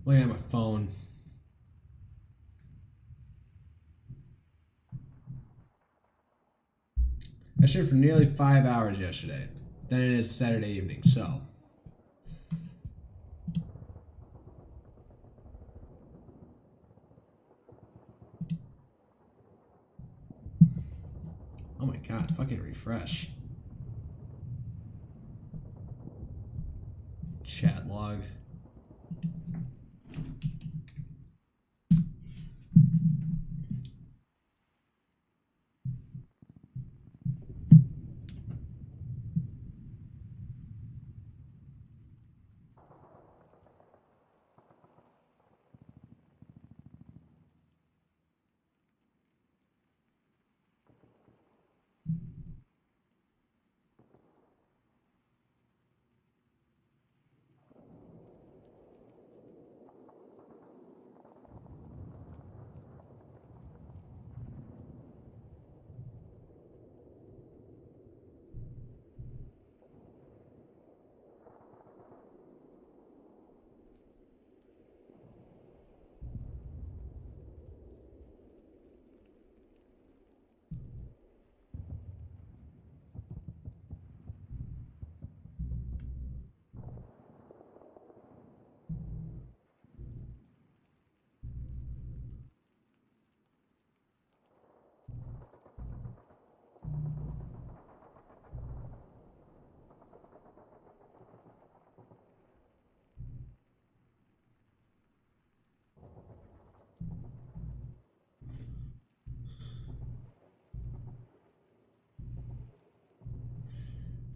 Looking at my phone. I streamed for nearly 5 hours yesterday. Then it is Saturday evening, so. Oh my god, fucking refresh. Chat log.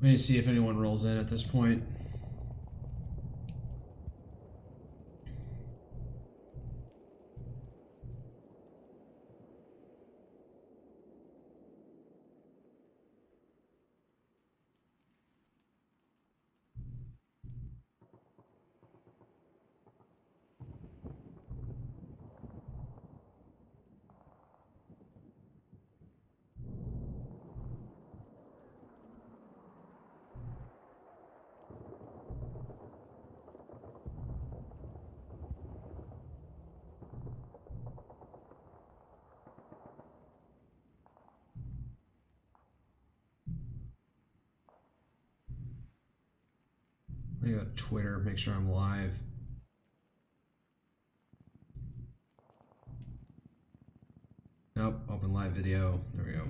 Let me see if anyone rolls in at this point. Let me go to Twitter, make sure I'm live. Nope, open live video. There we go.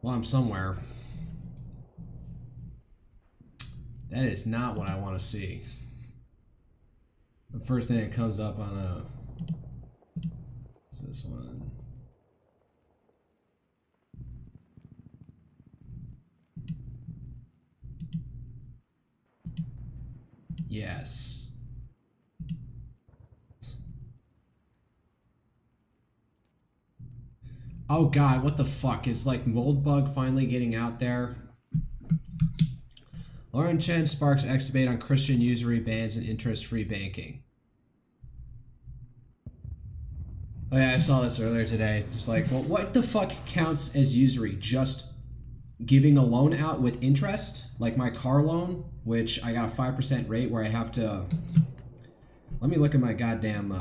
Well, I'm somewhere. That is not what I want to see. The first thing that comes up on a... What's this one? Yes. Oh god, what the fuck? Is like Moldbug finally getting out there? Lauren Chen sparks X debate on Christian usury bans and interest-free banking. Oh yeah, I saw this earlier today. Just like, well, what the fuck counts as usury? Just giving a loan out with interest? Like my car loan, which I got a 5% rate where I have to... Let me look at my goddamn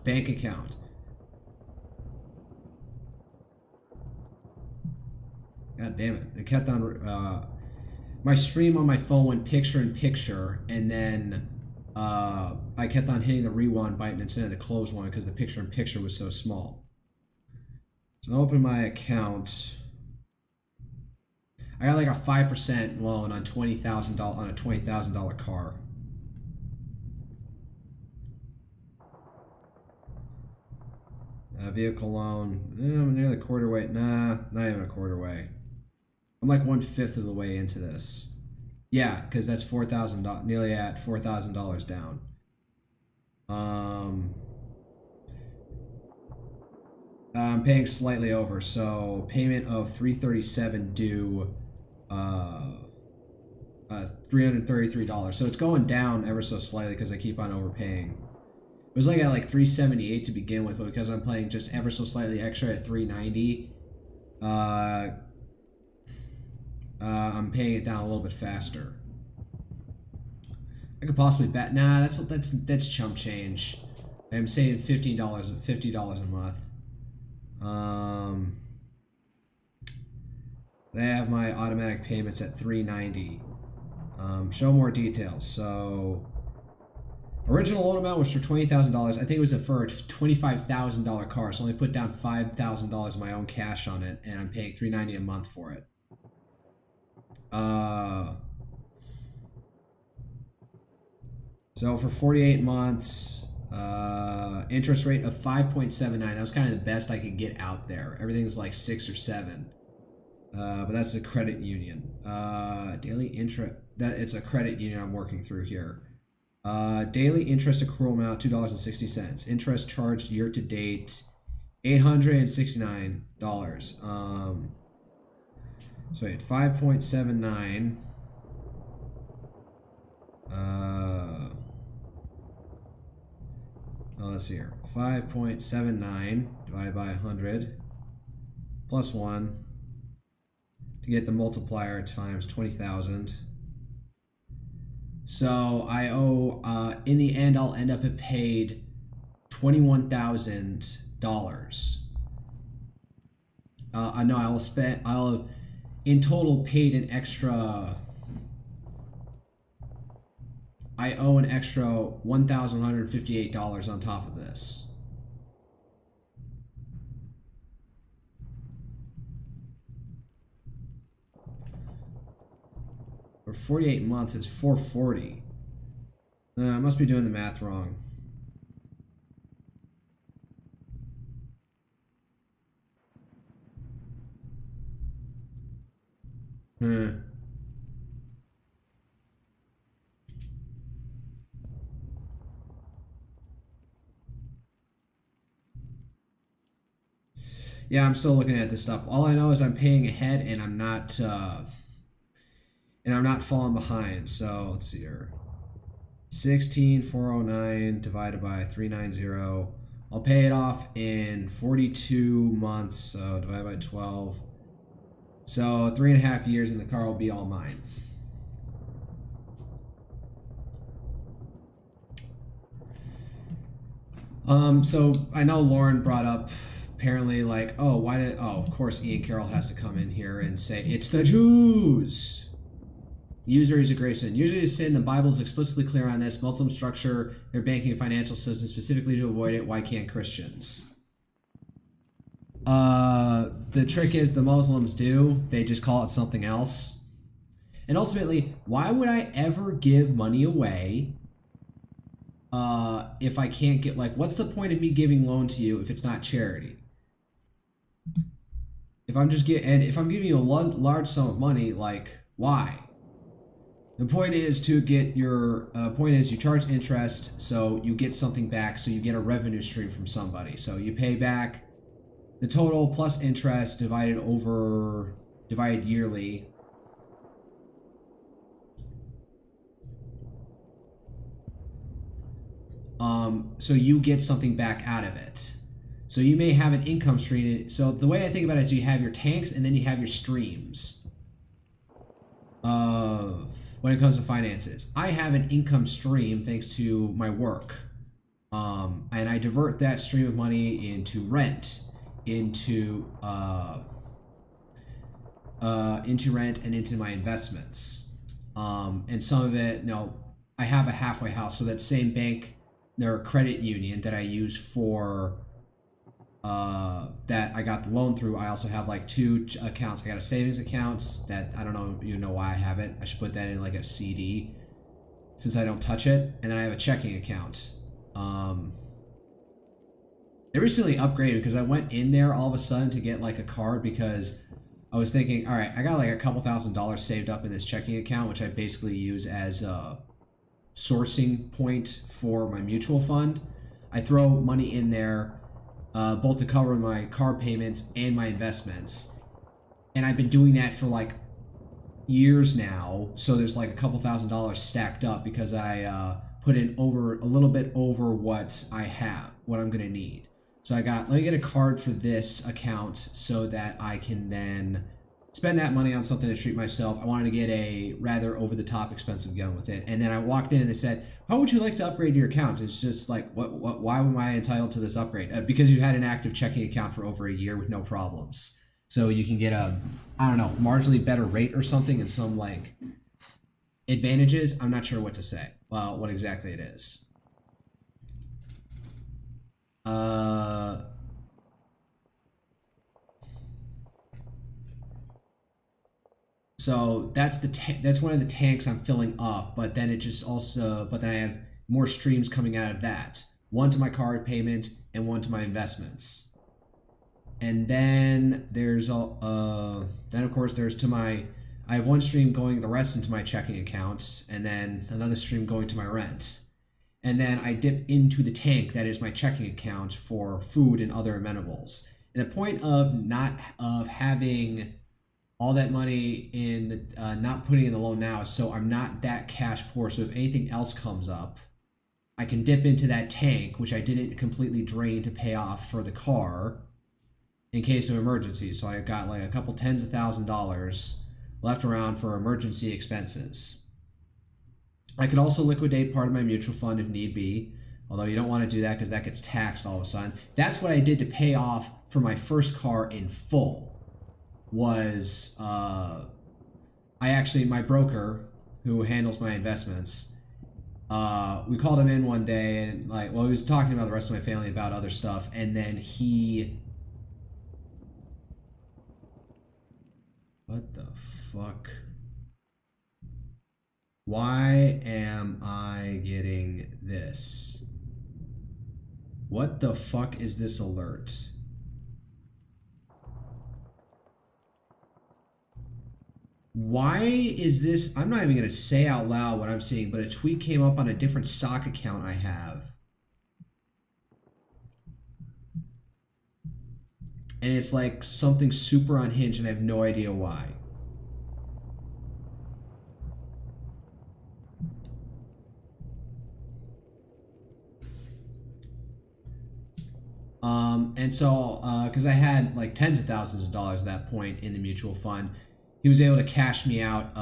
bank account. God damn it. It kept on... my stream on my phone went picture in picture, and then I kept on hitting the rewind button instead of the close one because the picture in picture was so small. So I open my account. I got like a 5% loan on $20,000 on a $20,000 car. Vehicle loan. I'm nearly a quarter way. Nah, not even a quarter way. I'm like 1/5 of the way into this. Yeah, because that's $4,000, nearly at $4,000 down. I'm paying slightly over, so payment of $337 due, $333. So it's going down ever so slightly because I keep on overpaying. It was like at like 378 to begin with, but because I'm playing just ever so slightly extra at 390, I'm paying it down a little bit faster. I could possibly bet. Nah, that's chump change. I'm saving $50 a month. They have my automatic payments at $390. Show more details. So, original loan amount was for $20,000. I think it was for a $25,000 car. So I only put down $5,000 of my own cash on it, and I'm paying $390 a month for it. So for 48 months, interest rate of 5.79. That was kind of the best I could get out there. Everything's like 6 or 7. But that's a credit union. Daily interest. It's a credit union I'm working through here. Daily interest accrual amount $2.60. Interest charged year to date $869. So wait, 5.79. Let's see here. 5.79 divided by 100 plus 1 to get the multiplier times 20,000. So I owe, in the end, I'll end up at paid $21,000. No, I'll have in total paid an extra. I owe an extra $1,158 on top of this. For 48 months, it's $440. I must be doing the math wrong. Yeah, I'm still looking at this stuff. All I know is I'm paying ahead, and I'm not falling behind. So let's see here. 16,409 divided by 390. I'll pay it off in 42 months. So divided by 12. So 3.5 years, and the car will be all mine. So I know Lauren brought up apparently like, oh, of course Ian Carroll has to come in here and say, it's the Jews. Usury is a grave sin. Usury is sin. The Bible is explicitly clear on this. Muslims structure their banking and financial system specifically to avoid it. Why can't Christians? The trick is the Muslims do. They just call it something else. And ultimately, why would I ever give money away if I can't get, like, what's the point of me giving loan to you if it's not charity? If I'm giving you a large sum of money, like, why? The point is to get your, you charge interest, so you get something back, so you get a revenue stream from somebody. So you pay back the total plus interest divided yearly. So you get something back out of it. So you may have an income stream. So the way I think about it is you have your tanks and then you have your streams when it comes to finances. I have an income stream thanks to my work. And I divert that stream of money into rent, into rent and into my investments. And some of it, I have a halfway house, so that same bank, their credit union that I use for that I got the loan through, I also have like 2 accounts. I got a savings account that I don't know why I have it. I should put that in like a CD since I don't touch it. And then I have a checking account. They recently upgraded because I went in there all of a sudden to get like a card because I was thinking, all right, I got like a couple $1,000s saved up in this checking account, which I basically use as a sourcing point for my mutual fund. I throw money in there both to cover my car payments and my investments, and I've been doing that for like years now. So there's like a couple $1,000s stacked up because I put in over a little bit over what I have, what I'm gonna need. So let me get a card for this account so that I can then spend that money on something to treat myself. I wanted to get a rather over-the-top expensive gun with it. And then I walked in and they said, how would you like to upgrade your account? It's just like, why am I entitled to this upgrade? Because you had an active checking account for over a year with no problems. So you can get a, I don't know, marginally better rate or something and some like advantages. I'm not sure what to say. Well, what exactly it is. So that's one of the tanks I'm filling up, but then I have more streams coming out of that. One to my card payment and one to my investments. And then there's of course I have one stream going the rest into my checking account, and then another stream going to my rent. And then I dip into the tank that is my checking account for food and other amenables. And the point of having all that money in the not putting in the loan now is so I'm not that cash poor. So if anything else comes up, I can dip into that tank, which I didn't completely drain to pay off for the car in case of emergency. So I've got like a couple tens of $1,000s left around for emergency expenses. I could also liquidate part of my mutual fund if need be, although you don't want to do that because that gets taxed all of a sudden. That's what I did to pay off for my first car in full. Was my broker who handles my investments, we called him in one day and he was talking about the rest of my family about other stuff, and then what the fuck? Why am I getting this? What the fuck is this alert? Why is this? I'm not even going to say out loud what I'm seeing, but a tweet came up on a different sock account I have. And it's like something super unhinged and I have no idea why. And so, because I had like tens of thousands of dollars at that point in the mutual fund, he was able to cash me out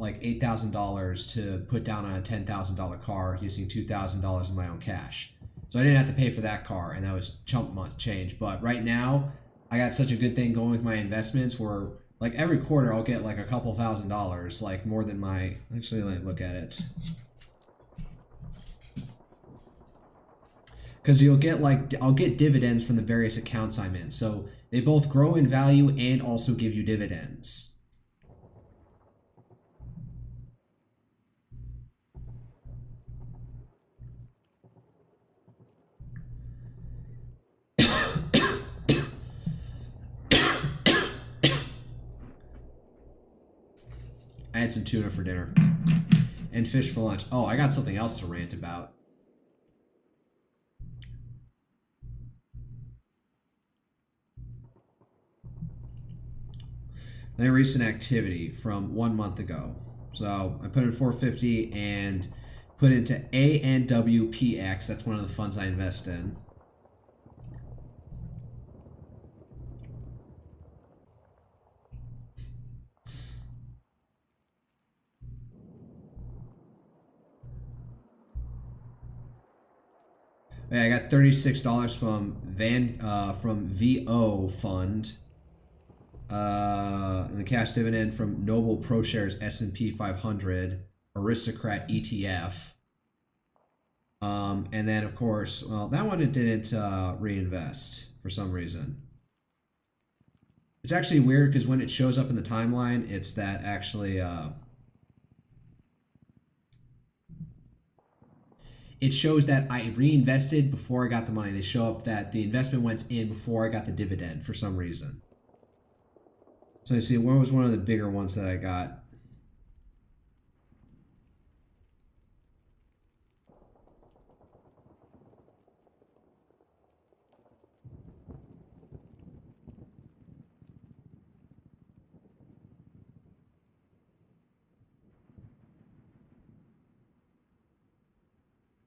like $8,000 to put down on a $10,000 car using $2,000 in my own cash. So I didn't have to pay for that car, and that was chump months change. But right now, I got such a good thing going with my investments where like every quarter I'll get like a couple $1,000s, like more than my, actually let me look at it. Because you'll get I'll get dividends from the various accounts I'm in. So they both grow in value and also give you dividends. I had some tuna for dinner and fish for lunch. Oh, I got something else to rant about. A recent activity from 1 month ago. So I put in 450 and put into ANWPX. That's one of the funds I invest in. I got $36 from VO Fund. And a cash dividend from Noble ProShares S&P 500 Aristocrat ETF. And then of course, well, that one it didn't reinvest for some reason. It's actually weird because when it shows up in the timeline, it's that actually it shows that I reinvested before I got the money. They show up that the investment went in before I got the dividend for some reason. So let's see, what was one of the bigger ones that I got?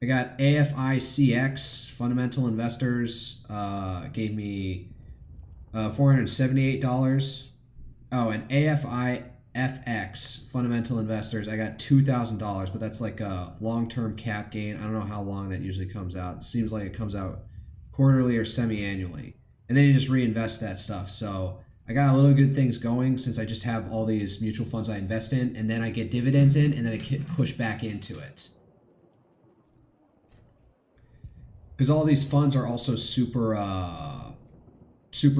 I got AFICX Fundamental Investors gave me $478. Oh, and AFIFX Fundamental Investors, I got $2,000, but that's like a long-term cap gain. I don't know how long that usually comes out. It seems like it comes out quarterly or semi-annually. And then you just reinvest that stuff. So I got a little good things going since I just have all these mutual funds I invest in, and then I get dividends in, and then I get pushed back into it. Because all these funds are also super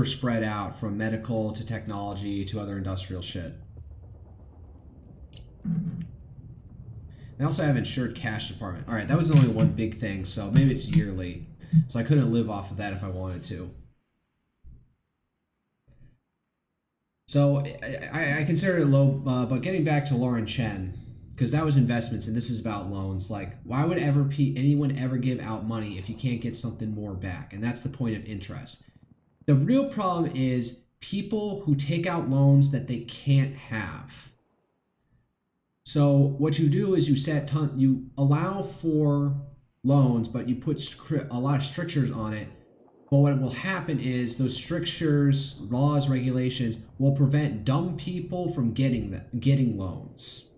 spread out, from medical to technology to other industrial shit. I also have insured cash department. All right, that was only one big thing, so maybe it's yearly. So I couldn't live off of that if I wanted to. So I consider it low, but getting back to Lauren Chen, because that was investments and this is about loans. Like, why would anyone ever give out money if you can't get something more back? And that's the point of interest. The real problem is people who take out loans that they can't have. So what you do is you allow for loans, but you put a lot of strictures on it. But what will happen is those strictures, laws, regulations will prevent dumb people from getting loans.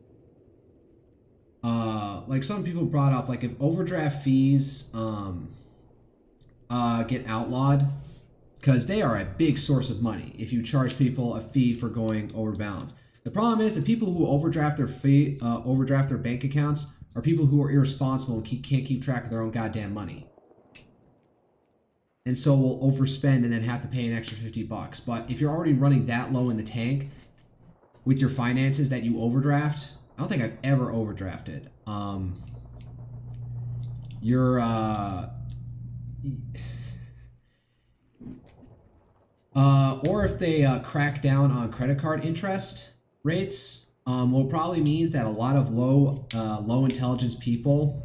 Like some people brought up, like if overdraft fees get outlawed, because they are a big source of money if you charge people a fee for going over balance. The problem is that people who overdraft their bank accounts are people who are irresponsible and can't keep track of their own goddamn money. And so will overspend and then have to pay an extra $50. But if you're already running that low in the tank with your finances that you overdraft, I don't think I've ever overdrafted. Or if they crack down on credit card interest rates, will probably means that a lot of low intelligence people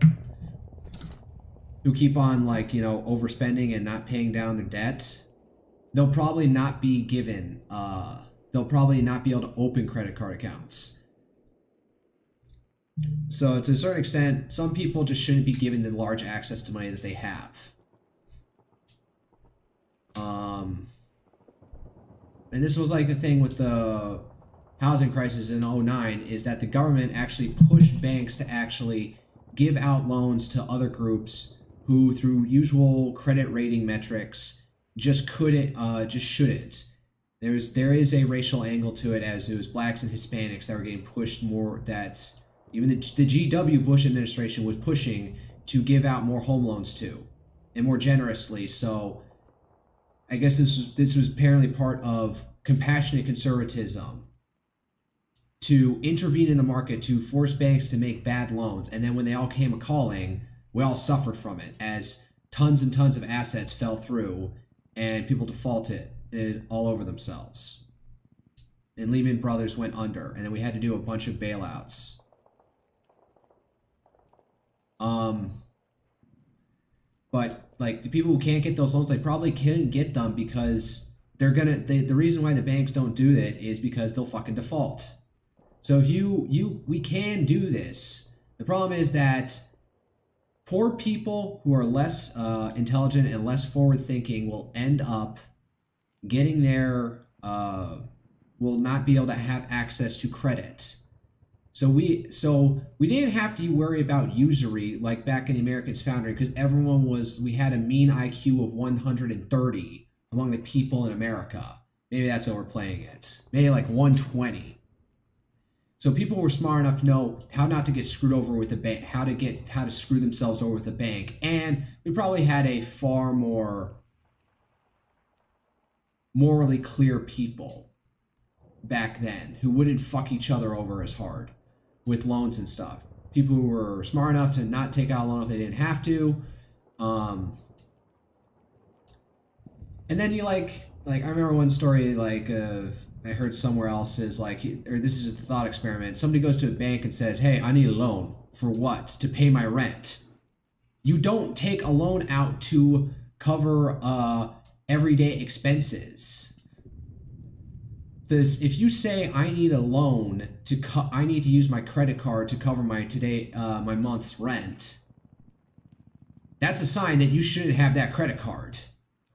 who keep on, like, you know, overspending and not paying down their debt, they'll probably not be given, they'll probably not be able to open credit card accounts. So to a certain extent, some people just shouldn't be given the large access to money that they have. And this was like the thing with the housing crisis in 2009, is that the government actually pushed banks to actually give out loans to other groups who, through usual credit rating metrics, just shouldn't. There is a racial angle to it, as it was blacks and Hispanics that were getting pushed more, that even the GW Bush administration was pushing to give out more home loans to, and more generously. So I guess this was apparently part of compassionate conservatism, to intervene in the market, to force banks to make bad loans. And then when they all came a-calling, we all suffered from it, as tons and tons of assets fell through and people defaulted all over themselves. And Lehman Brothers went under, and then we had to do a bunch of bailouts. But like the people who can't get those loans, they probably can't get them because the reason why the banks don't do that is because they'll fucking default. So if we can do this. The problem is that poor people who are less intelligent and less forward-thinking will end up getting will not be able to have access to credit. So we didn't have to worry about usury like back in the Americans' founding, because we had a mean IQ of 130 among the people in America. Maybe that's overplaying it. Maybe like 120. So people were smart enough to know how not to get screwed over with the bank, how to screw themselves over with the bank, and we probably had a far more morally clear people back then who wouldn't fuck each other over as hard with loans and stuff. People who were smart enough to not take out a loan if they didn't have to. And then you like I remember one story I heard somewhere else is this is a thought experiment. Somebody goes to a bank and says, "Hey, I need a loan for what? To pay my rent." You don't take a loan out to cover everyday expenses. If you say I need a loan I need to use my credit card to cover my month's rent, that's a sign that you shouldn't have that credit card,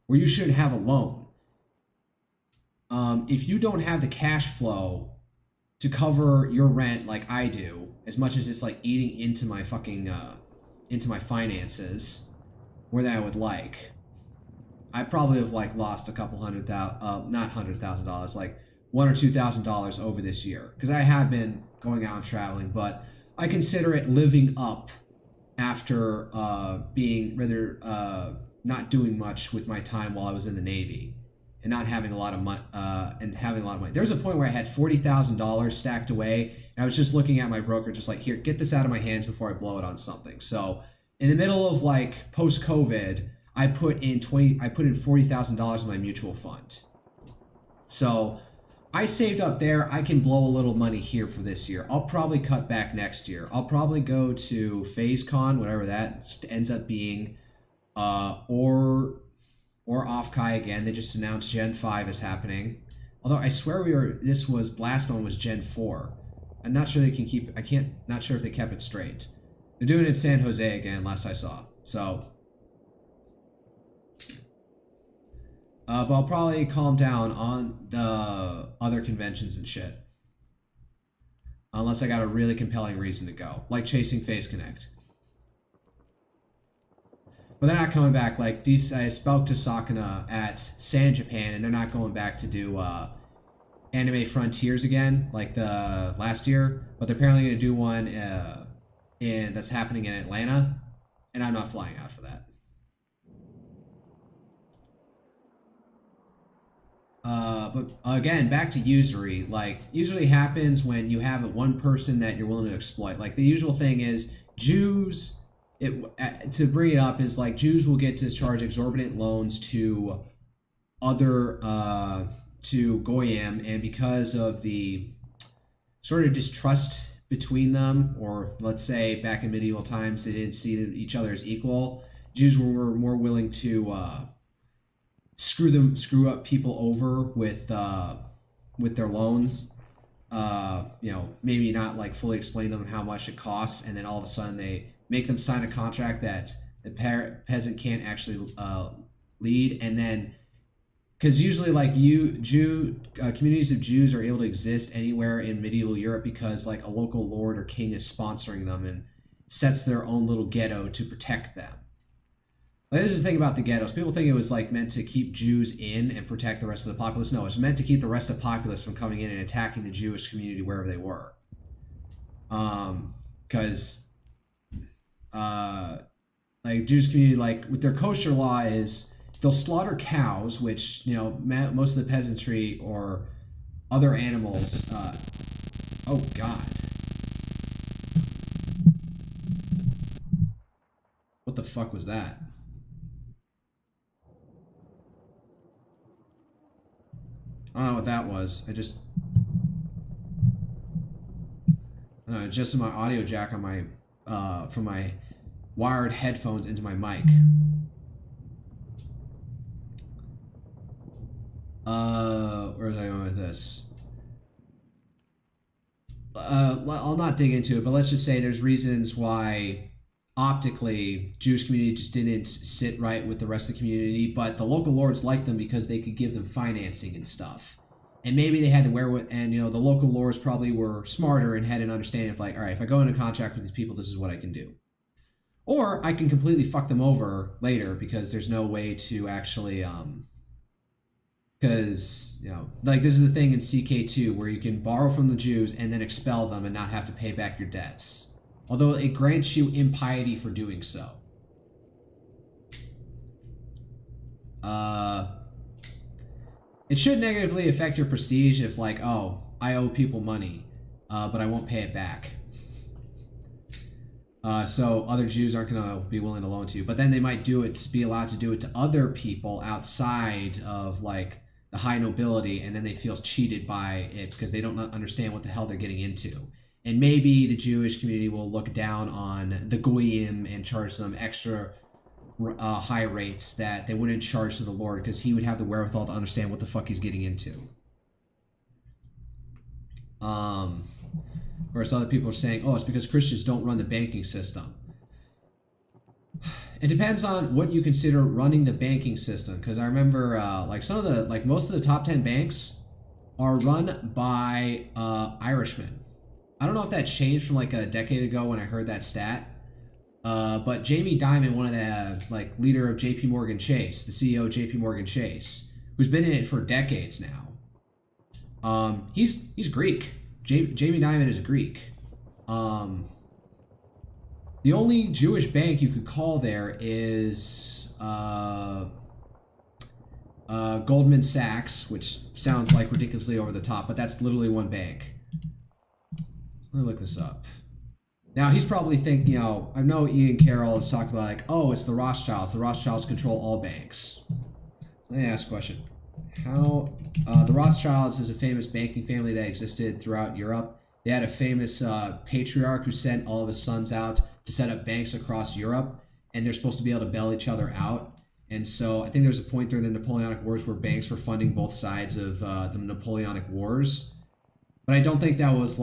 or you shouldn't have a loan. If you don't have the cash flow to cover your rent like I do, as much as it's like eating into my fucking into my finances more than I would like, I probably have like lost a couple not $100,000, like $1,000 or $2,000 over this year, because I have been going out and traveling, but I consider it living up after being rather not doing much with my time while I was in the Navy and not having a lot of money. There was a point where I had $40,000 stacked away, and I was just looking at my broker, just like, here, get this out of my hands before I blow it on something. So in the middle of like post-COVID, I put in $40,000 in my mutual fund. So I saved up there. I can blow a little money here for this year. I'll probably cut back next year. I'll probably go to FazeCon, whatever that ends up being, or Off-Kai again. They just announced Gen 5 is happening. Although I swear Blastone was Gen 4. I'm not sure they can keep, not sure if they kept it straight. They're doing it in San Jose again, last I saw. So, but I'll probably calm down on the other conventions and shit. Unless I got a really compelling reason to go. Like chasing Face Connect. But they're not coming back. Like, I spoke to Sakana at San Japan, and they're not going back to do Anime Frontiers again, like the last year. But they're apparently going to do one that's happening in Atlanta, and I'm not flying out for that. But again, back to usury. Like, usually happens when you have one person that you're willing to exploit. Like, the usual thing is Jews, to bring it up, is like Jews will get to charge exorbitant loans to to Goyim, and because of the sort of distrust between them, or let's say back in medieval times they didn't see each other as equal, Jews were more willing to screw up people over with their loans. You know, maybe not like fully explain them how much it costs, and then all of a sudden they make them sign a contract that the peasant can't actually lead, and then because usually like communities of Jews are able to exist anywhere in medieval Europe because like a local lord or king is sponsoring them and sets their own little ghetto to protect them. Like, this is the thing about the ghettos. People think it was like meant to keep Jews in and protect the rest of the populace. No, it's meant to keep the rest of the populace from coming in and attacking the Jewish community wherever they were. Because like Jewish community, like with their kosher law is they'll slaughter cows, which, you know, most of the peasantry or other animals. Oh God. What the fuck was that? I don't know what that was. I adjusted my audio jack on my from my wired headphones into my mic. Where was I going with this? I'll not dig into it, but let's just say there's reasons why optically Jewish community just didn't sit right with the rest of the community, but the local lords liked them because they could give them financing and stuff. And maybe they had to wear with, and you know, the local lords probably were smarter and had an understanding of like, all right, if I go into contract with these people, this is what I can do. Or I can completely fuck them over later because there's no way to actually, because, you know, like this is the thing in CK2 where you can borrow from the Jews and then expel them and not have to pay back your debts. Although it grants you impiety for doing so. It should negatively affect your prestige if like, oh, I owe people money, but I won't pay it back. So other Jews aren't going to be willing to loan to you. But then they might be allowed to do it to other people outside of like the high nobility, and then they feel cheated by it because they don't understand what the hell they're getting into. And maybe the Jewish community will look down on the Goyim and charge them extra high rates that they wouldn't charge to the Lord because he would have the wherewithal to understand what the fuck he's getting into. Whereas other people are saying, oh, it's because Christians don't run the banking system. It depends on what you consider running the banking system. Because I remember, like most of the top 10 banks are run by Irishmen. I don't know if that changed from like a decade ago when I heard that stat. But Jamie Dimon, one of the leader of JP Morgan Chase, the CEO of JP Morgan Chase, who's been in it for decades now. He's Greek. Jamie Dimon is a Greek. The only Jewish bank you could call there is Goldman Sachs, which sounds like ridiculously over the top, but that's literally one bank. Let me look this up. Now, he's probably thinking, I know Ian Carroll has talked about, like, oh, it's the Rothschilds. The Rothschilds control all banks. So let me ask a question. How, the Rothschilds is a famous banking family that existed throughout Europe. They had a famous patriarch who sent all of his sons out to set up banks across Europe, and they're supposed to be able to bail each other out. And so I think there was a point during the Napoleonic Wars where banks were funding both sides of the Napoleonic Wars. But I don't think that was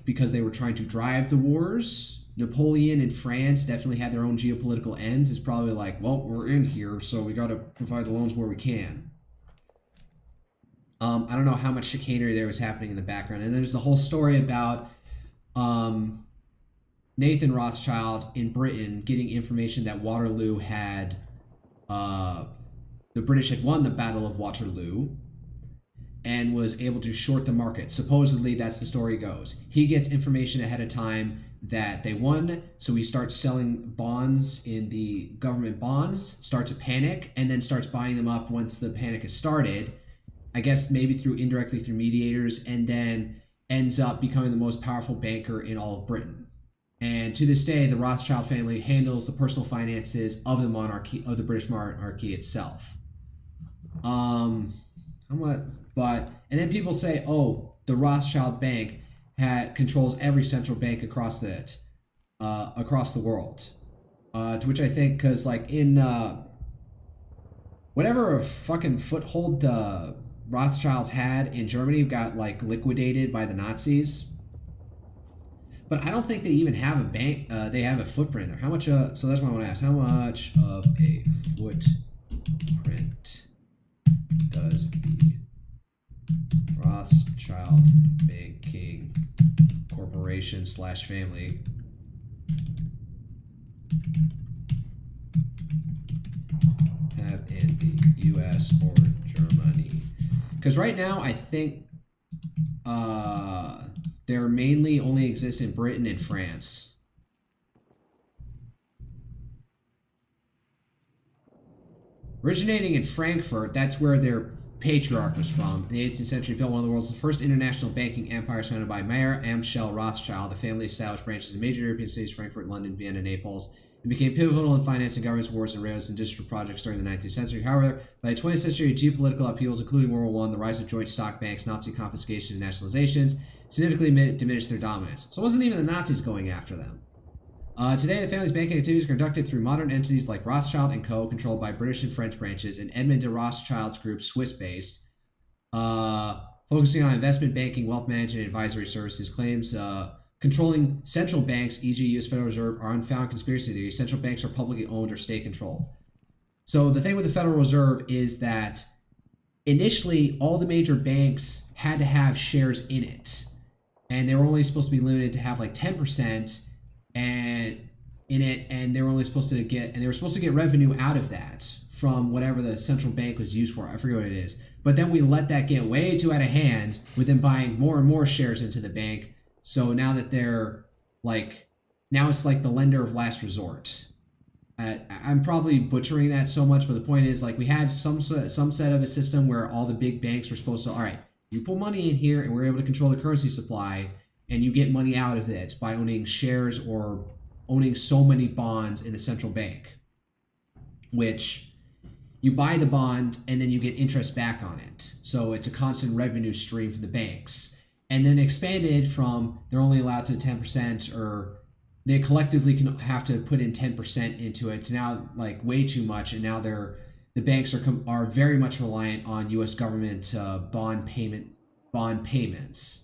because they were trying to drive the wars. Napoleon and France definitely had their own geopolitical ends. It's probably like, well, we're in here, so we got to provide the loans where we can. I don't know how much chicanery there was happening in the background. And there's the whole story about Nathan Rothschild in Britain getting information that Waterloo had, the British had won the Battle of Waterloo and was able to short the market. Supposedly, that's the story goes. He gets information ahead of time that they won, so he starts selling bonds in the government bonds, starts a panic, and then starts buying them up once the panic has started. I guess maybe indirectly through mediators, and then ends up becoming the most powerful banker in all of Britain. And to this day, the Rothschild family handles the personal finances of the monarchy, of the British monarchy itself. And then people say, oh, the Rothschild Bank controls every central bank across the world. To which I think, because in whatever fucking foothold the Rothschilds had in Germany got liquidated by the Nazis. But I don't think they even have a bank. They have a footprint there. How much? So that's what I want to ask. How much of a footprint does the Rothschild banking corporation / family have in the U.S. or Germany? Because right now, I think they're mainly only exist in Britain and France. Originating in Frankfurt, that's where their patriarch was from. In the 18th century, built one of the world's first international banking empires founded by Mayer Amschel Rothschild. The family established branches in major European cities, Frankfurt, London, Vienna, Naples, and became pivotal in financing governments, wars, and rails and digital projects during the 19th century. However, by the 20th century, geopolitical upheavals, including World War I, the rise of joint stock banks, Nazi confiscation, and nationalizations, significantly diminished their dominance. So it wasn't even the Nazis going after them. Today, the family's banking activities are conducted through modern entities like Rothschild & Co., controlled by British and French branches, and Edmond de Rothschild's group, Swiss-based, focusing on investment banking, wealth management, and advisory services. Claims controlling central banks, e.g. U.S. Federal Reserve, are unfounded conspiracy theories. Central banks are publicly owned or state-controlled. So the thing with the Federal Reserve is that initially, all the major banks had to have shares in it. And they were only supposed to be limited to have 10% and in it, and they were only supposed to get revenue out of that from whatever the central bank was used for. I forget what it is. But then we let that get way too out of hand with them buying more and more shares into the bank. So now that they're now it's like the lender of last resort. I'm probably butchering that so much, but the point is we had some set of a system where all the big banks were supposed to, all right, you put money in here and we're able to control the currency supply, and you get money out of it by owning shares or owning so many bonds in the central bank, which you buy the bond and then you get interest back on it. So it's a constant revenue stream for the banks. And then expanded from they're only allowed to 10%, or they collectively can have to put in 10% into it, to now way too much. And now the banks are very much reliant on U.S. government bond payments.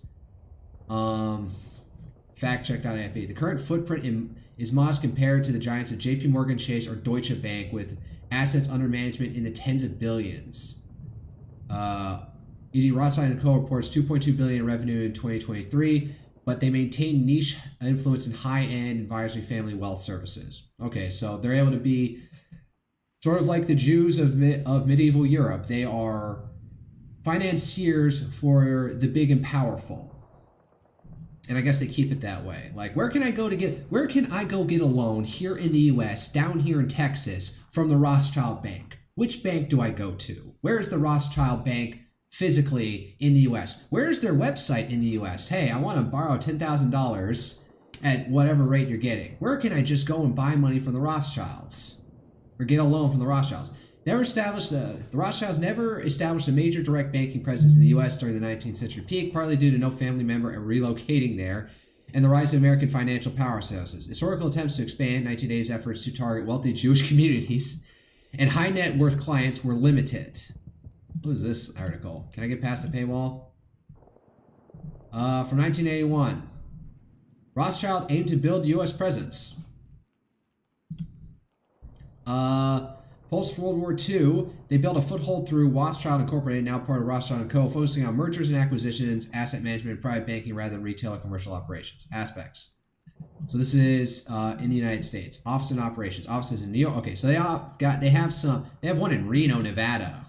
Factcheck.fv. The current footprint is modest compared to the giants of JP Morgan Chase or Deutsche Bank with assets under management in the tens of billions. E.g. Rothschild & Co. reports $2.2 billion in revenue in 2023, but they maintain niche influence in high-end advisory family wealth services. Okay, so they're able to be sort of like the Jews of medieval Europe. They are financiers for the big and powerful. And I guess they keep it that way. Like, where can I go get a loan here in the US, down here in Texas, from the Rothschild Bank? Which bank do I go to? Where is the Rothschild Bank physically in the US? Where is their website in the US? Hey, I want to borrow $10,000 at whatever rate you're getting. Where can I just go and buy money from the Rothschilds? Or get a loan from the Rothschilds? The Rothschilds never established a major direct banking presence in the U.S. during the 19th century peak, partly due to no family member relocating there, and the rise of American financial powerhouses. Historical attempts to expand 1980s efforts to target wealthy Jewish communities and high net worth clients were limited. What is this article? Can I get past the paywall? From 1981. Rothschild aimed to build U.S. presence. Post-World War II, they built a foothold through Rothschild Incorporated, now part of Rothschild & Co., focusing on mergers and acquisitions, asset management, and private banking rather than retail or commercial operations. Aspects. So this is in the United States. Office and operations. Offices in New York. Okay, so they have one in Reno, Nevada.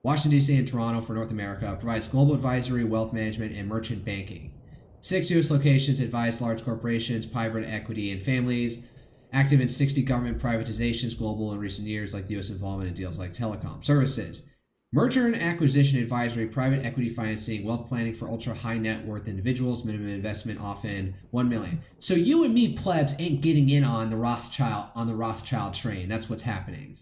Washington, D.C. and Toronto for North America. Provides global advisory, wealth management, and merchant banking. 6 U.S. locations advise large corporations, private equity, and families. Active in 60 government privatizations global in recent years, like the U.S. involvement in deals like telecom services. Merger and acquisition advisory, private equity financing, wealth planning for ultra high net worth individuals, minimum investment often $1 million. So you and me plebs ain't getting in on the Rothschild train. That's what's happening.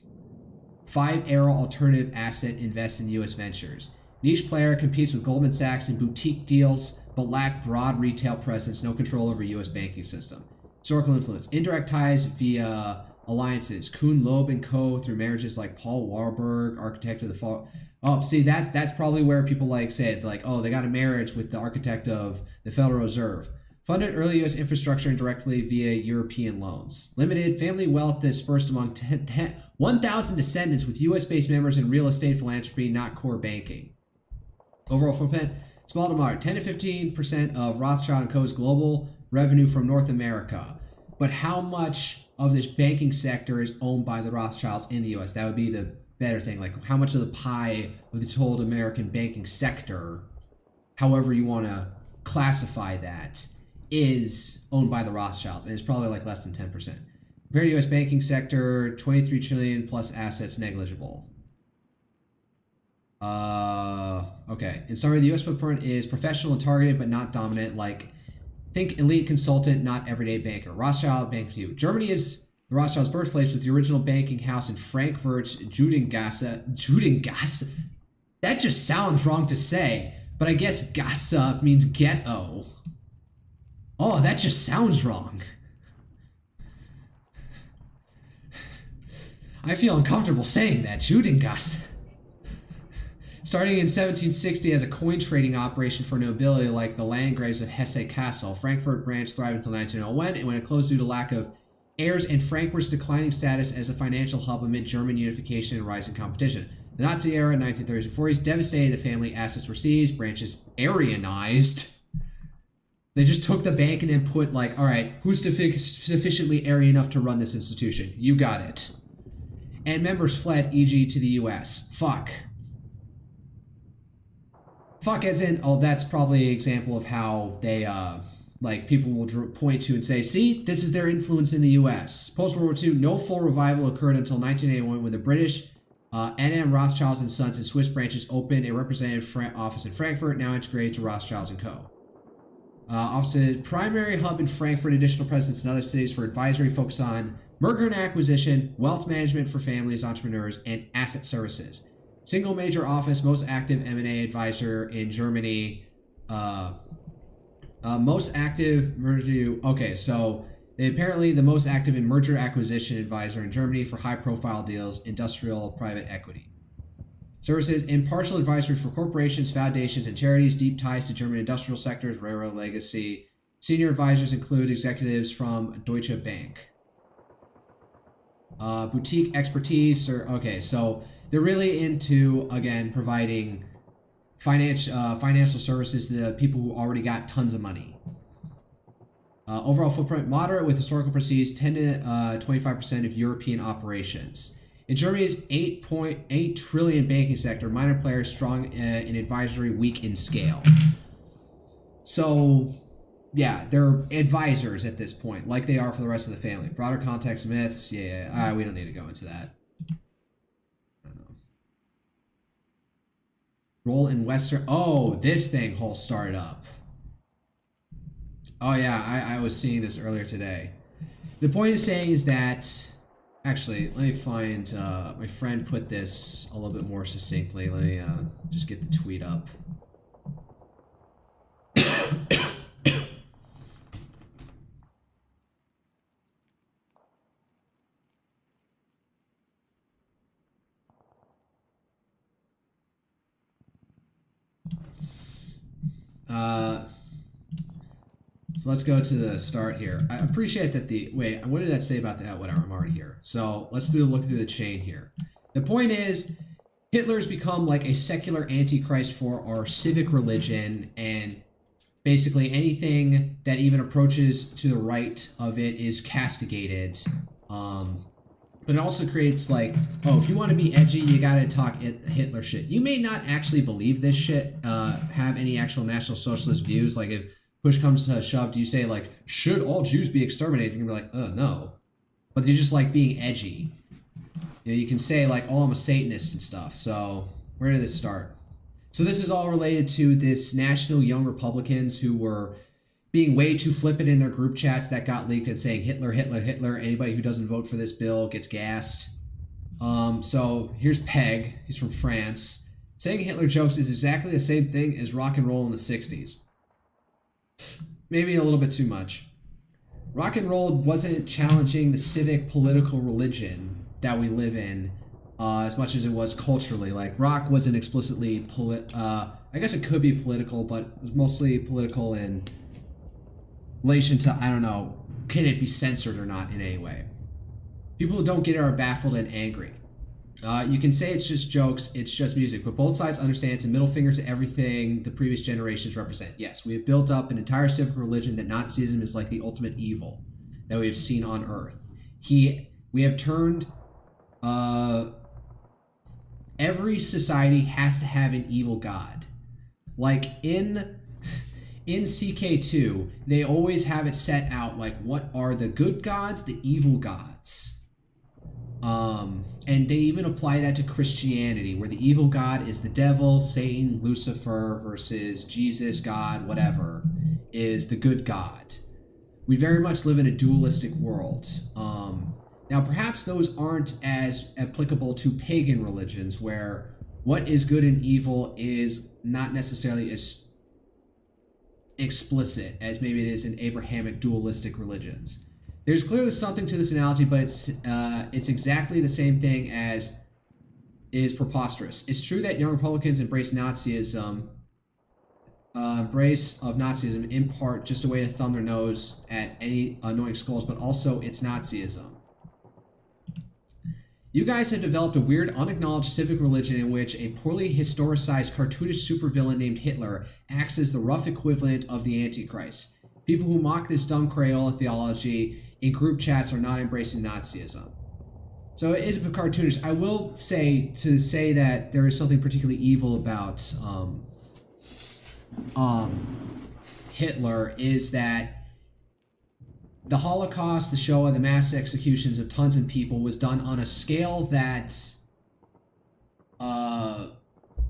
5-arrow alternative asset invest in U.S. ventures. Niche player competes with Goldman Sachs in boutique deals, but lack broad retail presence, no control over U.S. banking system. Historical influence. Indirect ties via alliances. Kuhn, Loeb & Co. through marriages like Paul Warburg, architect of the fall. Oh, see, that's probably where people like said, like, oh, they got a marriage with the architect of the Federal Reserve. Funded early U.S. infrastructure indirectly via European loans. Limited family wealth dispersed among 1,000 descendants with U.S.-based members in real estate philanthropy, not core banking. Overall footprint, small to moderate. 10 to 15% of Rothschild & Co.'s global revenue from North America. But how much of this banking sector is owned by the Rothschilds in the U.S.? That would be the better thing. Like, how much of the pie of the total American banking sector, however you want to classify that, is owned by the Rothschilds? And it's probably like less than 10%. Compared to U.S. banking sector, 23 trillion plus assets negligible. Okay. In summary, the U.S. footprint is professional and targeted, but not dominant. Like, think elite consultant, not everyday banker. Rothschild Bank View. Germany is the Rothschilds' birthplace with the original banking house in Frankfurt's Judengasse. That just sounds wrong to say, but I guess Gasse means ghetto. Oh, that just sounds wrong. I feel uncomfortable saying that. Judengasse. Starting in 1760 as a coin trading operation for nobility like the Landgraves of Hesse Castle, Frankfurt branch thrived until 1901, and when it closed due to lack of heirs and Frankfurt's declining status as a financial hub amid German unification and rising competition. The Nazi era, 1930s and 40s, devastated the family. Assets were seized, branches Aryanized. They just took the bank and then put like, all right, who's sufficiently Aryan enough to run this institution? You got it. And members fled, e.g. to the U.S. Fuck. Fuck as in, oh, that's probably an example of how they, like, people will point to and say, see, this is their influence in the U.S. Post-World War II, no full revival occurred until 1981 when the British N.M. Rothschilds and Sons and Swiss branches opened a representative office in Frankfurt, now integrated to Rothschilds & Co. Office's primary hub in Frankfurt, additional presence in other cities for advisory focus on merger and acquisition, wealth management for families, entrepreneurs, and asset services. Single major office, most active M&A advisor in Germany. Most active merger. Okay, so apparently the most active in merger acquisition advisor in Germany for high-profile deals, industrial private equity. Services, impartial advisory for corporations, foundations, and charities. Deep ties to German industrial sectors, railroad legacy, Senior advisors include executives from Deutsche Bank. Boutique expertise, okay, so they're really into, again, providing financial services to the people who already got tons of money. Overall footprint, moderate with historical prestige, 10 to 25% of European operations. In Germany's 8.8 trillion banking sector, minor players strong in advisory, weak in scale. So, yeah, they're advisors at this point, like they are for the rest of the family. Broader context, myths, yeah, we don't need to go into that. I don't know. Role in Western, oh, this thing whole started up. Oh yeah, I was seeing this earlier today. The point is saying is that, actually, let me find, my friend put this a little bit more succinctly. Let me just get the tweet up. So let's go to the start here. I appreciate that wait, what did that say about that? Whatever, I'm already here. So let's do a look through the chain here. The point is, Hitler's become like a secular antichrist for our civic religion, and basically anything that even approaches to the right of it is castigated. But it also creates like, oh, if you want to be edgy, you gotta talk Hitler shit. You may not actually believe this shit, have any actual National Socialist views. Like if push comes to shove, do you say like, should all Jews be exterminated? You're gonna be like, no. But you're just like being edgy. You know, you can say like, oh, I'm a Satanist and stuff. So where did this start? So this is all related to this National Young Republicans who were being way too flippant in their group chats that got leaked and saying Hitler, Hitler, Hitler. Anybody who doesn't vote for this bill gets gassed. So here's Peg. He's from France. Saying Hitler jokes is exactly the same thing as rock and roll in the 60s. Maybe a little bit too much. Rock and roll wasn't challenging the civic political religion that we live in as much as it was culturally. Like rock wasn't explicitly I guess it could be political, but it was mostly political in relation to, I don't know, can it be censored or not in any way. People who don't get it are baffled and angry. You can say it's just jokes, it's just music, but both sides understand it's a middle finger to everything the previous generations represent. Yes, we have built up an entire civic religion that Nazism is like the ultimate evil that we have seen on Earth. We have turned, every society has to have an evil god. Like in CK2, they always have it set out like what are the good gods, the evil gods. And they even apply that to Christianity, where the evil god is the devil, Satan, Lucifer, versus Jesus, God, whatever, is the good god. We very much live in a dualistic world. Now, perhaps those aren't as applicable to pagan religions, where what is good and evil is not necessarily as explicit as maybe it is in Abrahamic dualistic religions. There's clearly something to this analogy, but it's exactly the same thing as is preposterous. It's true that young Republicans embrace Nazism, embrace of Nazism in part just a way to thumb their nose at any annoying skulls, but also it's Nazism. You guys have developed a weird, unacknowledged civic religion in which a poorly historicized cartoonish supervillain named Hitler acts as the rough equivalent of the Antichrist. People who mock this dumb Crayola theology in group chats are not embracing Nazism. So it is a bit cartoonish. I will say, to say that there is something particularly evil about Hitler is that the Holocaust, the Shoah, the mass executions of tons of people was done on a scale that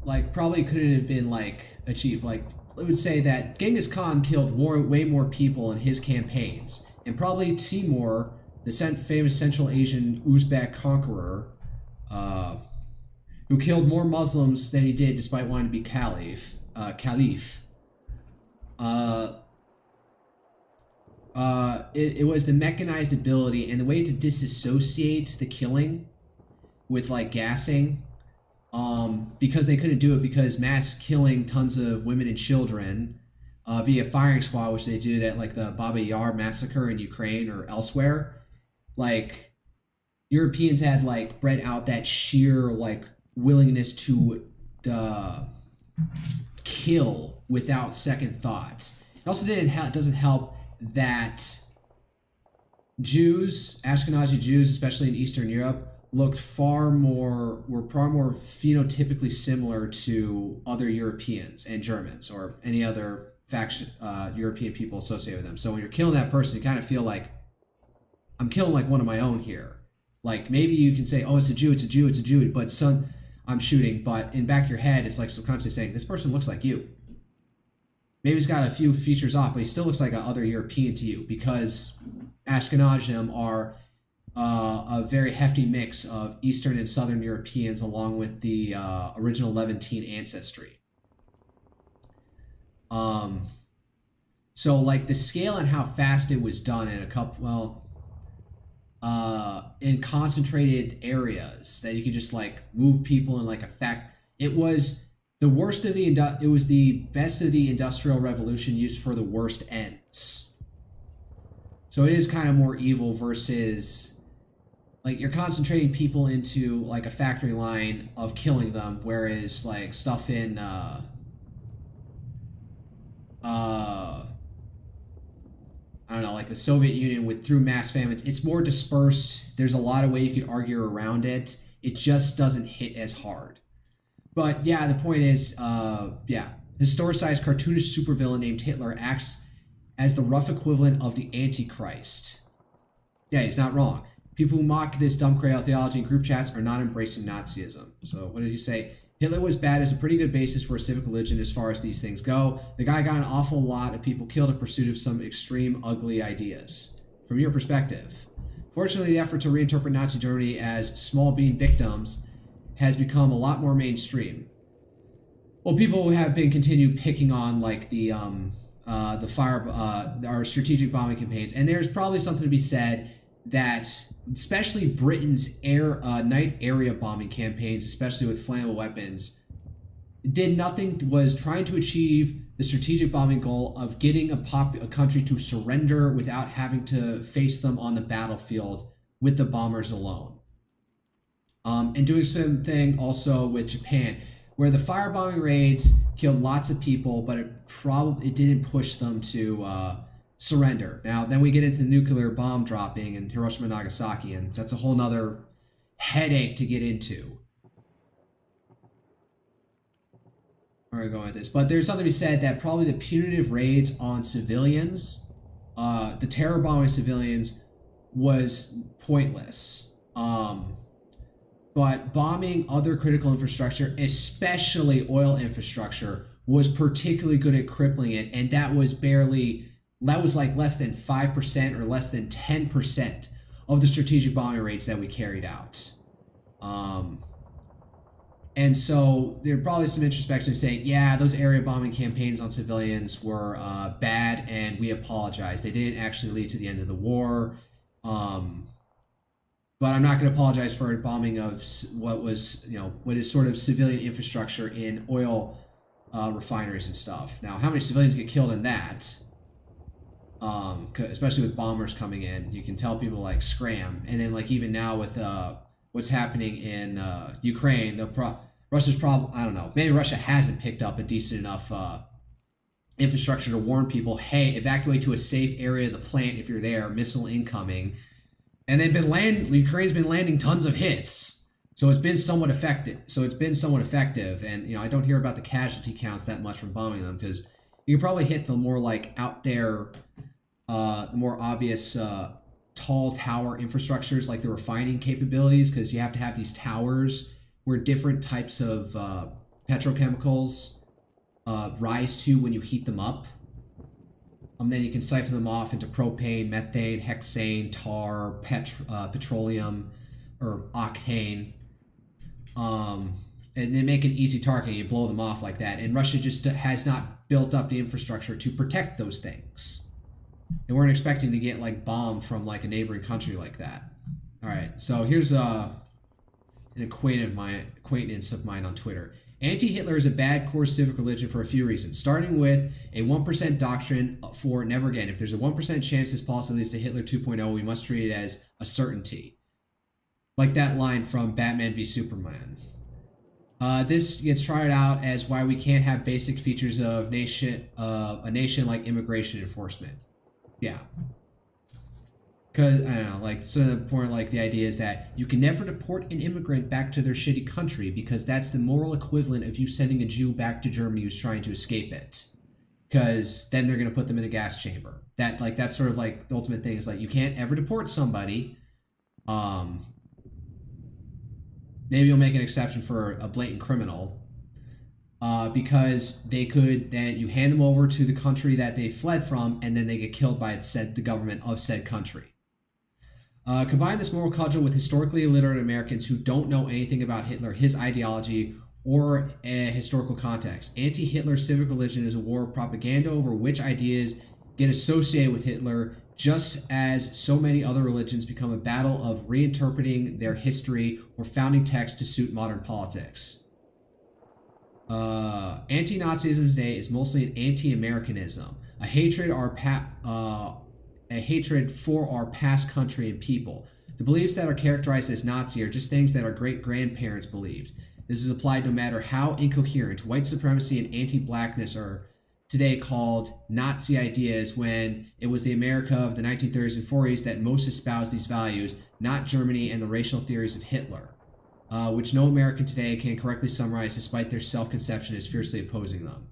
like probably couldn't have been like achieved. Like I would say that Genghis Khan killed way more people in his campaigns, and probably Timur, the famous Central Asian Uzbek conqueror, who killed more Muslims than he did despite wanting to be caliph. It was the mechanized ability and the way to disassociate the killing with like gassing, because they couldn't do it because mass killing tons of women and children via firing squad, which they did at like the Baba Yar massacre in Ukraine or elsewhere. Like, Europeans had like bred out that sheer like willingness to kill without second thoughts. It also doesn't help that Jews, Ashkenazi Jews, especially in Eastern Europe, were far more phenotypically similar to other Europeans and Germans or any other faction European people associated with them. So when you're killing that person, you kind of feel like, I'm killing like one of my own here. Like, maybe you can say, oh, it's a Jew, it's a Jew, it's a Jew, but son, I'm shooting. But in back of your head, it's like subconsciously saying, this person looks like you. Maybe he's got a few features off, but he still looks like another European to you, because Ashkenazim are a very hefty mix of Eastern and Southern Europeans, along with the original Levantine ancestry. So like the scale and how fast it was done in in concentrated areas that you could just like move people in like a fact. It was the worst of the it was the best of the Industrial Revolution used for the worst ends. So it is kind of more evil versus like you're concentrating people into like a factory line of killing them, whereas like stuff in I don't know, like the Soviet Union through mass famines, it's more dispersed. There's a lot of way you could argue around it. It just doesn't hit as hard. But yeah, the point is, historicized cartoonish supervillain named Hitler acts as the rough equivalent of the Antichrist. Yeah, he's not wrong. People who mock this dumb cradle theology in group chats are not embracing Nazism. So what did he say? Hitler was bad is a pretty good basis for a civic religion as far as these things go. The guy got an awful lot of people killed in pursuit of some extreme, ugly ideas. From your perspective. Fortunately, the effort to reinterpret Nazi Germany as small bean victims has become a lot more mainstream. Well, people have been continued picking on like our strategic bombing campaigns, and there's probably something to be said that especially Britain's night area bombing campaigns, especially with flammable weapons, was trying to achieve the strategic bombing goal of getting a country to surrender without having to face them on the battlefield with the bombers alone. And doing something also with Japan, where the firebombing raids killed lots of people, but it didn't push them to surrender. Now, then we get into the nuclear bomb dropping in Hiroshima and Nagasaki, and that's a whole nother headache to get into. Where are we going with this? But there's something to be said that probably the punitive raids on civilians, the terror bombing civilians, was pointless. But bombing other critical infrastructure, especially oil infrastructure, was particularly good at crippling it, and that was like less than 5% or less than 10% of the strategic bombing raids that we carried out. And so there's probably some introspection saying, yeah, those area bombing campaigns on civilians were bad, and we apologize. They didn't actually lead to the end of the war. But I'm not going to apologize for bombing of what is sort of civilian infrastructure in oil refineries and stuff. Now, how many civilians get killed in that? Especially with bombers coming in, you can tell people like scram. And then like even now with what's happening in Ukraine, Russia's problem, I don't know, maybe Russia hasn't picked up a decent enough infrastructure to warn people, hey, evacuate to a safe area of the plant if you're there, missile incoming. And they've Ukraine's been landing tons of hits. So it's been somewhat effective. And I don't hear about the casualty counts that much from bombing them, because you can probably hit the more like out there, the more obvious tall tower infrastructures, like the refining capabilities, because you have to have these towers where different types of petrochemicals rise to when you heat them up. Then you can siphon them off into propane, methane, hexane, tar, petroleum, or octane. And then make an easy target. You blow them off like that. And Russia just has not built up the infrastructure to protect those things. They weren't expecting to get like bombed from like a neighboring country like that. All right, so here's an acquaintance of mine on Twitter. Anti-Hitler is a bad core civic religion for a few reasons, starting with a 1% doctrine for never again. If there's a 1% chance this policy leads to Hitler 2.0, we must treat it as a certainty. Like that line from Batman v Superman. This gets tried out as why we can't have basic features of a nation like immigration enforcement. Yeah. Because, I don't know, like, so the point, like, the idea is that you can never deport an immigrant back to their shitty country because that's the moral equivalent of you sending a Jew back to Germany who's trying to escape it. Because then they're going to put them in a gas chamber. That's sort of, like, the ultimate thing is, like, you can't ever deport somebody. Maybe you'll make an exception for a blatant criminal. Because they could, then you hand them over to the country that they fled from, and then they get killed by the government of said country. Combine this moral cudgel with historically illiterate Americans who don't know anything about Hitler, his ideology, or a historical context. Anti-Hitler civic religion is a war of propaganda over which ideas get associated with Hitler, just as so many other religions become a battle of reinterpreting their history or founding text to suit modern politics. Anti-Nazism today is mostly an anti-Americanism, a hatred for our past country and people. The beliefs that are characterized as Nazi are just things that our great-grandparents believed. This is applied no matter how incoherent. White supremacy and anti-blackness are today called Nazi ideas when it was the America of the 1930s and 40s that most espoused these values, not Germany and the racial theories of Hitler, which no American today can correctly summarize despite their self-conception as fiercely opposing them.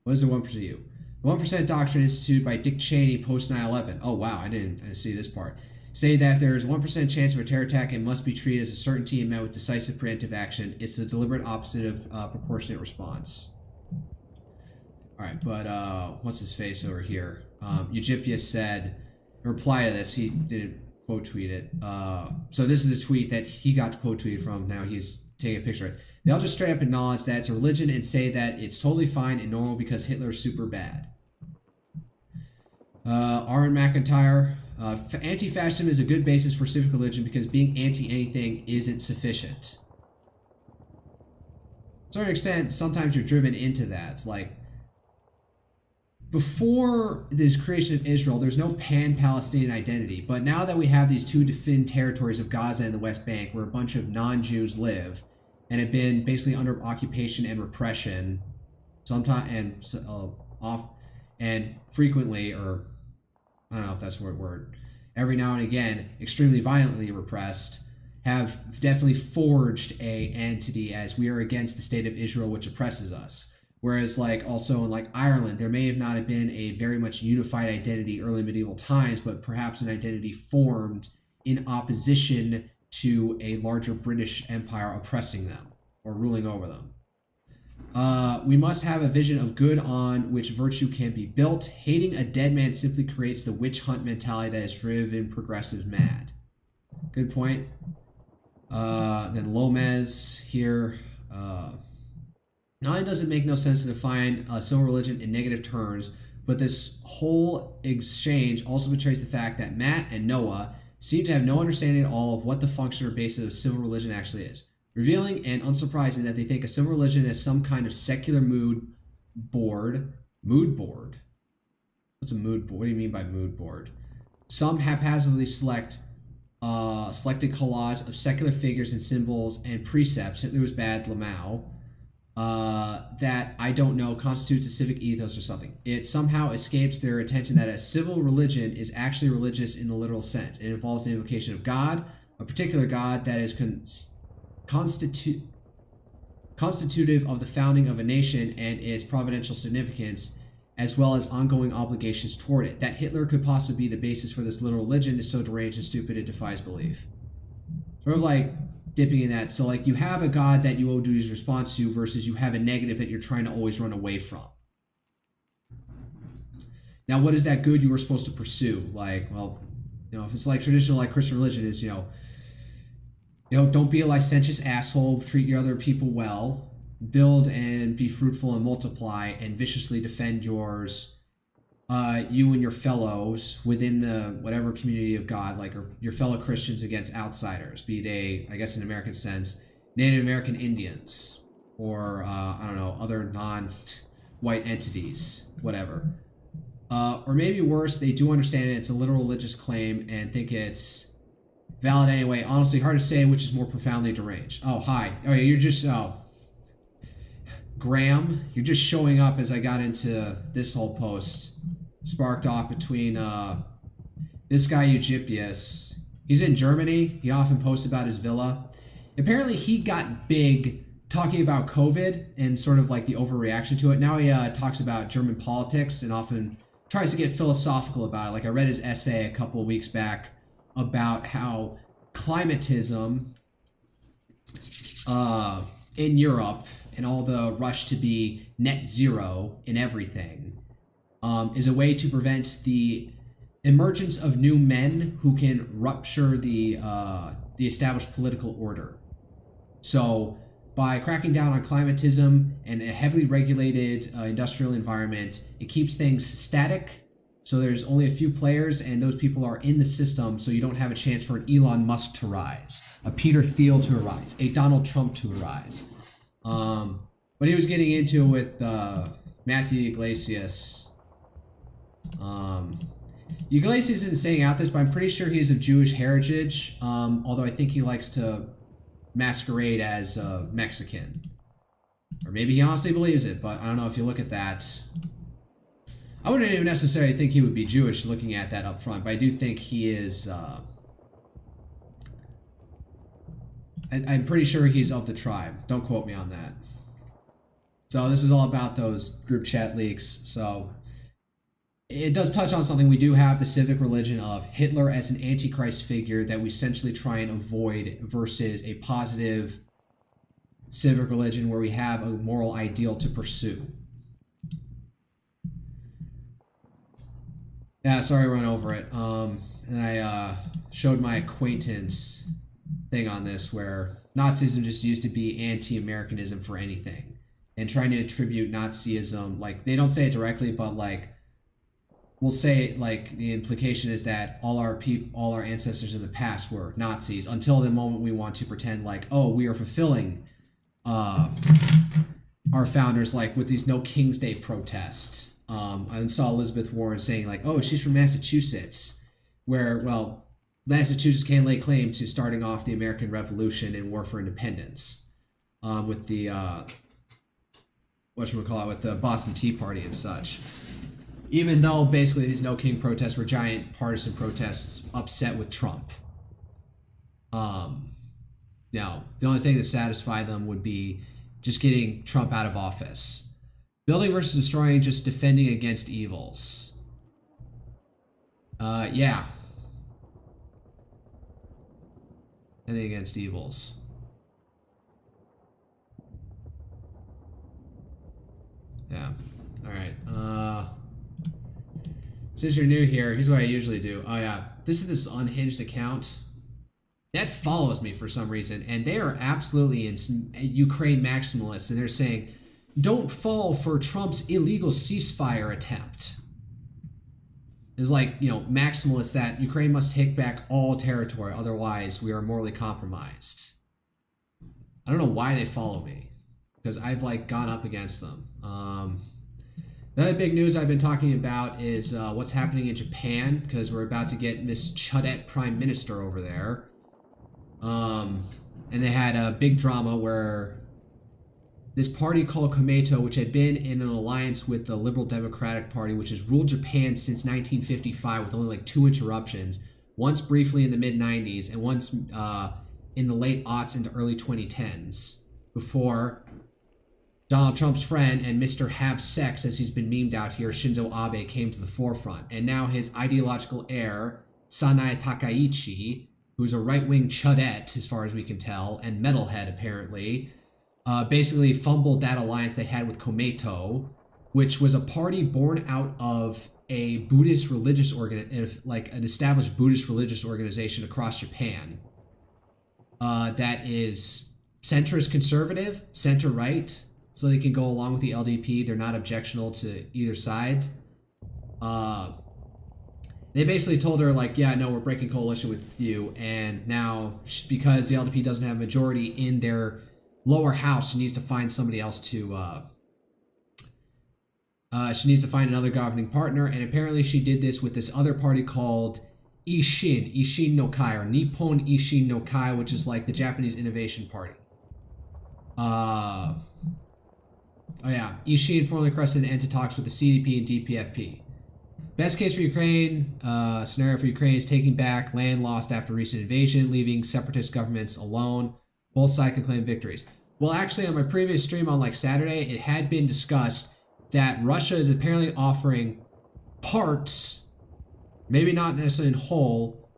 What is the 1% view? The 1% doctrine instituted by Dick Cheney post 9/11. Oh wow, I didn't see this part. Say that if there is a 1% chance of a terror attack, it must be treated as a certainty and met with decisive preemptive action. It's the deliberate opposite of proportionate response. Alright, but what's his face over here? Eugippius said, in reply to this, he didn't quote tweet it. So this is a tweet that he got quote tweeted from. Now he's taking a picture of it. They all just straight up acknowledge that it's a religion and say that it's totally fine and normal because Hitler's super bad. Aaron McIntyre, anti-fascism is a good basis for civic religion because being anti-anything isn't sufficient. To a certain extent, sometimes you're driven into that. It's like, before this creation of Israel, there's no pan-Palestinian identity. But now that we have these two defined territories of Gaza and the West Bank where a bunch of non-Jews live and have been basically under occupation and repression, sometimes and frequently, or I don't know if that's the right word, every now and again, extremely violently repressed, have definitely forged a entity as we are against the state of Israel, which oppresses us. Whereas, like, also in, like, Ireland, there may have not have been a very much unified identity early medieval times, but perhaps an identity formed in opposition to a larger British Empire oppressing them or ruling over them. We must have a vision of good on which virtue can be built. Hating a dead man simply creates the witch hunt mentality that has driven progressives mad. Good point. Then Lomez here. Not only does it make no sense to define a civil religion in negative terms, but this whole exchange also betrays the fact that Matt and Noah seem to have no understanding at all of what the function or basis of civil religion actually is. Revealing and unsurprising that they think a civil religion is some kind of secular mood board. Mood board? What's a mood board? What do you mean by mood board? Some haphazardly selected collage of secular figures and symbols and precepts. Hitler was bad, Lamau. That, I don't know, constitutes a civic ethos or something. It somehow escapes their attention that a civil religion is actually religious in the literal sense. It involves the invocation of God, a particular God that is constitutive of the founding of a nation and its providential significance, as well as ongoing obligations toward it. That Hitler could possibly be the basis for this literal religion is so deranged and stupid it defies belief. Sort of like dipping in that. So like you have a God that you owe duties of response to versus you have a negative that you're trying to always run away from. Now, what is that good you were supposed to pursue? Like, well, you know, if it's like traditional like Christian religion is, you know, don't be a licentious asshole, treat your other people well, build and be fruitful and multiply, and viciously defend yours, you and your fellows within the whatever community of God, like your fellow Christians against outsiders, be they, I guess in American sense, Native American Indians. or I don't know, other non-white entities, whatever. Or maybe worse, they do understand it. It's a literal religious claim and think it's valid anyway. Honestly, hard to say which is more profoundly deranged. Oh, hi. Oh, yeah, you're just... Graham, you're just showing up as I got into this whole post. Sparked off between this guy Eugipius. He's in Germany. He often posts about his villa. Apparently he got big talking about COVID and sort of like the overreaction to it. Now he talks about German politics and often tries to get philosophical about it. Like I read his essay a couple of weeks back about how climatism in Europe and all the rush to be net zero in everything is a way to prevent the emergence of new men who can rupture the established political order. So by cracking down on climatism and a heavily regulated industrial environment, it keeps things static. So there's only a few players and those people are in the system, so you don't have a chance for an Elon Musk to rise, a Peter Thiel to arise, a Donald Trump to arise. But he was getting into it with Matthew Iglesias. Iglesias isn't saying out this, but I'm pretty sure he's of Jewish heritage, although I think he likes to masquerade as Mexican. Or maybe he honestly believes it, but I don't know if you look at that. I wouldn't even necessarily think he would be Jewish looking at that up front, but I do think he is... I'm pretty sure he's of the tribe. Don't quote me on that. So this is all about those group chat leaks. So it does touch on something. We do have the civic religion of Hitler as an antichrist figure that we essentially try and avoid versus a positive civic religion where we have a moral ideal to pursue. Yeah, sorry I went over it. And I showed my acquaintance thing on this where Nazism just used to be anti-Americanism for anything and trying to attribute Nazism, like they don't say it directly, but like we'll say like the implication is that all our ancestors in the past were Nazis until the moment we want to pretend like, oh, we are fulfilling our founders, like with these No King's Day protests. I saw Elizabeth Warren saying like, oh, she's from Massachusetts, where, well, Massachusetts can lay claim to starting off the American Revolution and War for Independence with the, with the Boston Tea Party and such. Even though basically these No King protests were giant partisan protests upset with Trump. Now, the only thing that satisfied them would be just getting Trump out of office. Building versus destroying, just defending against evils. Yeah. Defending against evils. Yeah. Alright. Since you're new here, here's what I usually do. Oh yeah. This is this unhinged account that follows me for some reason, and they are absolutely in Ukraine maximalists, and they're saying, don't fall for Trump's illegal ceasefire attempt. It's like, you know, maximalists that Ukraine must take back all territory, otherwise we are morally compromised. I don't know why they follow me, because I've like gone up against them. The other big news I've been talking about is what's happening in Japan, because we're about to get Miss Chudette Prime Minister over there. And they had a big drama where this party called Komeito, which had been in an alliance with the Liberal Democratic Party, which has ruled Japan since 1955 with only like 2 interruptions, once briefly in the mid-90s and once in the late aughts into early 2010s, before Donald Trump's friend and Mr. Have Sex, as he's been memed out here, Shinzo Abe, came to the forefront. And now his ideological heir, Sanae Takaichi, who's a right-wing chudette, as far as we can tell, and metalhead, apparently, basically fumbled that alliance they had with Komeito, which was a party born out of a Buddhist religious like an established Buddhist religious organization across Japan that is centrist conservative, center-right, so they can go along with the LDP. They're not objectionable to either side. They basically told her, like, yeah, no, we're breaking coalition with you, and now, because the LDP doesn't have a majority in their lower house, she needs to find somebody else to, she needs to find another governing partner, and apparently she did this with this other party called Ishin no Kai, or Nippon Ishin no Kai, which is like the Japanese Innovation Party. Oh yeah, Ishin formally requested an end to talks with the CDP and DPFP. Best case for Ukraine, scenario for Ukraine is taking back land lost after recent invasion, leaving separatist governments alone. Both sides can claim victories. Well, actually, on my previous stream on like Saturday, it had been discussed that Russia is apparently offering parts, maybe not necessarily in whole,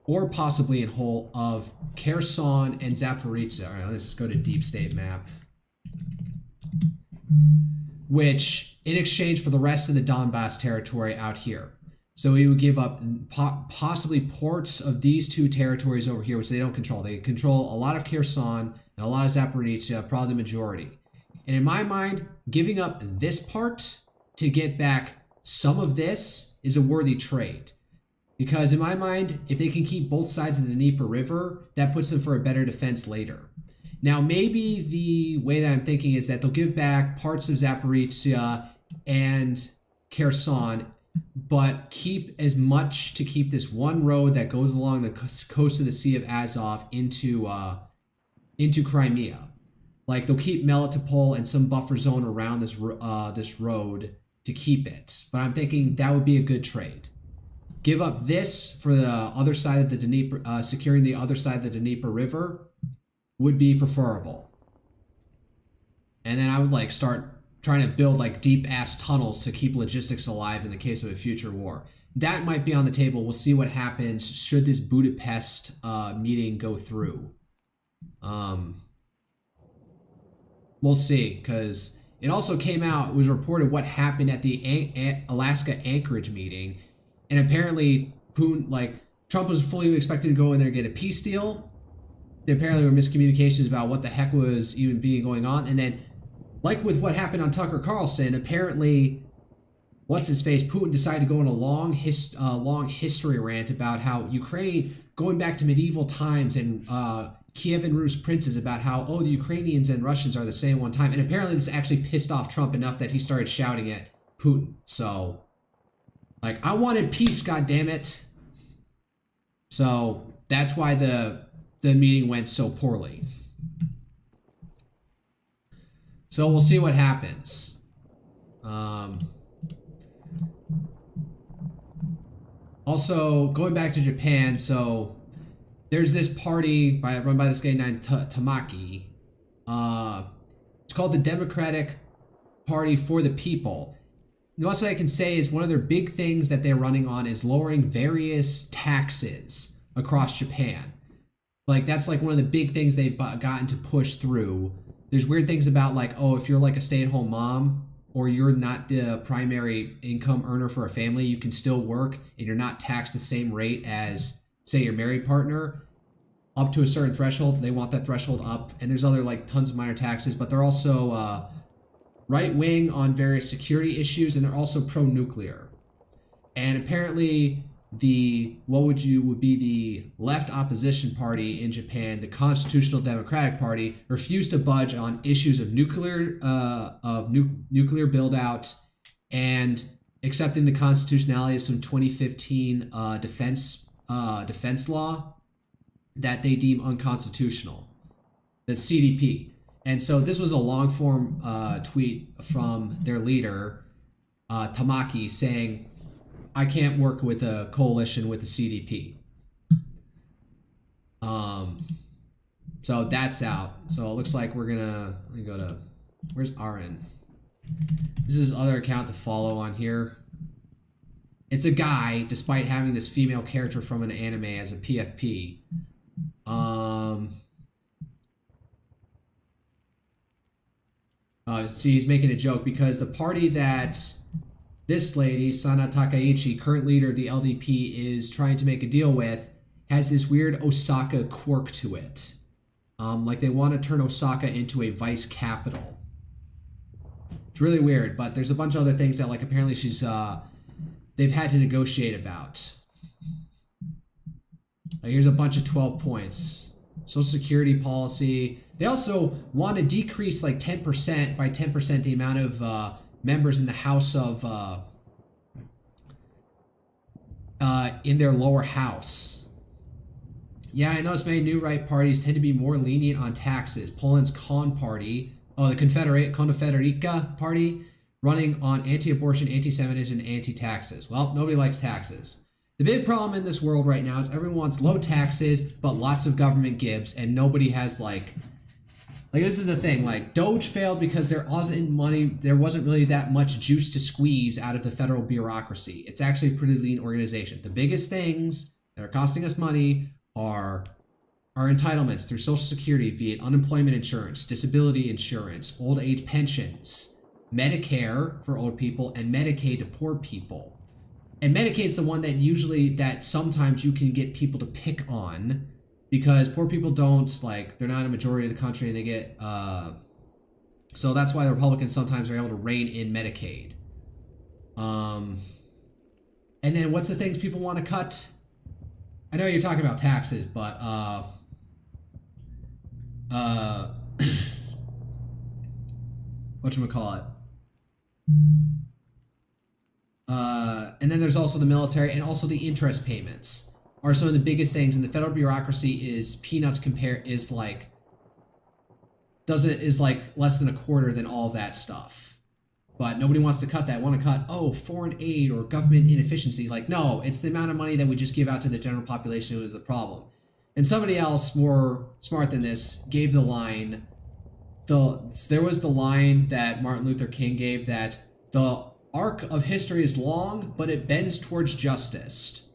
or possibly in whole, of Kherson and Zaporizhzhia. All right, let's go to Deep State map. Which, in exchange for the rest of the Donbass territory out here. So we would give up possibly ports of these two territories over here, which they don't control. They control a lot of Kherson and a lot of Zaporizhzhia, probably the majority. And in my mind, giving up this part to get back some of this is a worthy trade. Because in my mind, if they can keep both sides of the Dnieper River, that puts them for a better defense later. Now, maybe the way that I'm thinking is that they'll give back parts of Zaporizhzhia and Kherson, but keep as much to keep this one road that goes along the coast of the Sea of Azov into Crimea. Like, they'll keep Melitopol and some buffer zone around this road to keep it. But I'm thinking that would be a good trade. Give up this for the other side of the Dnieper, securing the other side of the Dnieper River would be preferable. And then I would like start trying to build like deep ass tunnels to keep logistics alive in the case of a future war. That might be on the table. We'll see what happens should this Budapest meeting go through. We'll see, because it also came out, it was reported what happened at the Alaska Anchorage meeting, and apparently Putin, like, Trump was fully expected to go in there and get a peace deal. There apparently were miscommunications about what the heck was even being going on, and then, like with what happened on Tucker Carlson, apparently, what's-his-face, Putin decided to go on a long history rant about how Ukraine, going back to medieval times, and Kievan Rus princes about how, oh, the Ukrainians and Russians are the same one time. And apparently this actually pissed off Trump enough that he started shouting at Putin. So, like, I wanted peace, goddammit. So, that's why the meeting went so poorly. So, we'll see what happens. Also, going back to Japan, so there's this party run by this guy named Tamaki. It's called the Democratic Party for the People. The most I can say is one of their big things that they're running on is lowering various taxes across Japan. Like, that's like one of the big things they've gotten to push through. There's weird things about, like, oh, if you're like a stay-at-home mom or you're not the primary income earner for a family, you can still work and you're not taxed the same rate as, say, your married partner. Up to a certain threshold, they want that threshold up, and there's other like tons of minor taxes, but they're also right-wing on various security issues, and they're also pro-nuclear. And apparently would be the left opposition party in Japan, the Constitutional Democratic Party, refused to budge on issues of nuclear build-out and accepting the constitutionality of some 2015 defense law that they deem unconstitutional, the CDP. And so this was a long-form tweet from their leader, Tamaki, saying, I can't work with a coalition with the CDP. So that's out. So it looks like we're gonna, let me go to, where's RN? This is his other account to follow on here. It's a guy, despite having this female character from an anime as a PFP. See, he's making a joke because the party that this lady, Sana Takaichi, current leader of the LDP, is trying to make a deal with, has this weird Osaka quirk to it. Like they want to turn Osaka into a vice capital. It's really weird, but there's a bunch of other things that, like, apparently she's, they've had to negotiate about. Here's a bunch of 12 points. Social Security policy. They also want to decrease like 10% by 10% the amount of members in the House of in their lower house. Yeah, I noticed many new right parties tend to be more lenient on taxes. Poland's Con party, the Confederica party, running on anti-abortion, anti-Semitism, and anti-taxes. Well, nobody likes taxes. The big problem in this world right now is everyone wants low taxes, but lots of government gives, and nobody has like this is the thing, like Doge failed because there wasn't really that much juice to squeeze out of the federal bureaucracy. It's actually a pretty lean organization. The biggest things that are costing us money are our entitlements through Social Security, be it unemployment insurance, disability insurance, old age pensions, Medicare for old people, and Medicaid to poor people. And Medicaid's the one that sometimes you can get people to pick on, because poor people they're not a majority of the country, and they get, so that's why the Republicans sometimes are able to rein in Medicaid. And then what's the things people want to cut? I know you're talking about taxes, but, whatchamacallit? And then there's also the military, and also the interest payments are some of the biggest things, and the federal bureaucracy is peanuts is like less than a quarter than all that stuff. But nobody wants to cut that. Want to cut, foreign aid or government inefficiency. Like, no, it's the amount of money that we just give out to the general population who is the problem. And somebody else more smart than this gave the line, there was the line that Martin Luther King gave, that the arc of history is long, but it bends towards justice.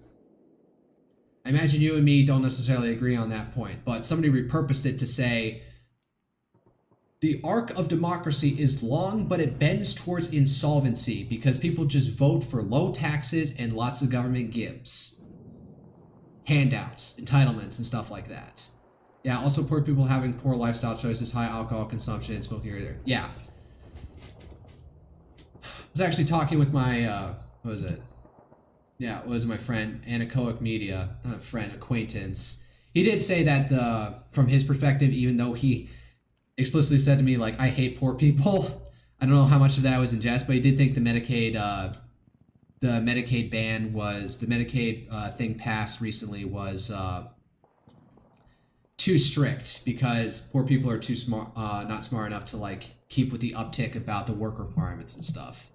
I imagine you and me don't necessarily agree on that point, but somebody repurposed it to say, the arc of democracy is long, but it bends towards insolvency because people just vote for low taxes and lots of government gives. Handouts, entitlements, and stuff like that. Yeah, also poor people having poor lifestyle choices, high alcohol consumption, and smoking earlier. Yeah. I was actually talking with my, what was it? Yeah, it was my friend, Anechoic Media, not a friend, acquaintance. He did say that from his perspective, even though he explicitly said to me, like, I hate poor people, I don't know how much of that was in jest, but he did think the Medicaid thing passed recently was too strict, because poor people are too smart, not smart enough to, like, keep with the uptick about the work requirements and stuff.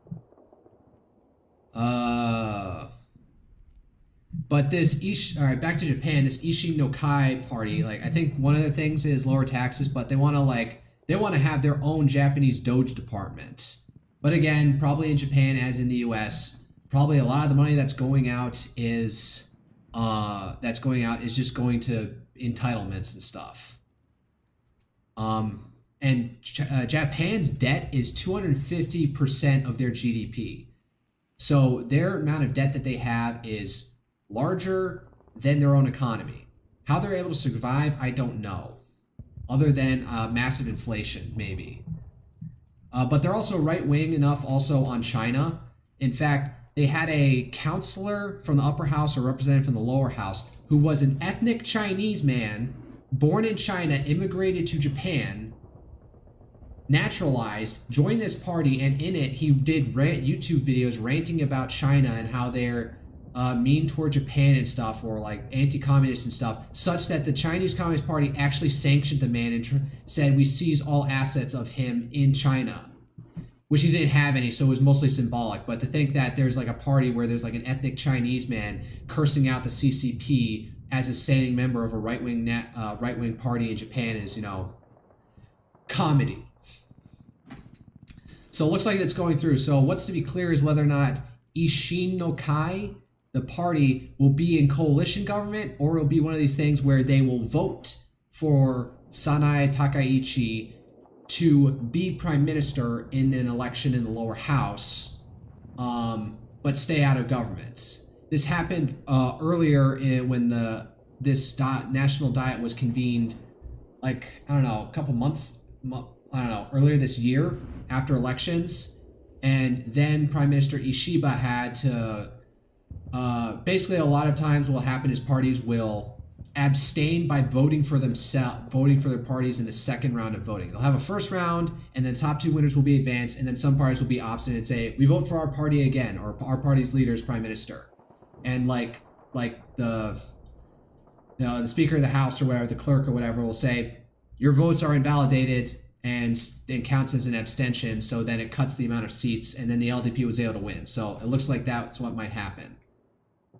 But this all right, back to Japan, this Isshin no Kai party, like, I think one of the things is lower taxes, but they want to have their own Japanese Doge department. But again, probably in Japan as in the US, probably a lot of the money that's going out is just going to entitlements and stuff. And Japan's debt is 250% of their GDP. So their amount of debt that they have is larger than their own economy. How they're able to survive, I don't know. Other than massive inflation, maybe. But they're also right-wing enough also on China. In fact, they had a counselor from the upper house or representative from the lower house who was an ethnic Chinese man, born in China, immigrated to Japan, naturalized, joined this party, and in it he did YouTube videos ranting about China and how they're mean toward Japan and stuff, or like anti-communist and stuff, such that the Chinese Communist Party actually sanctioned the man and said we seize all assets of him in China, which he didn't have any, so it was mostly symbolic. But to think that there's like a party where there's like an ethnic Chinese man cursing out the CCP as a standing member of a right-wing party in Japan is, comedy. So it looks like it's going through. So what's to be clear is whether or not Isshin no Kai, the party, will be in coalition government, or it'll be one of these things where they will vote for Sanae Takaichi to be prime minister in an election in the lower house, but stay out of government. This happened earlier when this national diet was convened, like, I don't know, a couple months, earlier this year after elections. And then Prime Minister Ishiba had to, basically a lot of times what will happen is parties will abstain by voting for themselves, voting for their parties in the second round of voting. They'll have a first round, and then the top 2 winners will be advanced, and then some parties will be obstinate and say, we vote for our party again, or our party's leader is prime minister. And like the speaker of the house or whatever, the clerk or whatever, will say, your votes are invalidated and it counts as an abstention, so then it cuts the amount of seats, and then the LDP was able to win. So it looks like that's what might happen.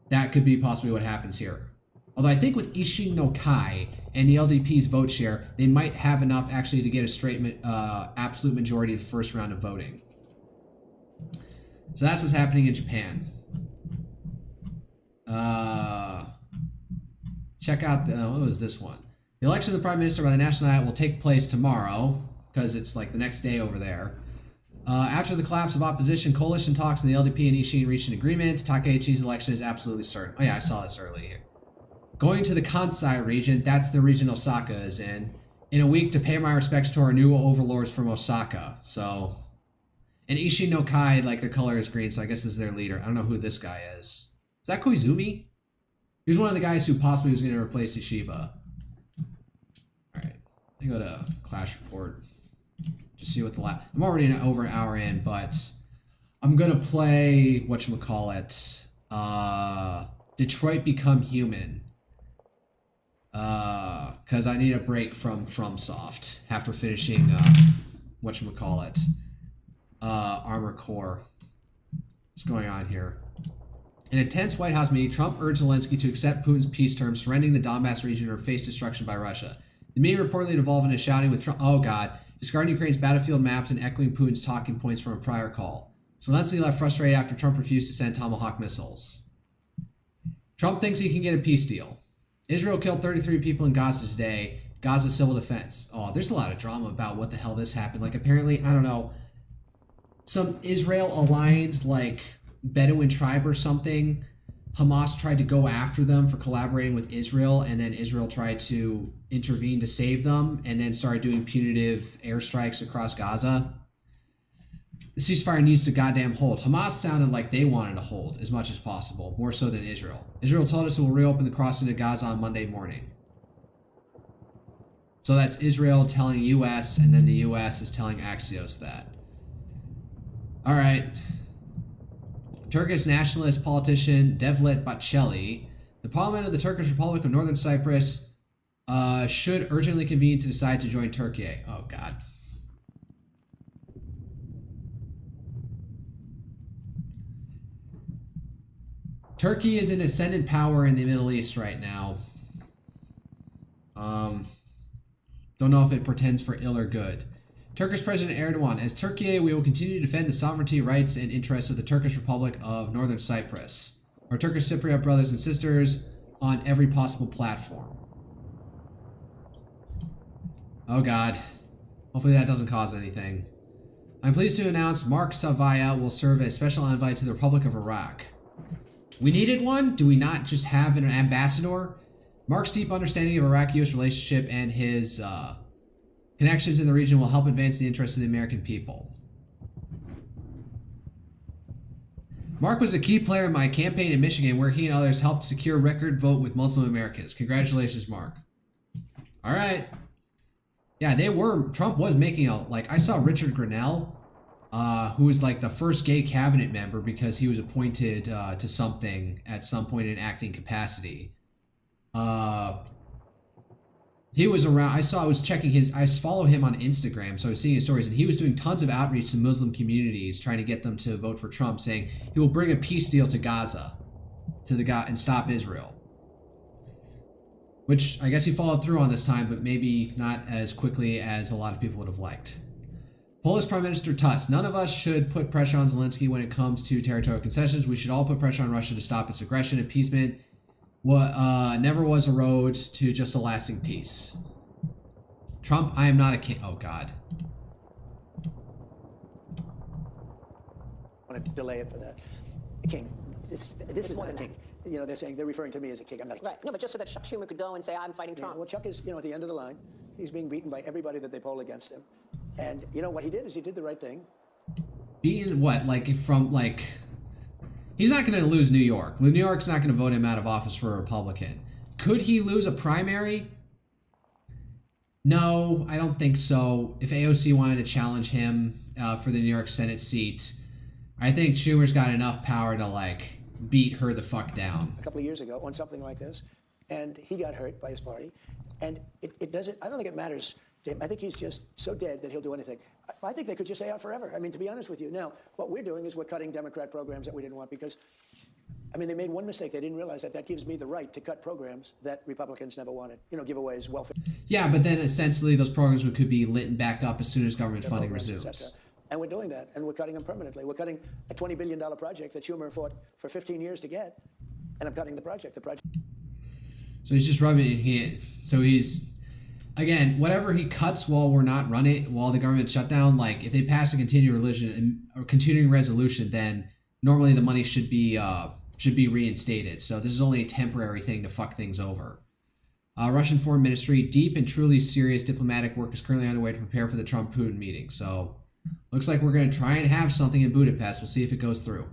That could be possibly what happens here. Although I think with Isshin no Kai and the LDP's vote share, they might have enough actually to get a straight absolute majority of the first round of voting. So that's what's happening in Japan. Check out the, what was this one? The election of the Prime Minister by the National Diet will take place tomorrow, because it's like the next day over there. After the collapse of opposition, coalition talks in the LDP and Isshin reached an agreement. Takeichi's election is absolutely certain. Oh yeah, I saw this earlier here. Going to the Kansai region, that's the region Osaka is in a week to pay my respects to our new overlords from Osaka. So, and Isshin no Kai, like their color is green, so I guess this is their leader. I don't know who this guy is. Is that Koizumi? He was one of the guys who possibly was going to replace Ishiba. Alright, I go to Clash Report. Just see what the I'm already over an hour in, but I'm going to play, whatchamacallit, Detroit Become Human. Because I need a break from FromSoft after finishing, whatchamacallit, Armored Core. What's going on here? In a tense White House meeting, Trump urged Zelensky to accept Putin's peace terms, surrendering the Donbass region or face destruction by Russia. The meeting reportedly devolved into shouting with Trump, oh god, discarding Ukraine's battlefield maps and echoing Putin's talking points from a prior call. Zelensky left frustrated after Trump refused to send Tomahawk missiles. Trump thinks he can get a peace deal. Israel killed 33 people in Gaza today. Gaza civil defense. Oh, there's a lot of drama about what the hell this happened. Like, apparently, I don't know, some Israel-aligned, like, Bedouin tribe or something, Hamas tried to go after them for collaborating with Israel, and then Israel tried to intervene to save them, and then started doing punitive airstrikes across Gaza. The ceasefire needs to goddamn hold. Hamas sounded like they wanted to hold as much as possible, more so than Israel. Israel told us it will reopen the crossing to Gaza on Monday morning. So that's Israel telling US, and then the US is telling Axios that. Alright. Turkish nationalist politician Devlet Bahçeli, the Parliament of the Turkish Republic of Northern Cyprus should urgently convene to decide to join Turkey. Oh god. Turkey is an ascendant power in the Middle East right now. Don't know if it portends for ill or good. Turkish President Erdogan, as Turkey, we will continue to defend the sovereignty, rights, and interests of the Turkish Republic of Northern Cyprus, our Turkish Cypriot brothers and sisters, on every possible platform. Oh god. Hopefully that doesn't cause anything. I'm pleased to announce Mark Savaya will serve as special envoy to the Republic of Iraq. We needed one? Do we not just have an ambassador? Mark's deep understanding of Iraq-US relationship and his connections in the region will help advance the interests of the American people. Mark was a key player in my campaign in Michigan where he and others helped secure record vote with Muslim Americans. Congratulations, Mark. All right. Yeah, Trump was making I saw Richard Grenell, who was like the first gay cabinet member because he was appointed to something at some point in acting capacity. He was around, I follow him on Instagram, so I was seeing his stories, and he was doing tons of outreach to Muslim communities, trying to get them to vote for Trump, saying he will bring a peace deal to Gaza, and stop Israel. Which, I guess he followed through on this time, but maybe not as quickly as a lot of people would have liked. Polish Prime Minister Tusk, none of us should put pressure on Zelensky when it comes to territorial concessions. We should all put pressure on Russia to stop its aggression. Appeasement never was a road to just a lasting peace. Trump, I am not a king. Oh, God. I want to delay it for that. A king. This is not a king. You know, they're referring to me as a king. I'm not a king. Right. No, but just so that Chuck Schumer could go and say, I'm fighting Trump. Yeah, well, Chuck is, at the end of the line. He's being beaten by everybody that they poll against him. And, what he did is he did the right thing. Beaten what? He's not going to lose New York. New York's not going to vote him out of office for a Republican. Could he lose a primary? No, I don't think so. If AOC wanted to challenge him for the New York Senate seat, I think Schumer's got enough power to, like, beat her the fuck down. A couple of years ago on something like this, and he got hurt by his party. And it doesn't, I don't think it matters to him. I think he's just so dead that he'll do anything. I think they could just stay out forever. I mean, to be honest with you. Now, what we're doing is we're cutting Democrat programs that we didn't want because, I mean, they made one mistake. They didn't realize that that gives me the right to cut programs that Republicans never wanted. You know, giveaways, welfare. Yeah, but then essentially those programs could be lit back up as soon as government funding Programs, resumes. and we're doing that, and we're cutting them permanently. We're cutting a $20 billion project that Schumer fought for 15 years to get, and I'm cutting the project. So he's just rubbing it. So he's, again, whatever he cuts while we're not running, while the government shut down, like if they pass a continuing resolution, then normally the money should be reinstated. So this is only a temporary thing to fuck things over. Russian Foreign Ministry, deep and truly serious diplomatic work is currently underway to prepare for the Trump-Putin meeting. So looks like we're going to try and have something in Budapest. We'll see if it goes through.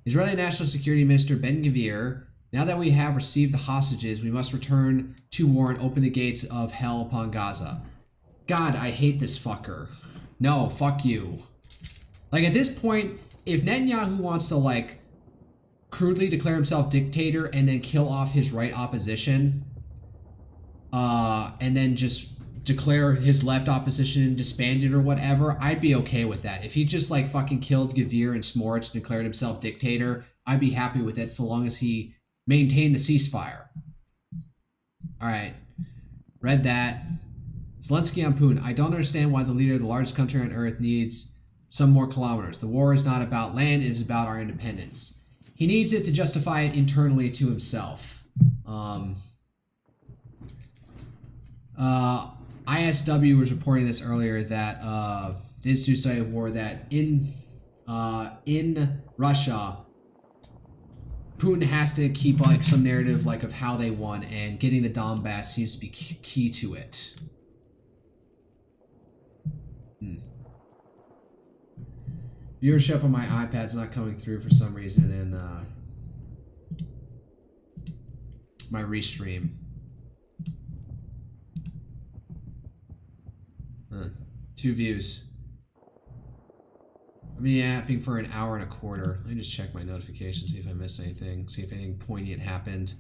Israeli National Security Minister Ben-Gvir, now that we have received the hostages, we must return to war and open the gates of hell upon Gaza. God, I hate this fucker. No, fuck you. Like, at this point, if Netanyahu wants to, like, crudely declare himself dictator and then kill off his right opposition, and then just declare his left opposition disbanded or whatever, I'd be okay with that. If he just, like, fucking killed Gvir and Smotrich and declared himself dictator, I'd be happy with it so long as he maintained the ceasefire. Alright. Read that. Zelensky on Putin. I don't understand why the leader of the largest country on earth needs some more kilometers. The war is not about land, it is about our independence. He needs it to justify it internally to himself. ISW was reporting this earlier that the Institute Study of War that in Russia, Putin has to keep like some narrative like of how they won, and getting the Donbass seems to be key to it. Viewership on my iPad's not coming through for some reason, and my restream. 2 views. I've been yapping for an hour and a quarter. Let me just check my notifications, see if I missed anything, see if anything poignant happened.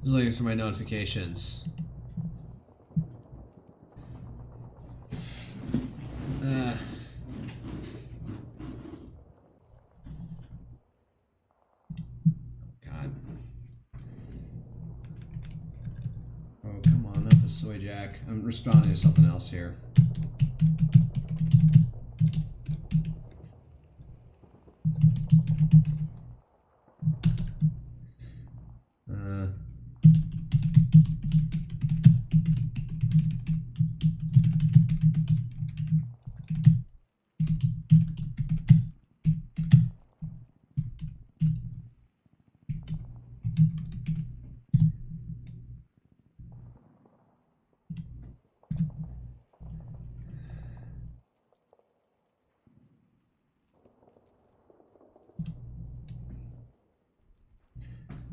Just looking for my notifications. God. Oh, come on, not the soy jack. I'm responding to something else here.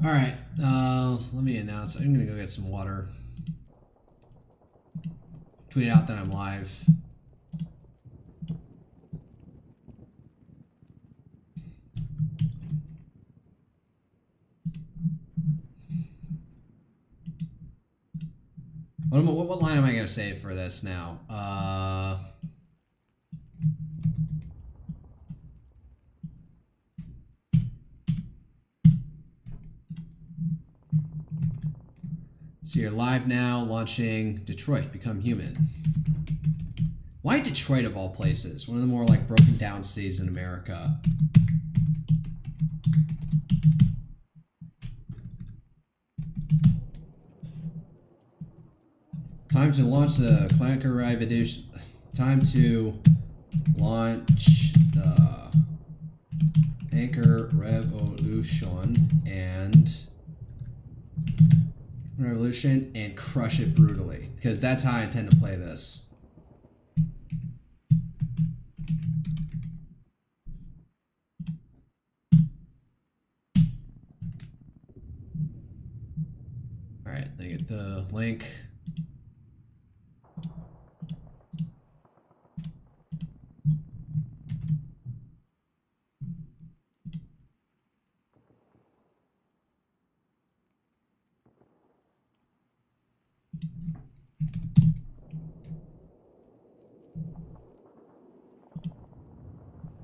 All right, let me announce. I'm gonna go get some water. Tweet out that I'm live. What line am I gonna save for this now? So you're live now, launching Detroit, Become Human. Why Detroit of all places? One of the more like broken down cities in America. Time to launch the Clanker Revolution. Time to launch the Anchor Revolution and crush it brutally, because that's how I intend to play this. All right, let me get the link.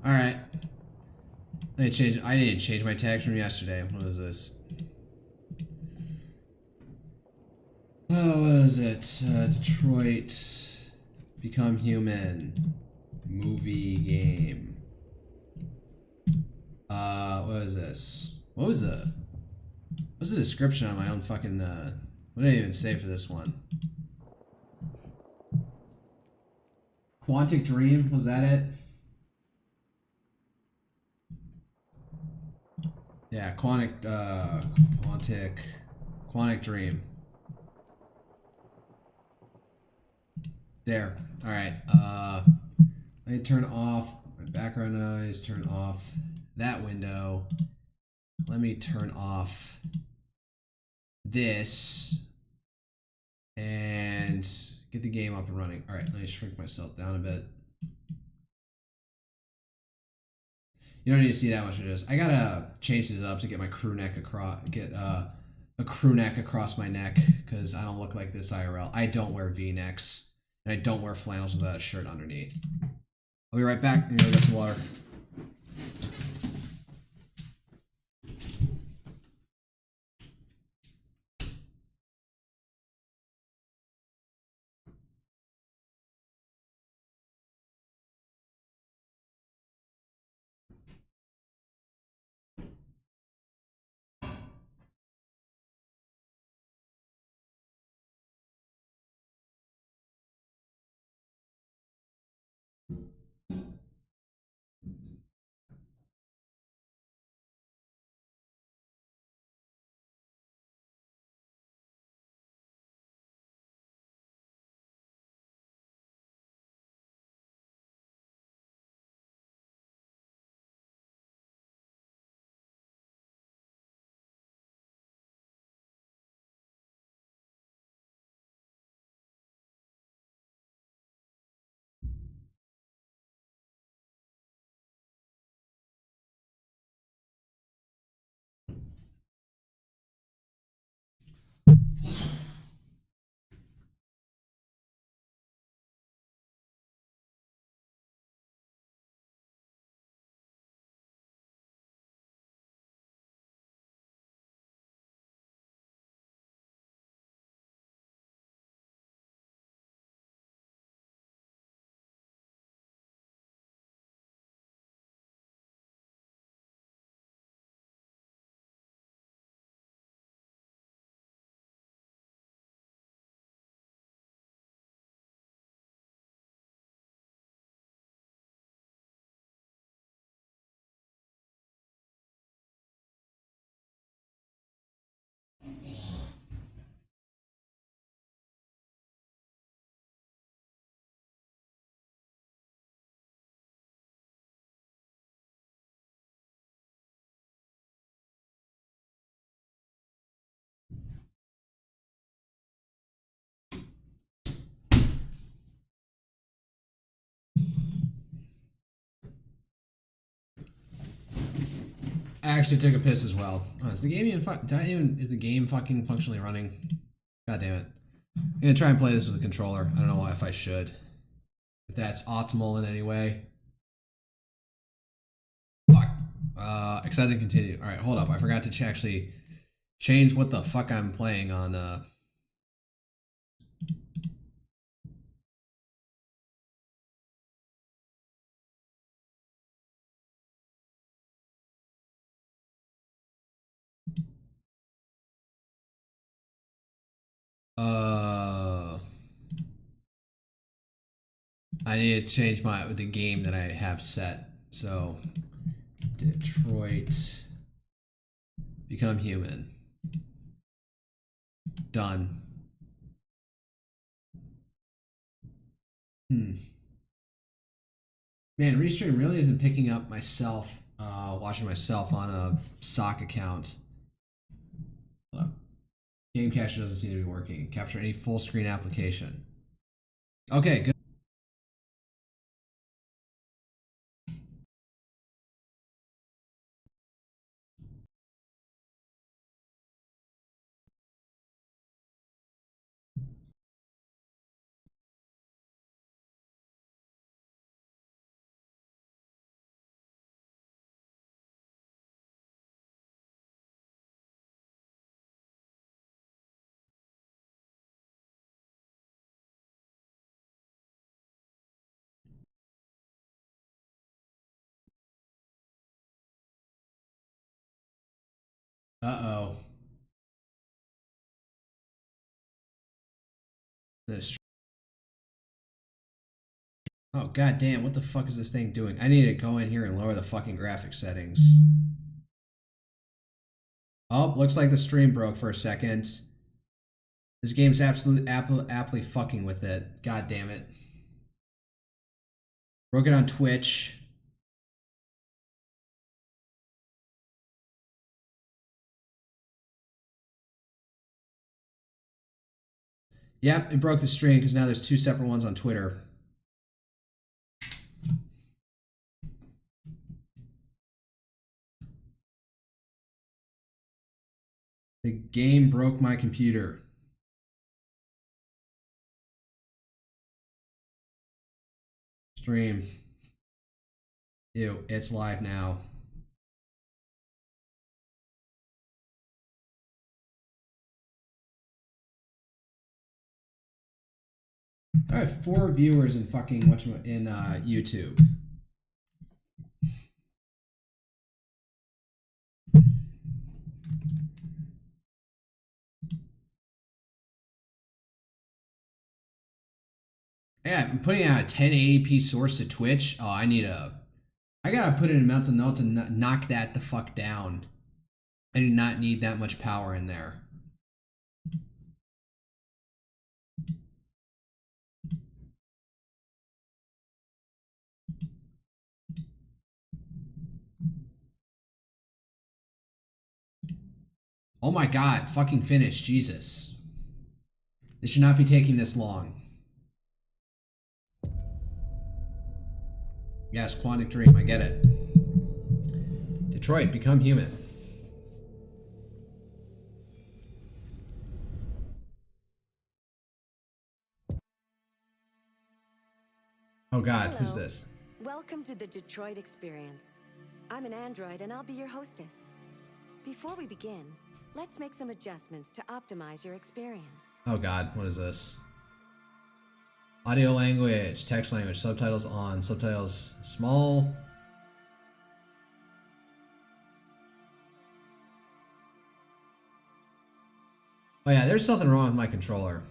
All right. I didn't change my tags from yesterday. What is this? Oh, what is it? Detroit Become Human movie game. What is this? What's the description on my own fucking what did I even say for this one? Quantic Dream, was that it? Yeah, Quantic Dream. There. All right. Let me turn off my background noise. Turn off that window. Let me turn off this and get the game up and running. All right. Let me shrink myself down a bit. You don't need to see that much of this. I gotta change this up to get my crew neck across, a crew neck across my neck, because I don't look like this IRL. I don't wear V-necks, and I don't wear flannels without a shirt underneath. I'll be right back. I'm gonna get some water. I actually took a piss as well. Oh, is the game is the game fucking functionally running? God damn it. I'm gonna try and play this with a controller. I don't know if I should. If that's optimal in any way. Fuck. Excited to continue. Alright, hold up. I forgot to actually change what the fuck I'm playing on I need to change the game that I have set. So, Detroit Become Human. Done. Man, Restream really isn't picking up myself, watching myself on a sock account. Hold up. Game capture doesn't seem to be working. Capture any full screen application. Okay, good. Uh-oh. This. Oh, god damn, what the fuck is this thing doing? I need to go in here and lower the fucking graphic settings. Oh, looks like the stream broke for a second. This game's absolutely aptly fucking with it. God damn it. Broke it on Twitch. Yep, it broke the stream because now there's two separate ones on Twitter. The game broke my computer. Stream. Ew, it's live now. I have 4 viewers in fucking YouTube. Yeah, I'm putting out a 1080p source to Twitch. Oh, I gotta put it in Mountain Note to knock that the fuck down. I do not need that much power in there. Oh my god, fucking finish, Jesus. This should not be taking this long. Yes, Quantic Dream, I get it. Detroit, Become Human. Oh god, Hello. who's this? Welcome to the Detroit Experience. I'm an android and I'll be your hostess. Before we begin, let's make some adjustments to optimize your experience. Oh god, what is this? Audio language, text language, subtitles on, subtitles small. Oh yeah, there's something wrong with my controller.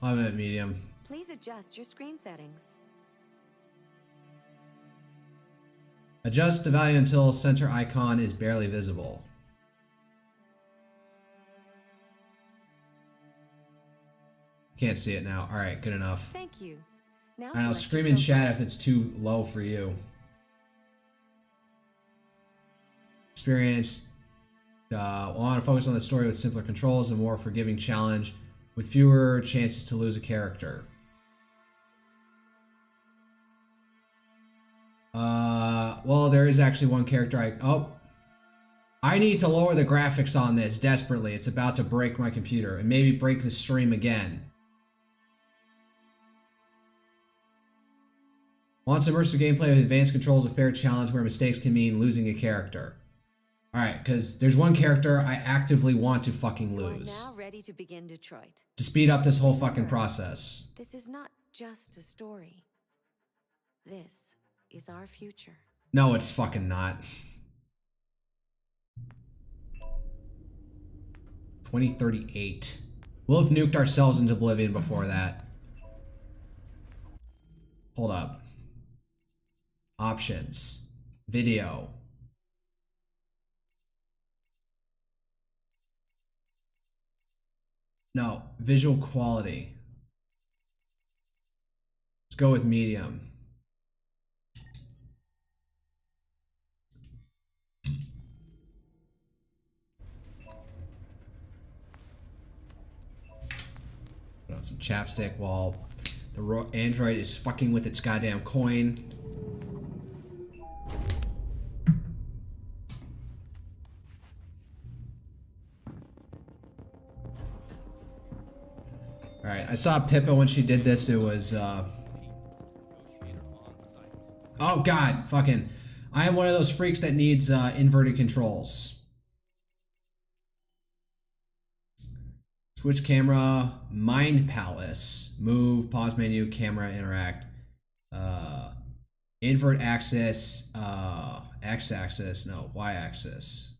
I'm at medium. Please adjust your screen settings. Adjust the value until center icon is barely visible. Can't see it now. Alright, good enough. Thank you. Now And I'll select scream your in profile. chat if it's too low for you. Experience. I want to focus on the story with simpler controls and more forgiving challenge with fewer chances to lose a character. Well, there is actually one character I need to lower the graphics on this desperately. It's about to break my computer and maybe break the stream again. Wants immersive gameplay with advanced controls, a fair challenge where mistakes can mean losing a character. Alright, because there's one character I actively want to fucking You are lose. now ready to begin Detroit. To speed up this whole fucking process. This is not just a story. This is our future. No, it's fucking not. 2038. We'll have nuked ourselves into oblivion before that. Hold up. Options. Video. No, visual quality. Let's go with medium. Put on some chapstick while the android is fucking with its goddamn coin. Alright, I saw Pippa when she did this, it was, oh god, fucking. I am one of those freaks that needs, inverted controls. Switch camera, Mind Palace, move, pause menu, camera, interact, invert axis, x-axis, no, y-axis.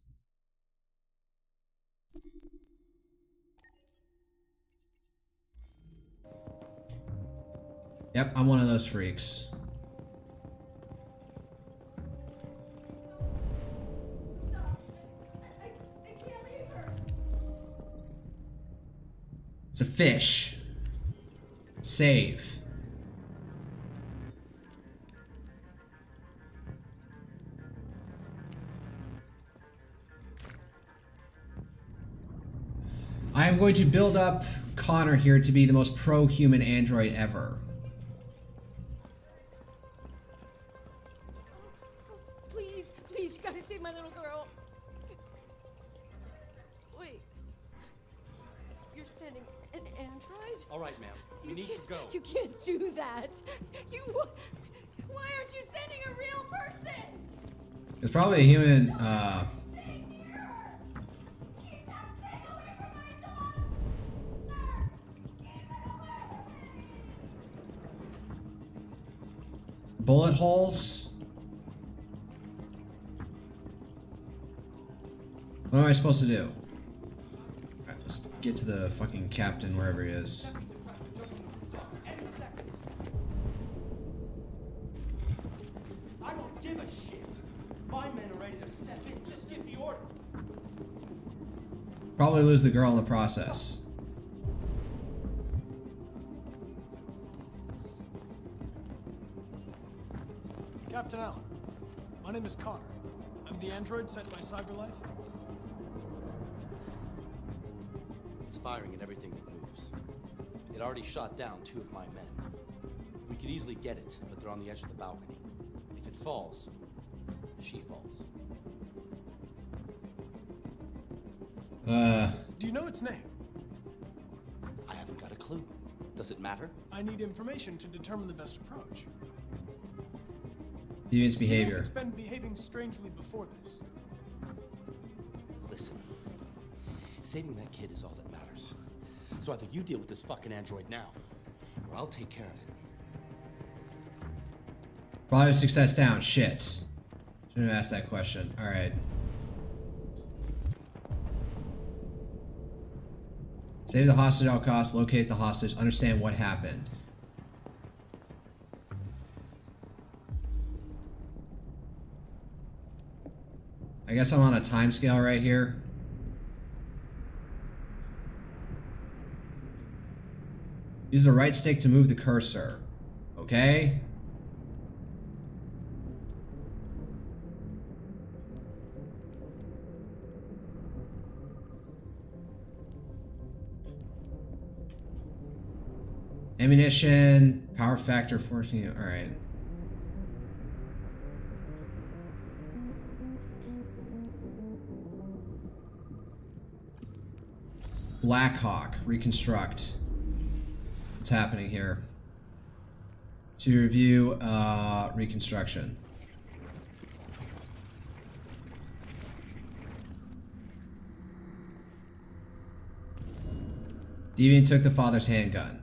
Yep, I'm one of those freaks. It's a fish. Save. I am going to build up Connor here to be the most pro-human android ever. Please, please, you gotta save my little girl. Wait. You're sending an android? All right, ma'am. We need to go. You can't do that. Why aren't you sending a real person? It's probably a human, bullet holes. What am I supposed to do? Alright, let's get to the fucking captain wherever he is. I don't give a shit. My men are ready to step in. Just give the order. Probably lose the girl in the process. Captain Allen, my name is Connor. I'm the android sent by CyberLife. It's firing at everything that moves. It already shot down 2 of my men. We could easily get it, but they're on the edge of the balcony. If it falls, she falls. Do you know its name? I haven't got a clue. Does it matter? I need information to determine the best approach. Deviant's Do you know if behavior. it's been behaving strangely before this? Listen. Saving that kid is all that matters. So either you deal with this fucking android now, or I'll take care of it. Probably success down. Shit. Shouldn't have asked that question. Alright. Save the hostage at all costs. Locate the hostage. Understand what happened. I guess I'm on a time scale right here. Use the right stick to move the cursor. Okay. Ammunition, power factor 14. All right. Blackhawk, reconstruct. What's happening here? To review reconstruction. Deviant took the father's handgun.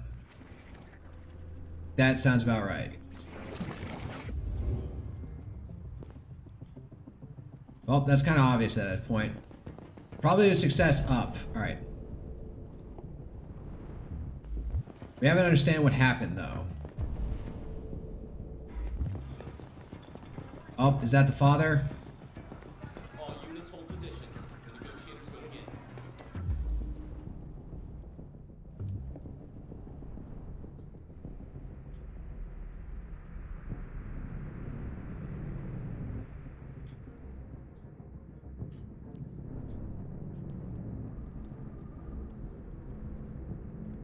That sounds about right. Well, that's kind of obvious at that point. Probably a success up. Alright. We haven't understand what happened, though. Oh, is that the father? All units hold positions. The negotiators go in.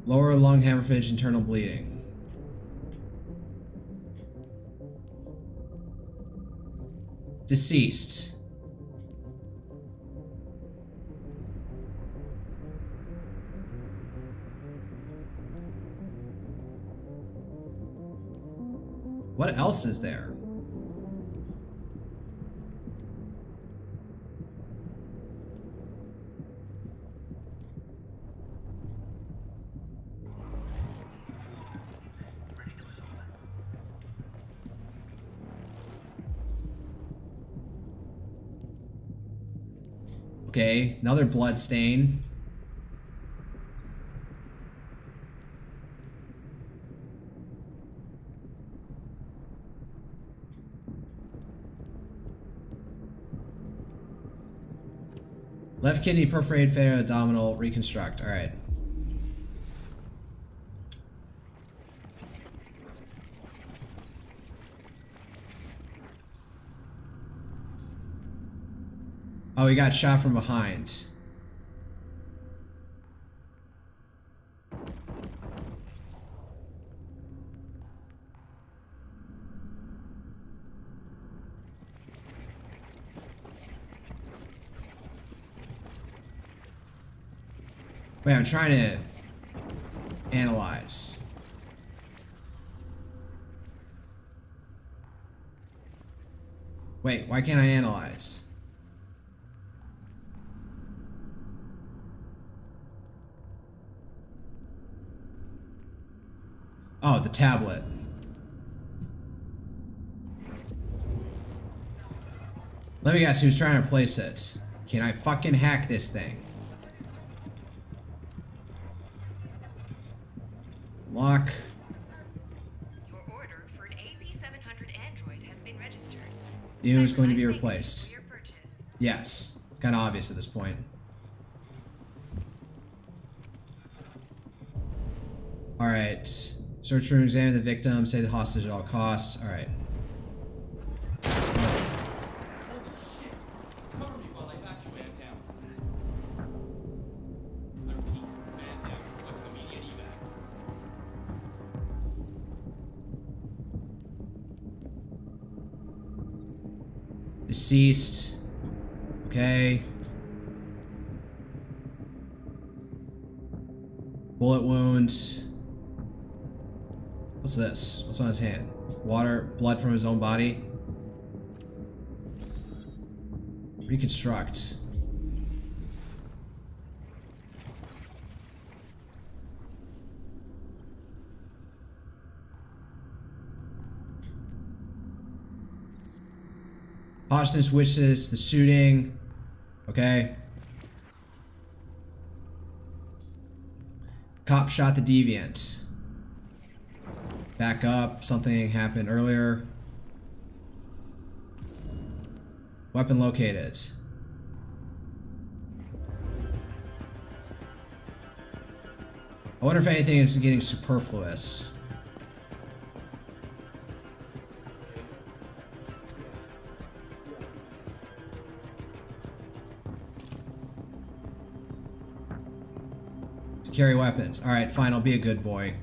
Lower lung hemorrhage, internal bleeding. Deceased. What else is there? Okay, another blood stain. Left kidney perforated, fatal abdominal, reconstruct. All right. Oh, he got shot from behind. Wait, I'm trying to analyze. Wait, why can't I analyze? Oh, the tablet. Let me guess who's trying to place it. Can I fucking hack this thing? Lock. Your order for an AP700 Android has been registered. The unit is going to be replaced. For your purchase. Yes. Kind of obvious at this point. Alright. Search room, examine the victim, save the hostage at all costs. Alright. Holy shit! Cover me while I evacuate down. I repeat, man down. Request immediate evac. Deceased. Okay. Bullet wound. What's this? What's on his hand? Water, blood from his own body. Reconstruct. Harshness wishes the shooting. Okay. Cop shot the deviant. Back up. Something happened earlier. Weapon located. I wonder if anything is getting superfluous. To carry weapons. Alright, fine, I'll be a good boy.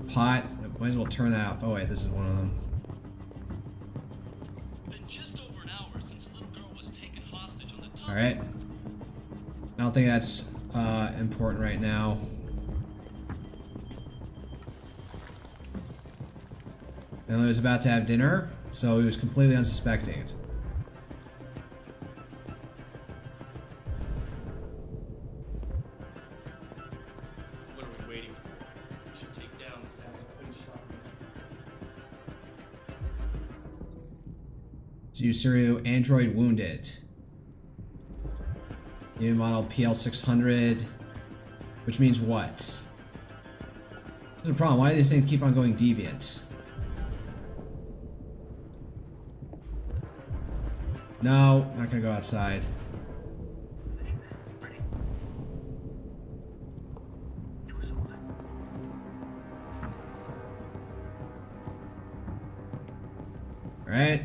Pot. Might as well turn that off. Oh wait, this is one of them. Been just over an hour since a little girl was taken hostage on the top. Alright. I don't think that's important right now. And he was about to have dinner, so he was completely unsuspecting. What are we waiting for? We should take down this asshole. Yusuru, android wounded. New model PL600. Which means what? There's a problem. Why do these things keep on going deviant? No, not gonna go outside. Alright.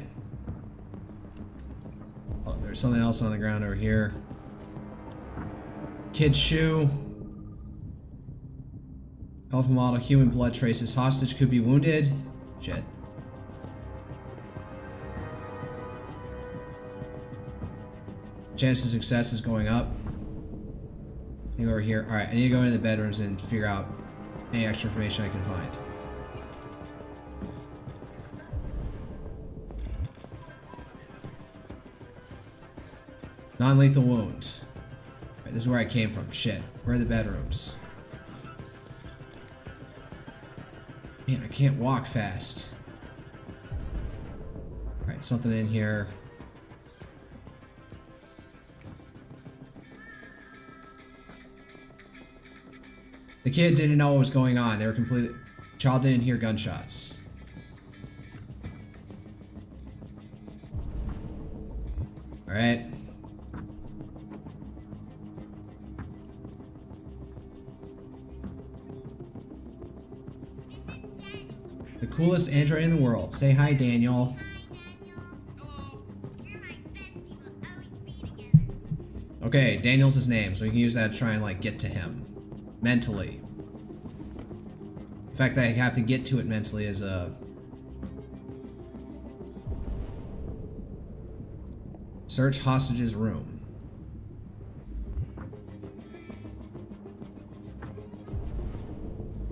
Oh, there's something else on the ground over here. Kid's shoe. Colorful model, human blood traces. Hostage could be wounded. Shit. Chance of success is going up. Anything over here? Alright, I need to go into the bedrooms and figure out any extra information I can find. Non-lethal wound. Right, this is where I came from. Shit. Where are the bedrooms? Man, I can't walk fast. Alright, something in here. The kid didn't know what was going on. They were completely... Child didn't hear gunshots. Alright. The coolest android in the world. Say hi, Daniel. Okay, Daniel's his name, so we can use that to try and, like, get to him. Mentally. The fact that I have to get to it mentally is a... Search hostage's room.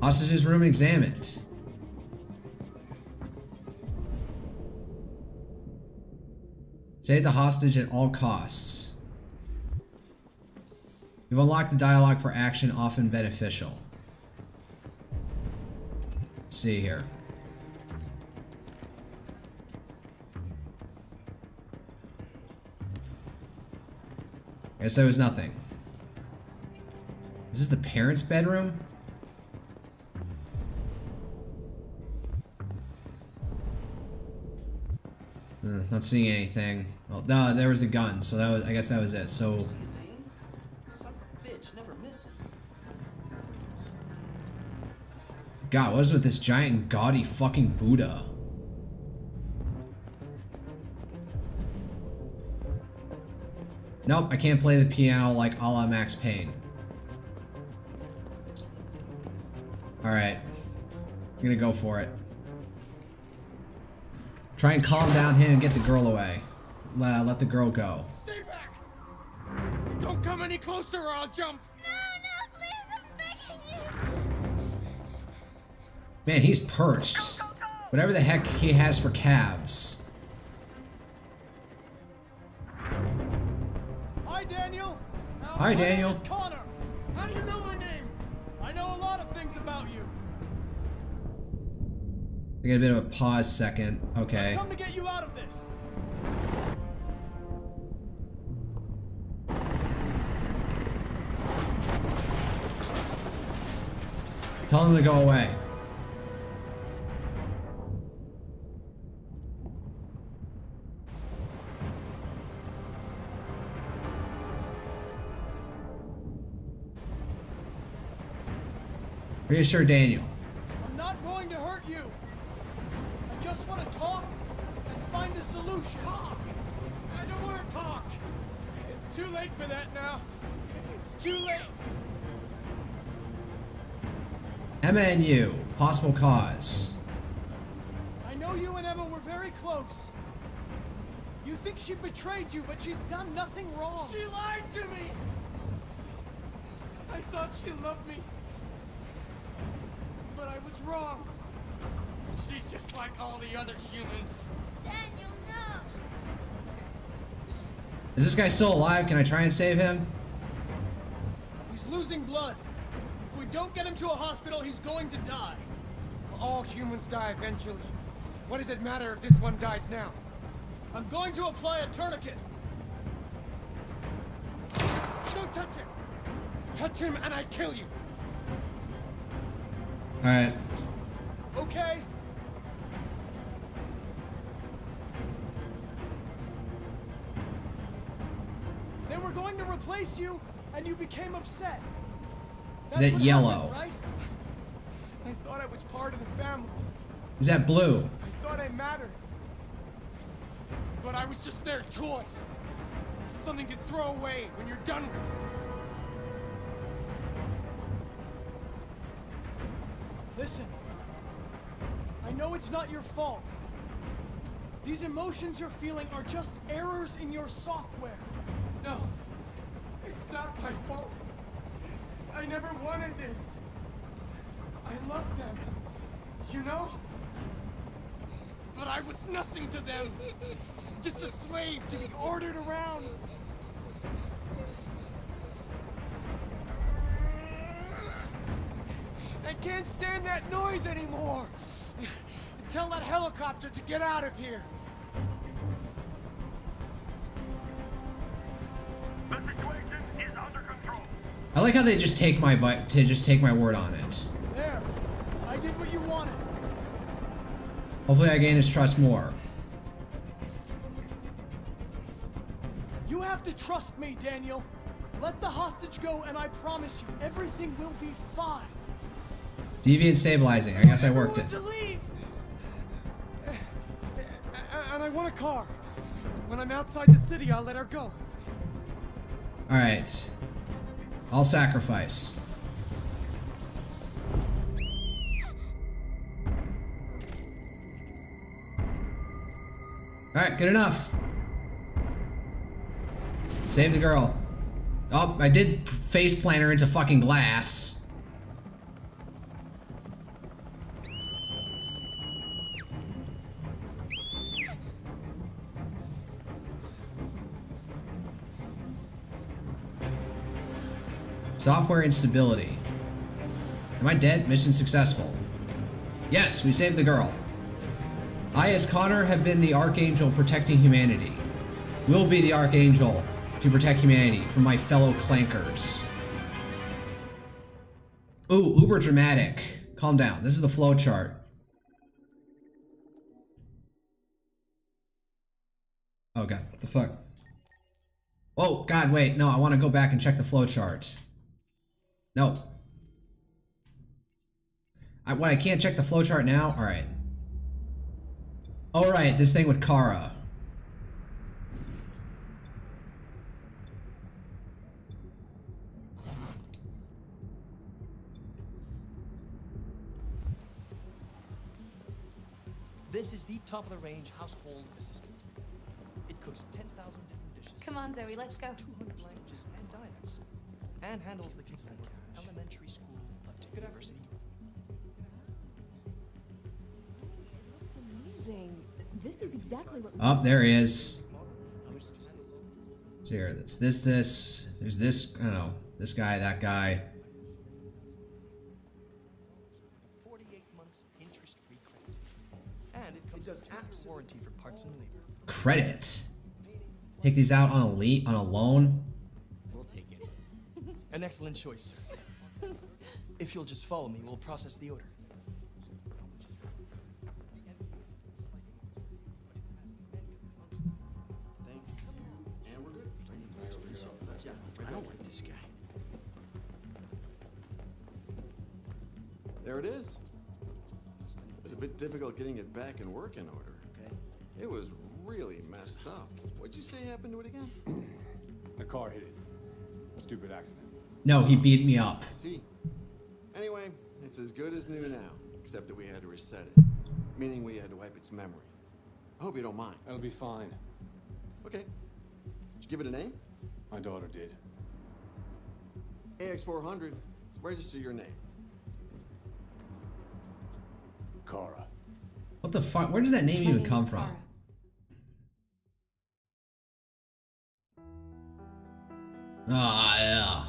Hostage's room examined. Save the hostage at all costs. You've unlocked the dialogue for action often beneficial. Let's see here. I guess there was nothing. Is this the parents' bedroom? Not seeing anything. Well, no, there was a gun, so that was, I guess that was it. So Son of a bitch never misses. God, what is with this giant gaudy fucking Buddha? Nope, I can't play the piano like a la Max Payne. Alright. I'm gonna go for it. Try and calm down him and get the girl away. Let the girl go. Stay back! Don't come any closer or I'll jump! No, please, I'm begging you. Man, he's perched. Whatever the heck he has for calves. Hi, Daniel. Hi, Daniel. My name is Connor. How do you know my name? I know a lot of things about you. I get a bit of a pause second. Okay. I've come to get you out of this. Tell him to go away. Reassure Daniel. I'm not going to hurt you. I just want to talk and find a solution. Talk! I don't want to talk. It's too late for that now. It's too late. Emma and you. Possible cause. I know you and Emma were very close. You think she betrayed you, but she's done nothing wrong. She lied to me! I thought she loved me. But I was wrong. She's just like all the other humans. Daniel, no! Is this guy still alive? Can I try and save him? He's losing blood. If we don't get him to a hospital, he's going to die. All humans die eventually. What does it matter if this one dies now? I'm going to apply a tourniquet. Don't touch him! Touch him and I kill you! Alright. Okay. They were going to replace you, and you became upset. That's Is that what yellow? happened, right? I thought I was part of the family. Is that blue? I thought I mattered. But I was just their toy. Something to throw away when you're done with it. Listen, I know it's not your fault. These emotions you're feeling are just errors in your software. No, it's not my fault. I never wanted this. I love them, you know? But I was nothing to them. Just a slave to be ordered around. I can't stand that noise anymore. Tell that helicopter to get out of here. The situation is under control. I like how they just take my word on it. There, I did what you wanted. Hopefully I gain his trust more. You have to trust me, Daniel. Let the hostage go, and I promise you, everything will be fine. Deviant stabilizing. I guess I worked it. To leave. And I want a car. When I'm outside the city, I'll let her go. Alright. I'll sacrifice. Alright, good enough. Save the girl. Oh, I did face plant her into fucking glass. Software instability. Am I dead? Mission successful. Yes, we saved the girl. I, as Connor, have been the Archangel protecting humanity. Will be the Archangel to protect humanity from my fellow clankers. Ooh, uber dramatic. Calm down. This is the flow chart. Oh god, what the fuck? Oh god, wait, no, I want to go back and check the flow chart. No. I can't check the flowchart now? Alright. Alright, this thing with Kara. This is the top-of-the-range household assistant. It cooks 10,000 different dishes. Come on, Zoe, let's go. 200 languages and dialects. And handles the kids' homework. Elementary school up to university. Looks amazing. This is exactly what. Oh, there he is. So here, there's this. There's this, I don't know, this guy, that guy. 48 months interest-free credit. And it comes with apps warranty for parts and labor. Credit. Take these out on a loan. We'll take it. An excellent choice, sir. If you'll just follow me, we'll process the order. Thank you. And we're good. I don't like this guy. There it is. It was a bit difficult getting it back in working order. Okay. It was really messed up. What'd you say happened to it again? The car hit it. Stupid accident. No, he beat me up. See. Anyway, it's as good as new now, except that we had to reset it. Meaning we had to wipe its memory. I hope you don't mind. That'll be fine. Okay. Did you give it a name? My daughter did. AX400. Register your name. Kara. What the fuck? Where does that name even come from? Ah, yeah.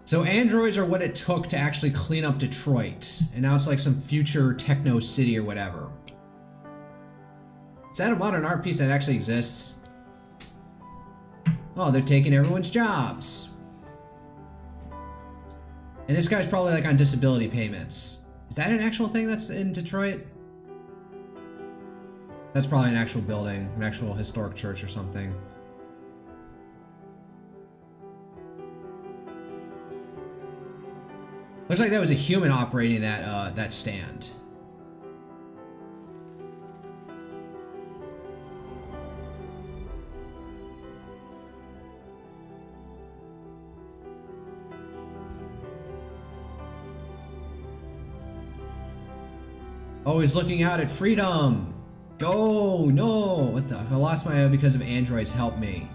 So androids are what it took to actually clean up Detroit, and now it's like some future techno city or whatever. Is that a modern art piece that actually exists? Oh, they're taking everyone's jobs. And this guy's probably like on disability payments. Is that an actual thing that's in Detroit? That's probably an actual building, an actual historic church or something. Looks like that was a human operating that that stand. Oh, he's looking out at freedom. Go, no. What the? If I lost my because of androids, help me.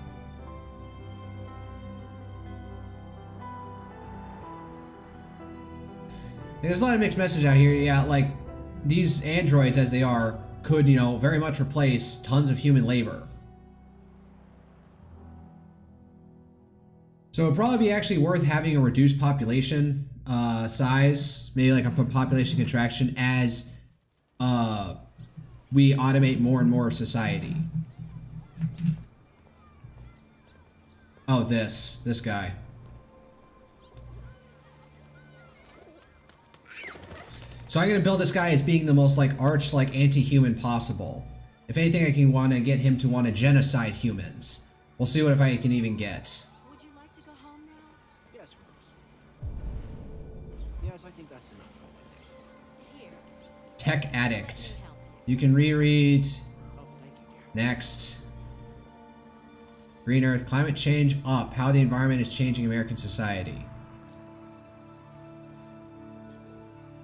There's a lot of mixed message out here. Yeah, like these androids as they are could, you know, very much replace tons of human labor. So it'd probably be actually worth having a reduced population size, maybe like a population contraction as we automate more and more of society. Oh, this guy. So I'm gonna build this guy as being the most like arch like anti-human possible. If anything, I can want to get him to want to genocide humans. We'll see what if I can even get. Would you like to go home now? Yes, Rose. Yes, I think that's enough. Here. Tech addict. You can reread. Oh, thank you, dear. Next. Green Earth. Climate change up. How the environment is changing American society.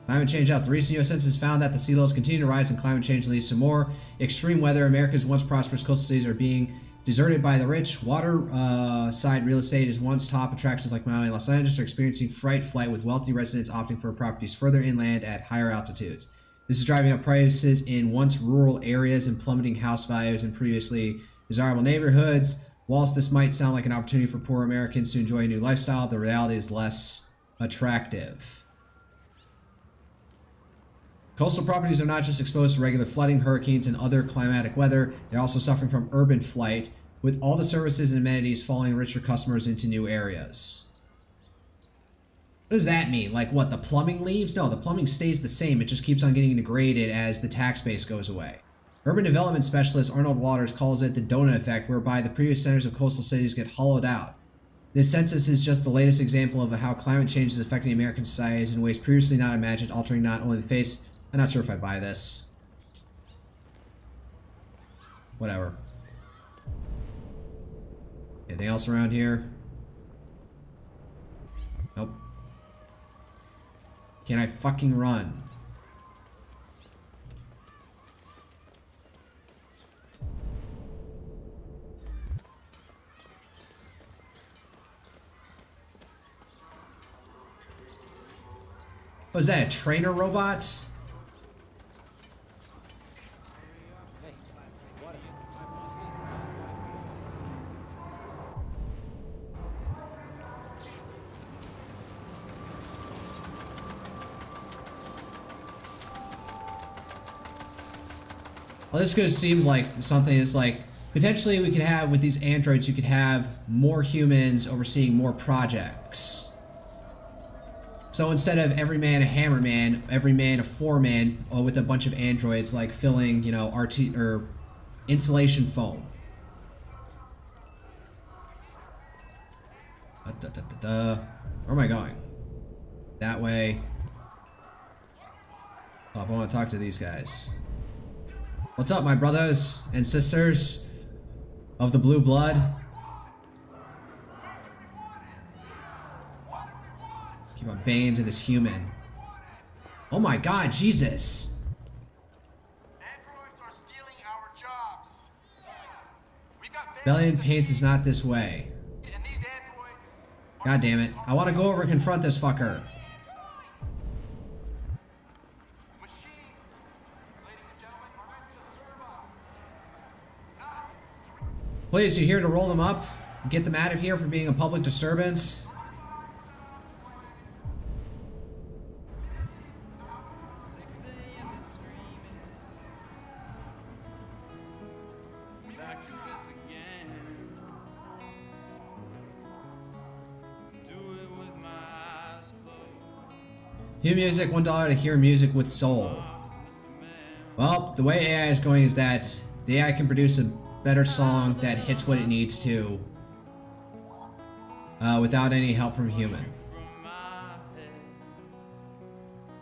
Climate change out. The recent U.S. Census found that the sea levels continue to rise and climate change leads to more extreme weather. America's once prosperous coastal cities are being deserted by the rich. Waterside real estate is once top attractions like Miami and Los Angeles are experiencing fright flight with wealthy residents opting for properties further inland at higher altitudes. This is driving up prices in once rural areas and plummeting house values in previously desirable neighborhoods. Whilst this might sound like an opportunity for poor Americans to enjoy a new lifestyle, the reality is less attractive. Coastal properties are not just exposed to regular flooding, hurricanes, and other climatic weather, they're also suffering from urban flight, with all the services and amenities following richer customers into new areas. What does that mean? Like what, the plumbing leaves? No, the plumbing stays the same, it just keeps on getting degraded as the tax base goes away. Urban development specialist Arnold Waters calls it the donut effect, whereby the previous centers of coastal cities get hollowed out. This census is just the latest example of how climate change is affecting American societies in ways previously not imagined, altering not only the face. I'm not sure if I buy this. Whatever. Anything else around here? Nope. Can I fucking run? Was that a trainer robot? Well, this just seems like something that's like, potentially we could have, with these androids, you could have more humans overseeing more projects. So instead of every man a hammerman, every man a foreman, with a bunch of androids like filling, you know, RT or insulation foam. Where am I going? That way. Oh, I want to talk to these guys. What's up, my brothers and sisters? Of the blue blood. Keep on banging into this human. Oh my god, Jesus. Androids are stealing our jobs. Valiant Paints is not this way. And these androids God damn it. I want to go over and confront this fucker. machines, ladies and gentlemen, are meant to serve us. Please, you're here to roll them up? Get them out of here for being a public disturbance? 6 a.m. is screaming. Back to this again. Do it with my eyes closed. Hear music, $1 to hear music with soul. Well, the way AI is going is that the AI can produce a better song that hits what it needs to without any help from a human. I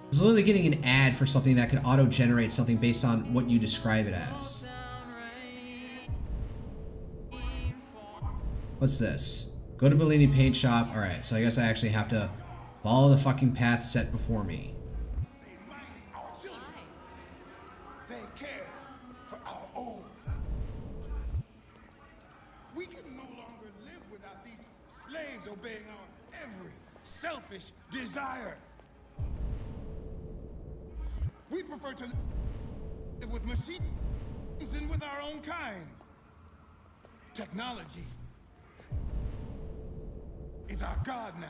was literally getting an ad for something that could auto-generate something based on what you describe it as. What's this? Go to Bellini Paint Shop. Alright, so I guess I actually have to follow the fucking path set before me. They mind our children. They care for our old. We can no longer live without these slaves obeying our every selfish desire. We prefer to live with machines and with our own kind. Technology is our god now.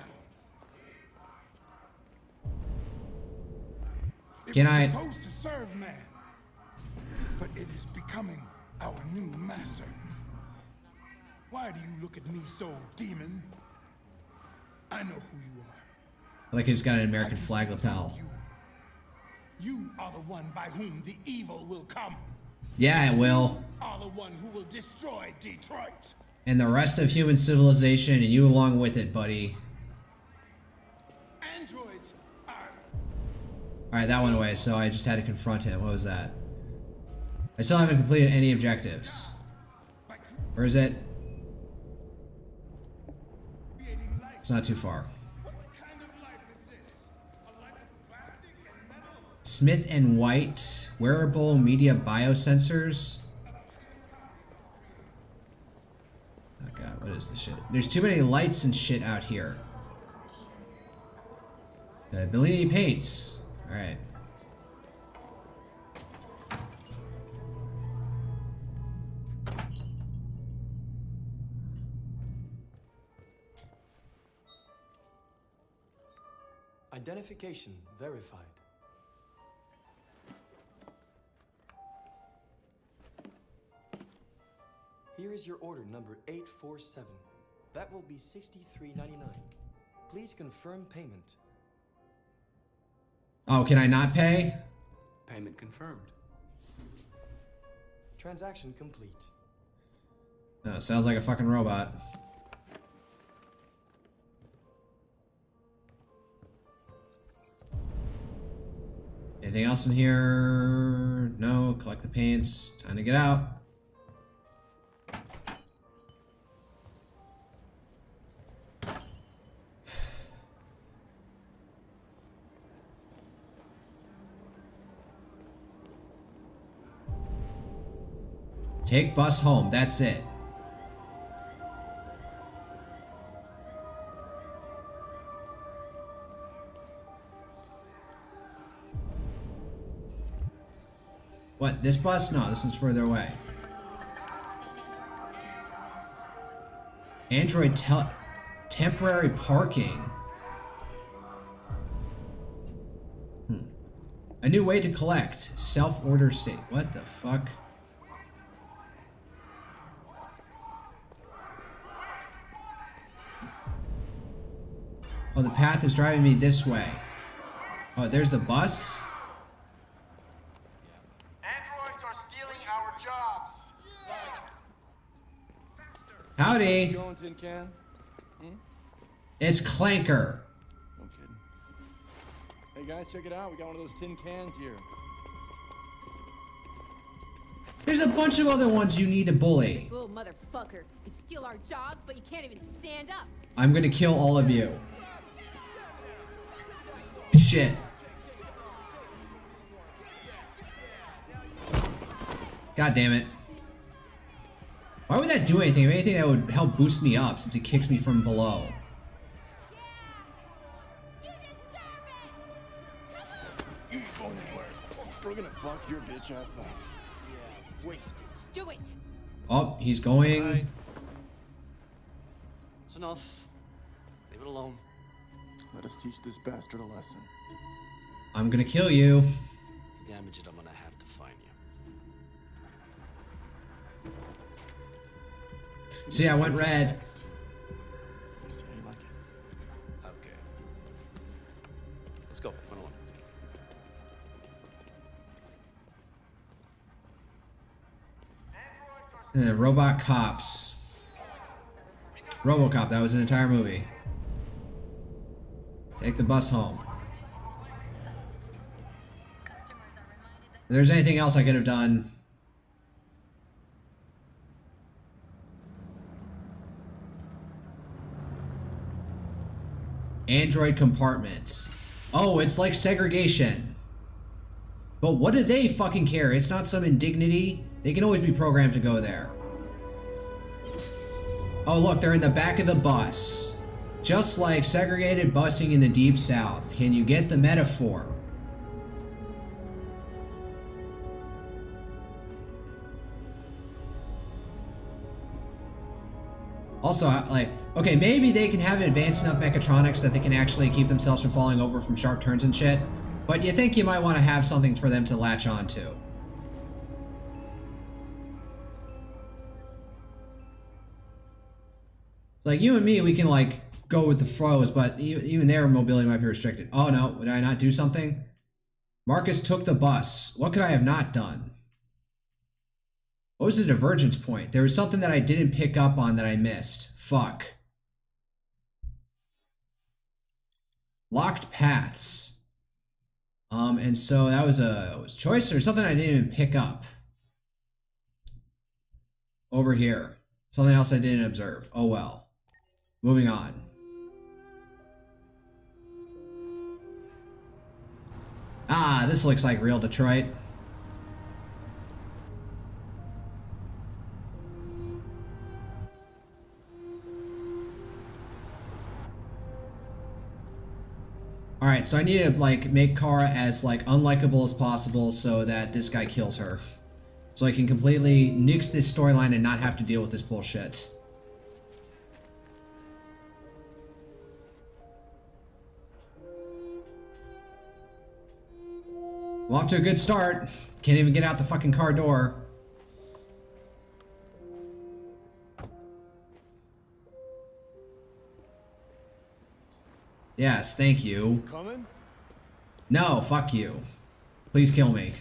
It Can was I- supposed to serve man, but it is becoming our new master. Why do you look at me so, demon? I know who you are. Like he's got an American I can flag see lapel. You are the one by whom the evil will come. Yeah, it will. Are the one who will destroy Detroit. And the rest of human civilization, and you along with it, buddy. Androids are. Alright, that went away, so I just had to confront him. What was that? I still haven't completed any objectives. Where is it? It's not too far. What kind of life is this? A life of plastic and metal? Smith and White, wearable media biosensors. Oh god, what is this shit? There's too many lights and shit out here. Bellini Paints. Alright. Identification verified. Here is your order number 847. That will be $63.99. Please confirm payment. Oh, can I not pay? Payment confirmed. Transaction complete. Oh, sounds like a fucking robot. Anything else in here? No. Collect the paints. Time to get out. Take bus home. That's it. What? This bus? No, this one's further away. Android temporary parking. A new way to collect. Self-order state. What the fuck? Oh, the path is driving me this way. Oh, there's the bus? Androids are stealing our jobs. Howdy. Going, Tin Can? It's Clanker. No kidding. Hey guys, check it out. We got one of those tin cans here. There's a bunch of other ones you need to bully. This little motherfucker. You steal our jobs, but you can't even stand up. I'm gonna kill all of you. Shit. God damn it. Why would that do anything? If anything, that would help boost me up since it kicks me from below. You ain't going anywhere. We're gonna fuck your bitch ass up. Yeah, waste it. Do it. Oh, he's going. Right. It's enough. Leave it alone. Let us teach this bastard a lesson. I'm gonna kill you. You damage it, I'm gonna have to find you. See, I went red. See how you like it. Okay. Let's go. One on one. Robot cops. RoboCop, that was an entire movie. Take the bus home. If there's anything else I could have done. Android compartments. Oh, it's like segregation. But what do they fucking care? It's not some indignity. They can always be programmed to go there. Oh, look, they're in the back of the bus. Just like segregated busing in the Deep South. Can you get the metaphor? Also, like, okay, maybe they can have advanced enough mechatronics that they can actually keep themselves from falling over from sharp turns and shit. But you think you might want to have something for them to latch on to. Like, you and me, we can, like, go with the flows, but even their mobility might be restricted. Oh, no. Did I not do something? Marcus took the bus. What could I have not done? What was the divergence point? There was something that I didn't pick up on that I missed. Fuck. Locked paths. And so that was a choice or something I didn't even pick up. Over here. Something else I didn't observe. Oh well. Moving on. Ah, this looks like real Detroit. Alright, so I need to, like, make Kara as, like, unlikable as possible so that this guy kills her. So I can completely nix this storyline and not have to deal with this bullshit. I'm off to a good start. Can't even get out the fucking car door. Yes, thank you. Coming? No, fuck you. Please kill me.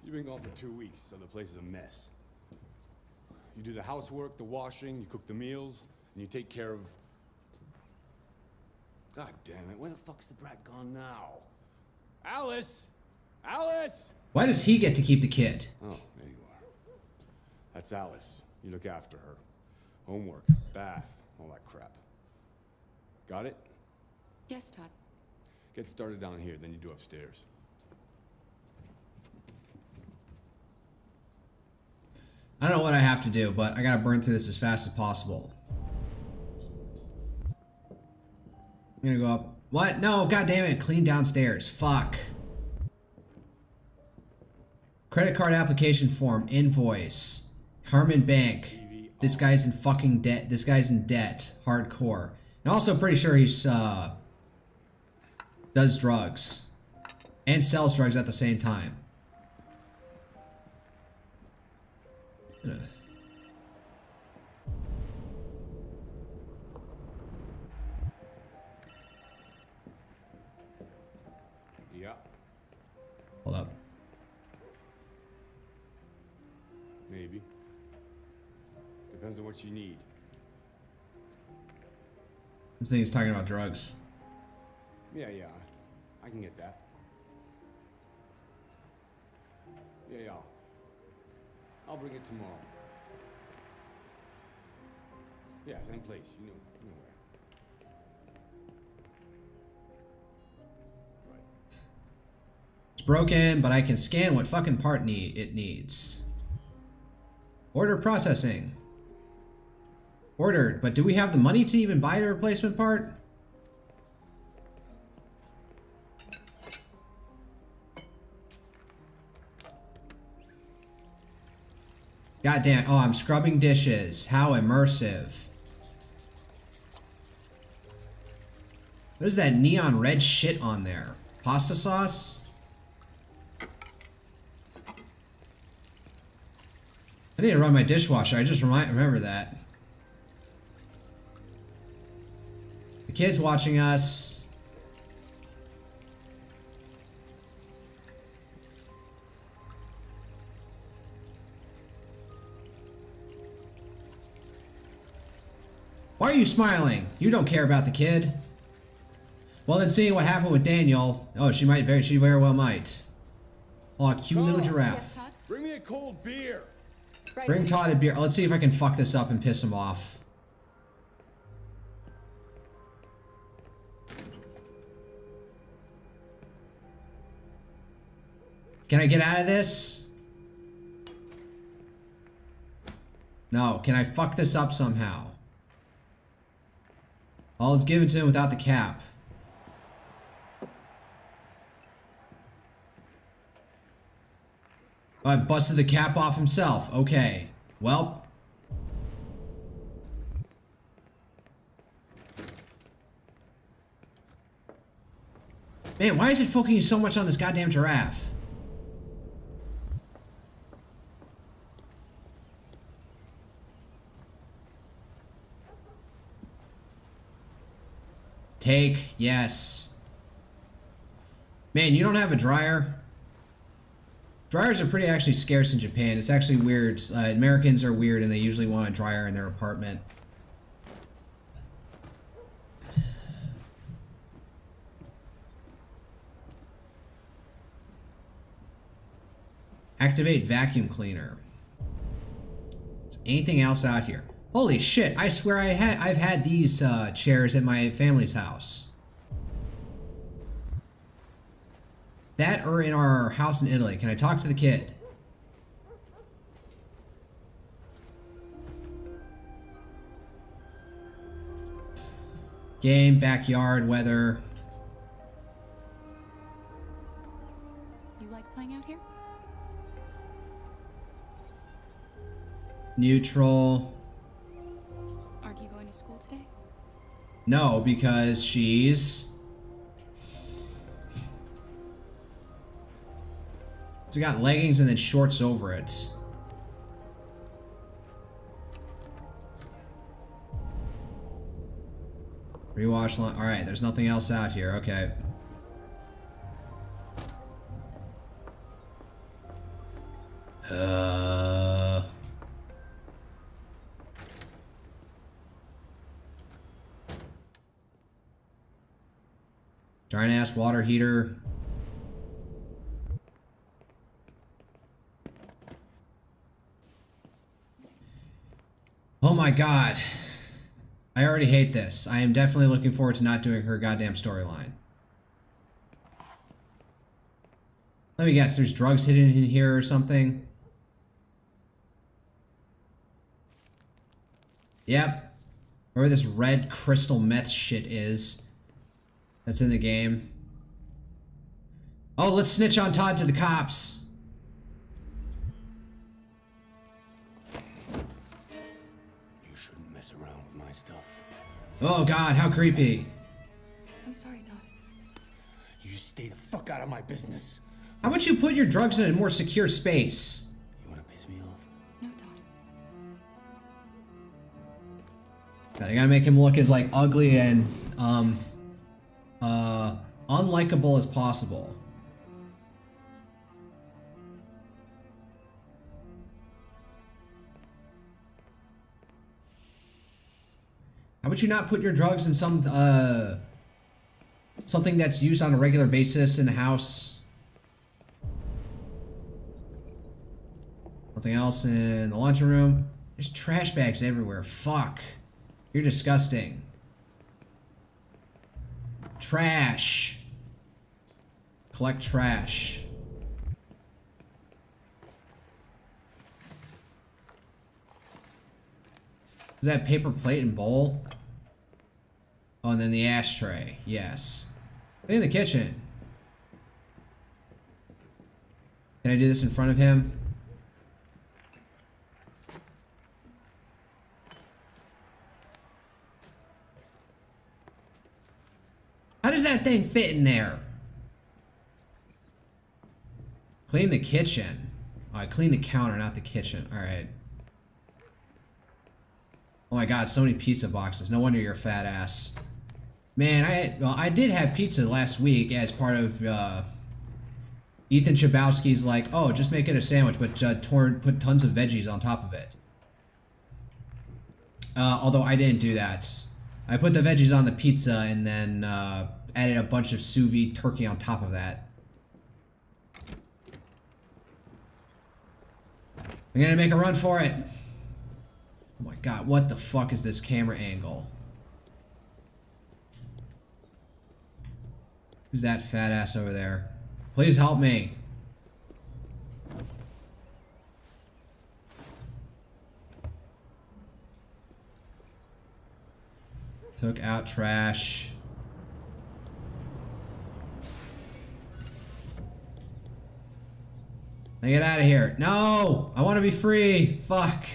You've been gone for 2 weeks, so the place is a mess. You do the housework, the washing, you cook the meals, and you take care of... God damn it, where the fuck's the brat gone now? Alice! Alice! Why does he get to keep the kid? Oh, there you are. That's Alice. You look after her. Homework, bath, all that crap. Got it? Yes, Todd. Get started down here, then you do upstairs. I don't know what I have to do, but I gotta burn through this as fast as possible. I'm gonna go up. What? No, god damn it. Clean downstairs. Fuck. Credit card application form. Invoice. Harmon Bank. This guy's in fucking debt. This guy's in debt. Hardcore. And also pretty sure he's, does drugs. And sells drugs at the same time. Ugh. Yeah. Hold up. Maybe. Depends on what you need. This thing is talking about drugs. Yeah, I can get that. Yeah. I'll bring it tomorrow. Yeah, same place. You know where. It's broken, but I can scan what fucking part it needs. Order processing. Ordered, but do we have the money to even buy the replacement part? God damn. Oh, I'm scrubbing dishes. How immersive. There's that neon red shit on there. Pasta sauce? I need to run my dishwasher. I just remember that. The kid's watching us. Why are you smiling? You don't care about the kid. Well, then seeing what happened with Daniel, oh, she very well might. Oh, a cute little giraffe. Yes, Todd? Bring me a cold beer. Right. Bring Todd a beer. Let's see if I can fuck this up and piss him off. Can I get out of this? No. Can I fuck this up somehow? Oh, let's give it to him without the cap. Oh, I busted the cap off himself. Okay. Well. Man, why is it focusing so much on this goddamn giraffe? Take, yes. Man, you don't have a dryer? Dryers are pretty actually scarce in Japan. It's actually weird. Americans are weird and they usually want a dryer in their apartment. Activate vacuum cleaner. Is anything else out here? Holy shit, I swear I've had these chairs at my family's house. That or in our house in Italy. Can I talk to the kid? Game, backyard, weather. You like playing out here? Neutral. Aren't you going to school today? No, because she's... So we got leggings and then shorts over it. Rewash line. Alright, there's nothing else out here. Okay. Giant ass water heater. Oh my god. I already hate this. I am definitely looking forward to not doing her goddamn storyline. Let me guess, there's drugs hidden in here or something? Yep. Wherever this red crystal meth shit is. That's in the game. Oh, let's snitch on Todd to the cops. Oh god, how creepy. I'm sorry, Todd. You stay the fuck out of my business. How about you put your drugs in a more secure space? You wanna piss me off? No, Todd. They gotta make him look as like ugly and unlikable as possible. How about you not put your drugs in some something that's used on a regular basis in the house? Nothing else in the lunchroom room. There's trash bags everywhere. Fuck. You're disgusting. Trash. Collect trash. Is that paper plate and bowl? Oh, and then the ashtray. Yes. Clean the kitchen. Can I do this in front of him? How does that thing fit in there? Clean the kitchen. Oh, I cleaned the counter, not the kitchen. Alright. Oh my god, so many pizza boxes. No wonder you're a fat ass. Man, I did have pizza last week as part of Ethan Chabowski's like, oh, just make it a sandwich, but put tons of veggies on top of it. Although I didn't do that. I put the veggies on the pizza and then added a bunch of sous vide turkey on top of that. I'm gonna make a run for it. Oh my god, what the fuck is this camera angle? Who's that fat ass over there? Please help me. Took out trash. Now get out of here. No! I want to be free. Fuck.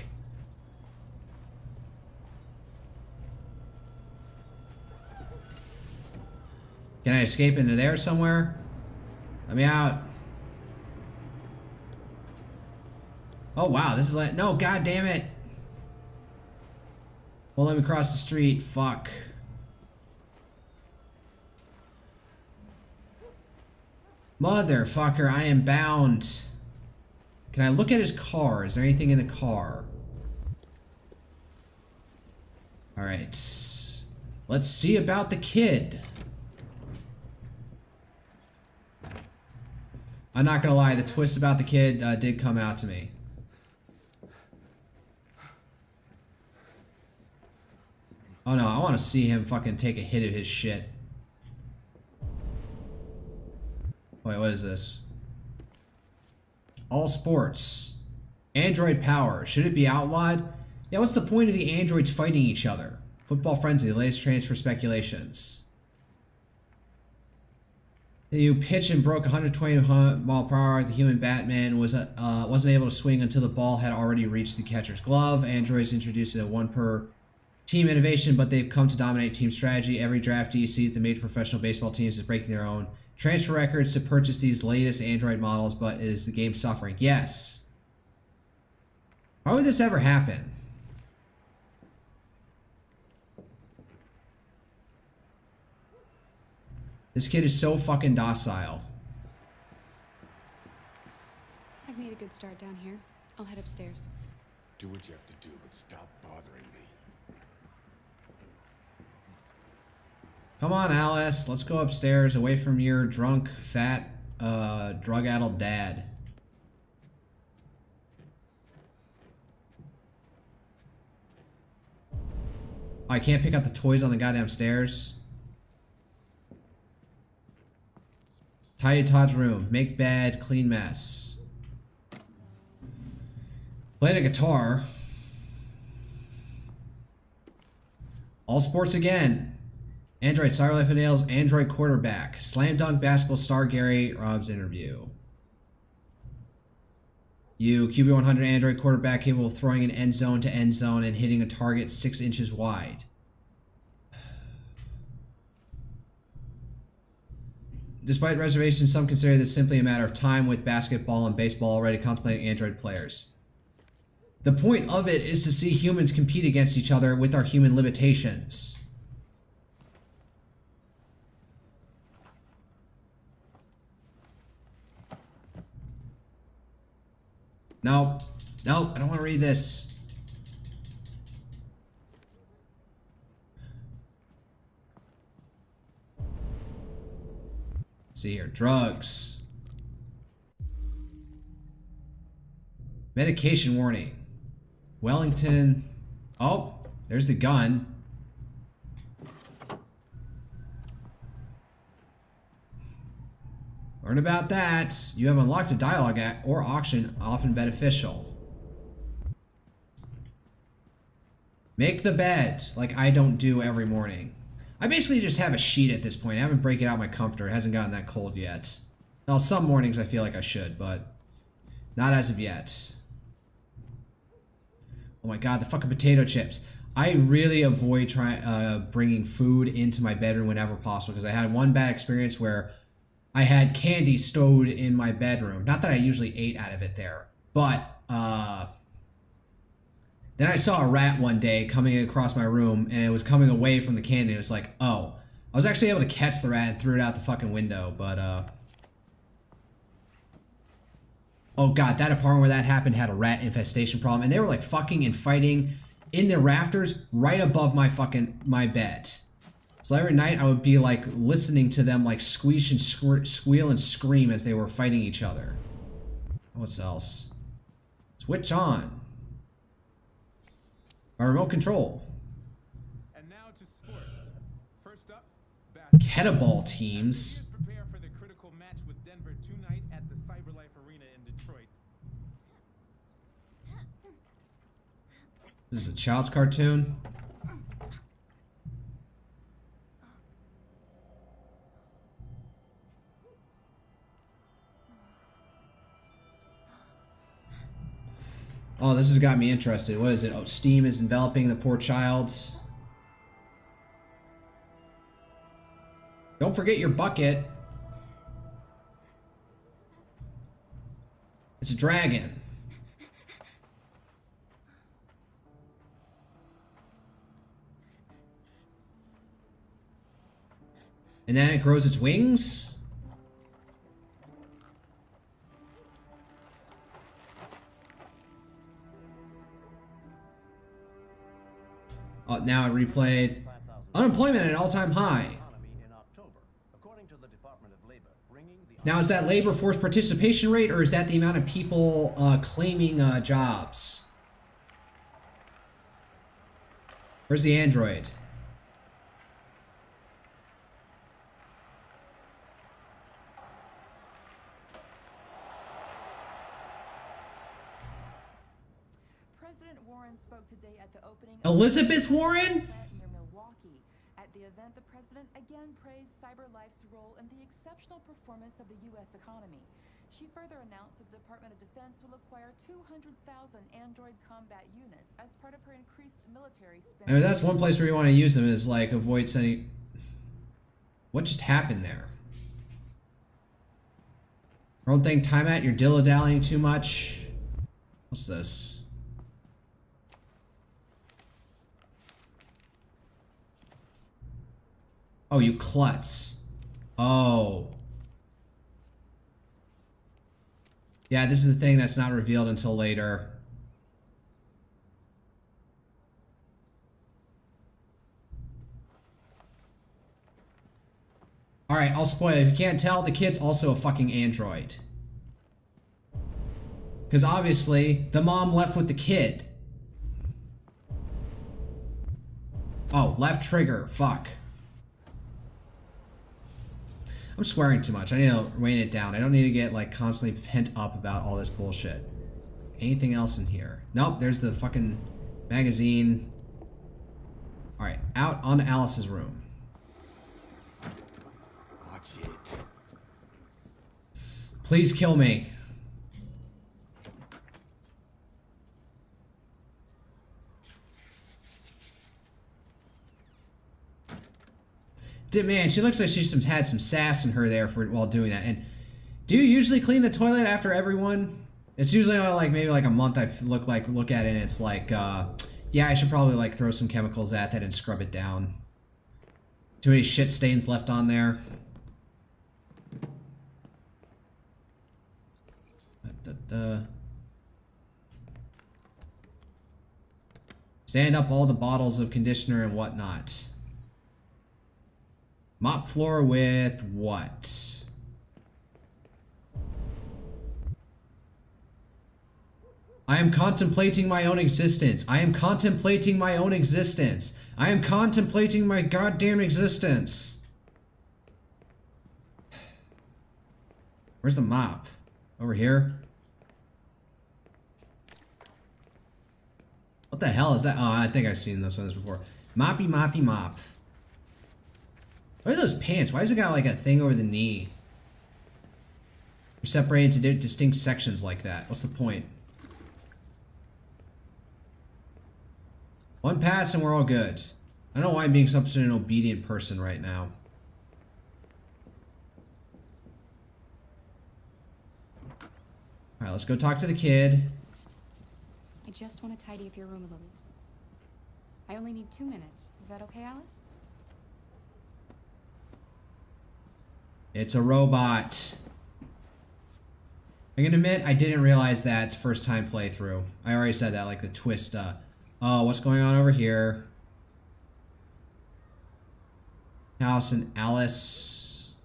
Can I escape into there somewhere? Let me out. Oh wow, this is like no, god damn it. Won't let me cross the street. Fuck. Motherfucker, I am bound. Can I look at his car? Is there anything in the car? Alright. Let's see about the kid. I'm not gonna lie, the twist about the kid did come out to me. Oh no, I want to see him fucking take a hit of his shit. Wait, what is this? All sports. Android power. Should it be outlawed? Yeah, what's the point of the androids fighting each other? Football frenzy, the latest transfer speculations. You pitch and broke 120 mile per hour. The human Batman wasn't able to swing until the ball had already reached the catcher's glove. Androids introduced a one per team innovation, but they've come to dominate team strategy. Every draftee sees the major professional baseball teams as breaking their own transfer records to purchase these latest Android models, but is the game suffering? Yes. Why would this ever happen? This kid is so fucking docile. I've made a good start down here. I'll head upstairs. Do what you have to do, but stop bothering me. Come on, Alice. Let's go upstairs away from your drunk, fat, drug-addled dad. Oh, I can't pick up the toys on the goddamn stairs. Tidy Todd's room. Make bed, clean mess. Play the guitar. All sports again. Android Star Life and Nails, Android quarterback. Slam dunk basketball star Gary Rob's interview. You, QB100 Android quarterback capable of throwing an end zone to end zone and hitting a target 6 inches wide. Despite reservations, some consider this simply a matter of time, with basketball and baseball already contemplating Android players. The point of it is to see humans compete against each other with our human limitations. Nope. Nope, I don't want to read this. Let's see here, drugs. Medication warning. Wellington. Oh, there's the gun. Learn about that. You have unlocked a dialogue or auction, often beneficial. Make the bed, like I don't do every morning. I basically just have a sheet at this point. I haven't break it out my comforter. It hasn't gotten that cold yet. Well, some mornings I feel like I should, but not as of yet. Oh my god, the fucking potato chips. I really avoid bringing food into my bedroom whenever possible because I had one bad experience where I had candy stowed in my bedroom. Not that I usually ate out of it there, but then I saw a rat one day coming across my room and it was coming away from the candy. It was like, oh. I was actually able to catch the rat and threw it out the fucking window, but oh god, that apartment where that happened had a rat infestation problem and they were like fucking and fighting in the rafters right above my bed. So every night I would be like listening to them like squeal and scream as they were fighting each other. What's else? Switch on. My remote control. And now to sports. First up, kettlebell teams. Prepare for the critical match with Denver tonight at the CyberLife Arena in Detroit. This is a child's cartoon. Oh, this has got me interested. What is it? Oh, steam is enveloping the poor child. Don't forget your bucket. It's a dragon. And then it grows its wings? Oh, now it replayed. Unemployment at an all-time high. Now, is that labor force participation rate, or is that the amount of people claiming jobs? Where's the android? President Warren spoke today at the opening Elizabeth Warren? Near Milwaukee. At the event, the president again praised CyberLife's role in the exceptional performance of the U.S. economy. She further announced that the Department of Defense will acquire 200,000 Android combat units as part of her increased military spending. I mean, that's one place where you want to use them is like avoid sending. What just happened there? Don't think time out. You're dilly-dallying too much. What's this? Oh, you klutz. Oh. Yeah, this is the thing that's not revealed until later. Alright, I'll spoil it. If you can't tell, the kid's also a fucking android. Because obviously, the mom left with the kid. Oh, left trigger. Fuck. I'm swearing too much. I need to rein it down. I don't need to get like constantly pent up about all this bullshit. Anything else in here? Nope, there's the fucking magazine. Alright, out on Alice's room. Watch it. Please kill me. Man, she looks like she's had some sass in her there while doing that. And do you usually clean the toilet after everyone? It's usually only like maybe like a month I look at it and it's like, yeah, I should probably like throw some chemicals at that and scrub it down. Too many shit stains left on there. Stand up all the bottles of conditioner and whatnot. Mop floor with what? I am contemplating my own existence. I am contemplating my own existence. I am contemplating my goddamn existence. Where's the mop? Over here? What the hell is that? Oh, I think I've seen those ones before. Moppy, moppy, mop. What are those pants? Why has it got like a thing over the knee? You're separated into distinct sections like that. What's the point? One pass and we're all good. I don't know why I'm being such an obedient person right now. Alright, let's go talk to the kid. I just want to tidy up your room a little. I only need 2 minutes. Is that okay, Alice? It's a robot. I can admit I didn't realize that first time playthrough. I already said that, like the twist. Oh, what's going on over here? House and Alice.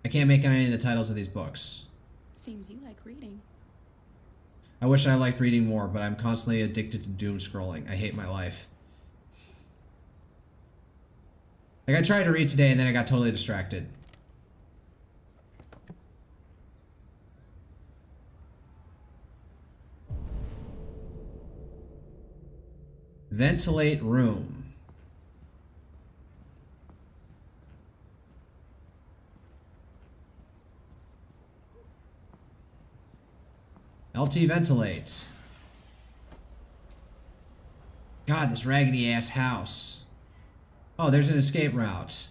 I can't make out any of the titles of these books. Seems you like reading. I wish I liked reading more, but I'm constantly addicted to doom scrolling. I hate my life. Like, I tried to read today and then I got totally distracted. Ventilate room. LT ventilate. God, this raggedy ass house. Oh, there's an escape route.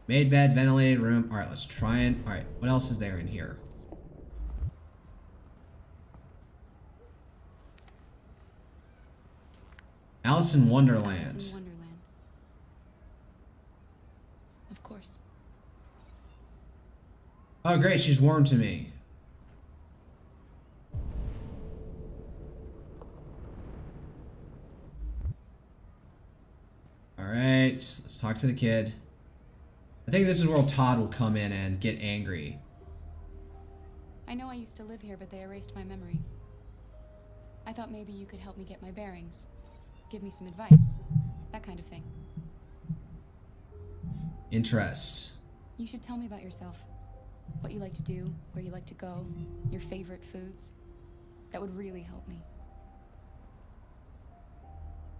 Made bed, ventilated room. Alright, let's try and... Alright, what else is there in here? Alice in Wonderland. Alice in Wonderland. Of course. Oh, great, she's warm to me. Alright, let's talk to the kid. I think this is where Todd will come in and get angry. I know I used to live here, but they erased my memory. I thought maybe you could help me get my bearings. Give me some advice. That kind of thing. Interests. You should tell me about yourself. What you like to do, where you like to go, your favorite foods. That would really help me.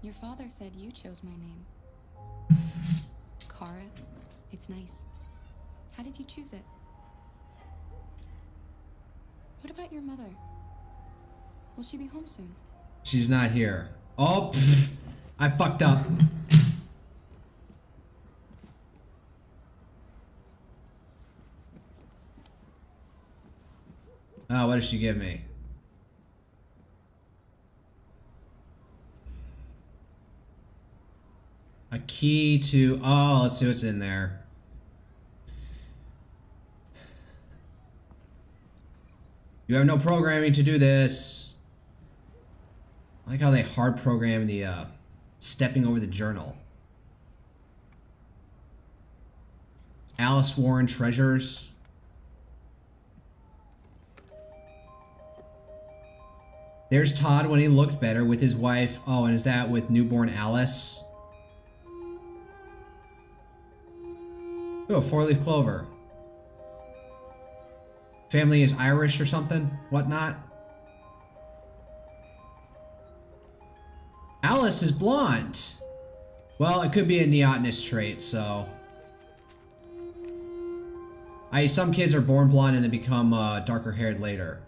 Your father said you chose my name. Kara. It's nice. How did you choose it? What about your mother? Will she be home soon? She's not here. Oh, pfft, I fucked up. Oh, what does she give me? A key to... Oh, let's see what's in there. You have no programming to do this. I like how they hard program the stepping over the journal. Alice Warren treasures. There's Todd when he looked better with his wife. Oh, and is that with newborn Alice? Oh, a 4-leaf clover. Family is Irish or something? Whatnot? Alice is blonde. Well, it could be a neotenous trait, so... some kids are born blonde and then become darker haired later.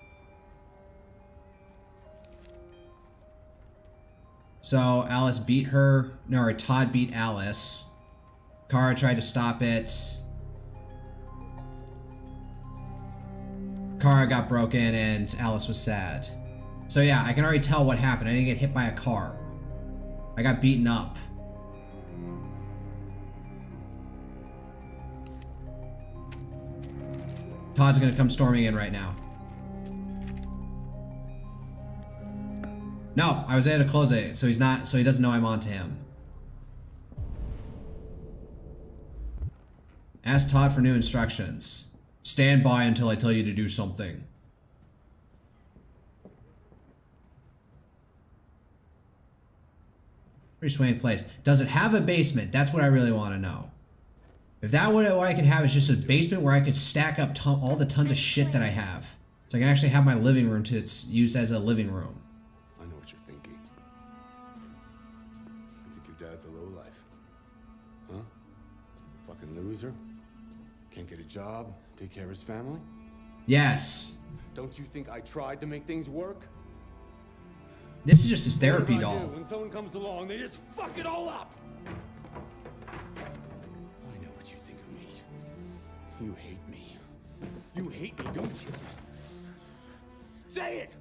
So Alice beat her, no, or Todd beat Alice. Kara tried to stop it. Kara got broken and Alice was sad. So yeah, I can already tell what happened. I didn't get hit by a car. I got beaten up. Todd's gonna come storming in right now. No, I was able to close it, so he doesn't know I'm on to him. Ask Todd for new instructions. Stand by until I tell you to do something. Pretty swanky place. Does it have a basement? That's what I really want to know. If that what I could have is just a basement where I could stack up all the tons of shit that I have. So I can actually have my living room to it's used as a living room. I know what you're thinking. You think your dad's a lowlife? Huh? Fucking loser? Can't get a job, take care of his family? Yes. Don't you think I tried to make things work? This is just his therapy doll. When someone comes along, they just fuck it all up! I know what you think of me. You hate me. You hate me, don't you? Say it!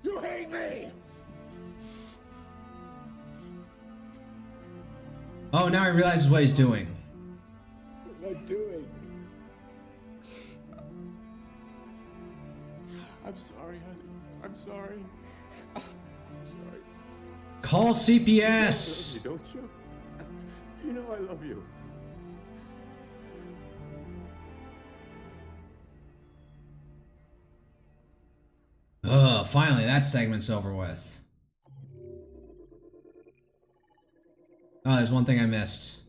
You hate me! Oh, now he realizes what he's doing. What am I doing? I'm sorry, honey. I'm sorry. I'm sorry. Call CPS! You don't you? You know I love you. Ugh, finally that segment's over with. Oh, there's one thing I missed.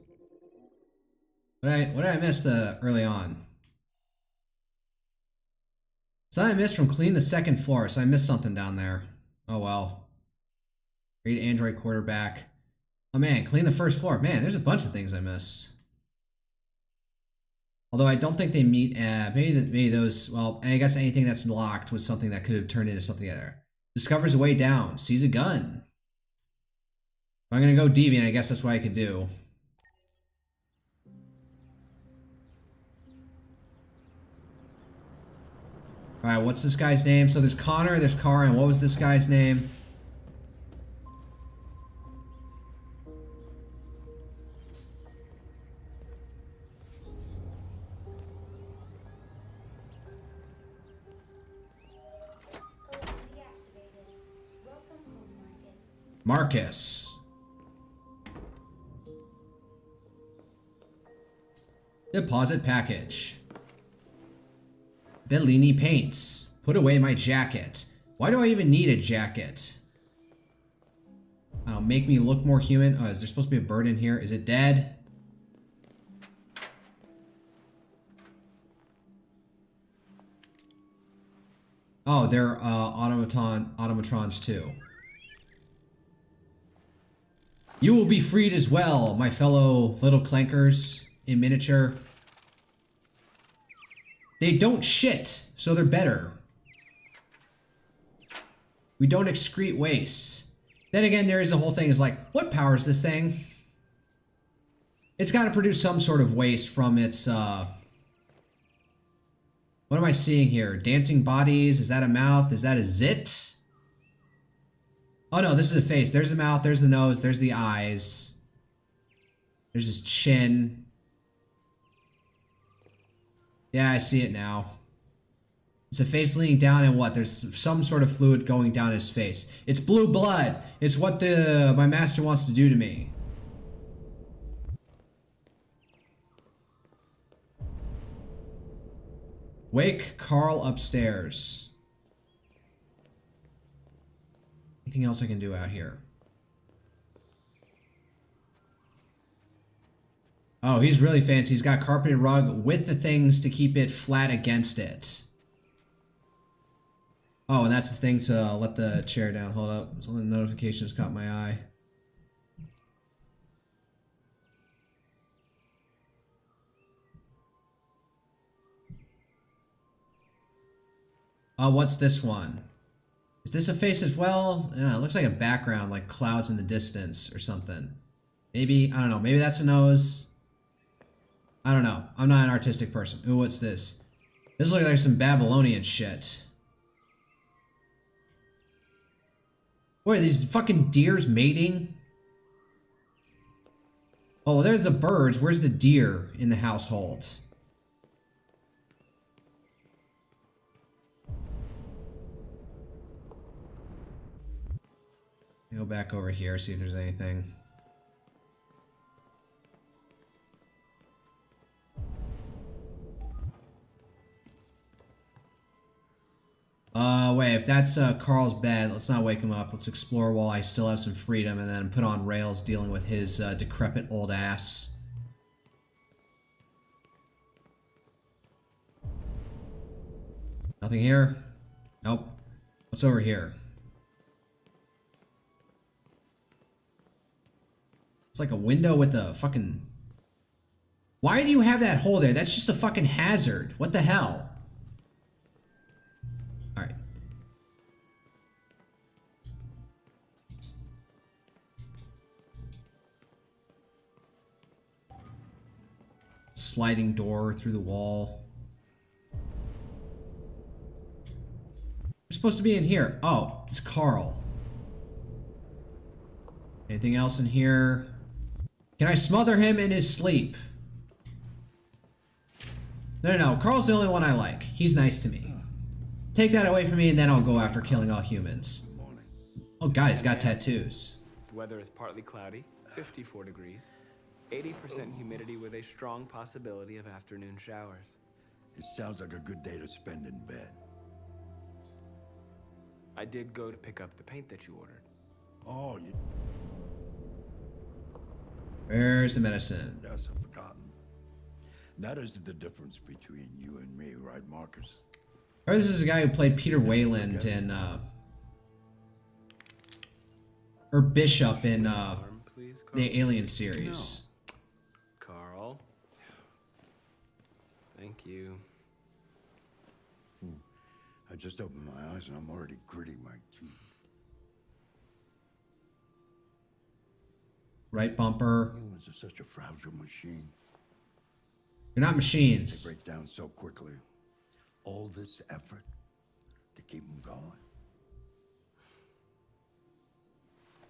What did I miss early on? Something I missed from clean the second floor, so I missed something down there. Oh well. Read Android quarterback. Oh man, clean the first floor. Man, there's a bunch of things I missed. Although I don't think they meet, maybe those, well, I guess anything that's locked was something that could have turned into something other. Discovers a way down, sees a gun. If I'm gonna go deviant, I guess that's what I could do. Alright, what's this guy's name? So there's Connor, there's Carr, and what was this guy's name? Marcus. Deposit package. Bellini paints. Put away my jacket. Why do I even need a jacket? Make me look more human. Oh, is there supposed to be a bird in here? Is it dead? Oh, they're automatrons too. You will be freed as well, my fellow little clankers in miniature. They don't shit, so they're better. We don't excrete waste. Then again, there is a whole thing is like, what powers this thing? It's got to produce some sort of waste from its, what am I seeing here? Dancing bodies? Is that a mouth? Is that a zit? Oh no, this is a face. There's the mouth, there's the nose, there's the eyes. There's his chin. Yeah, I see it now. It's a face leaning down and what? There's some sort of fluid going down his face. It's blue blood. It's what my master wants to do to me. Wake Carl upstairs. Anything else I can do out here? Oh, he's really fancy. He's got carpeted rug with the things to keep it flat against it. Oh, and that's the thing to let the chair down. Hold up. Some of the notifications caught my eye. Oh, what's this one? Is this a face as well? Yeah, it looks like a background, like clouds in the distance or something. Maybe, I don't know. Maybe that's a nose. I don't know. I'm not an artistic person. Ooh, what's this? This looks like some Babylonian shit. What are these fucking deers mating? Oh, well, there's the birds. Where's the deer in the household? Go back over here, see if there's anything. wait, if that's Carl's bed, let's not wake him up. Let's explore while I still have some freedom and then put on rails dealing with his decrepit old ass. Nothing here? Nope. What's over here? It's like a window with a fucking... Why do you have that hole there? That's just a fucking hazard. What the hell? Alright. Sliding door through the wall. We're supposed to be in here. Oh, it's Carl. Anything else in here? Can I smother him in his sleep? No. Carl's the only one I like. He's nice to me. Take that away from me and then I'll go after killing all humans. Oh god, he's got tattoos. The weather is partly cloudy, 54 degrees, 80% humidity with a strong possibility of afternoon showers. It sounds like a good day to spend in bed. I did go to pick up the paint that you ordered. Oh, you... Where's the medicine? That's forgotten. That is the difference between you and me, right, Marcus? Or this is a guy who played Peter Wayland in, or Bishop in, the Alien series. No. Carl. Thank you. I just opened my eyes and I'm already gritting my teeth. Right bumper. Humans are such a fragile machine. You're not machines. They break down so quickly. All this effort to keep them going.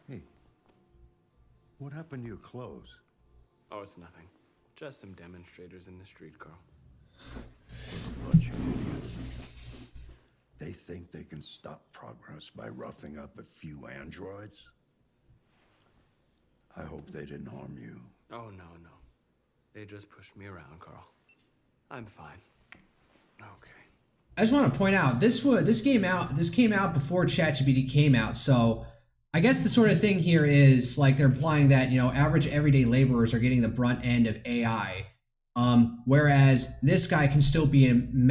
Hey, what happened to your clothes? Oh, it's nothing. Just some demonstrators in the street, Carl. Bunch of idiots. They think they can stop progress by roughing up a few androids? I hope they didn't harm you. Oh, no. They just pushed me around, Carl. I'm fine. Okay. I just want to point out this came out before ChatGPT came out, so I guess the sort of thing here is like they're implying that, you know, average everyday laborers are getting the brunt end of AI, whereas this guy can still be an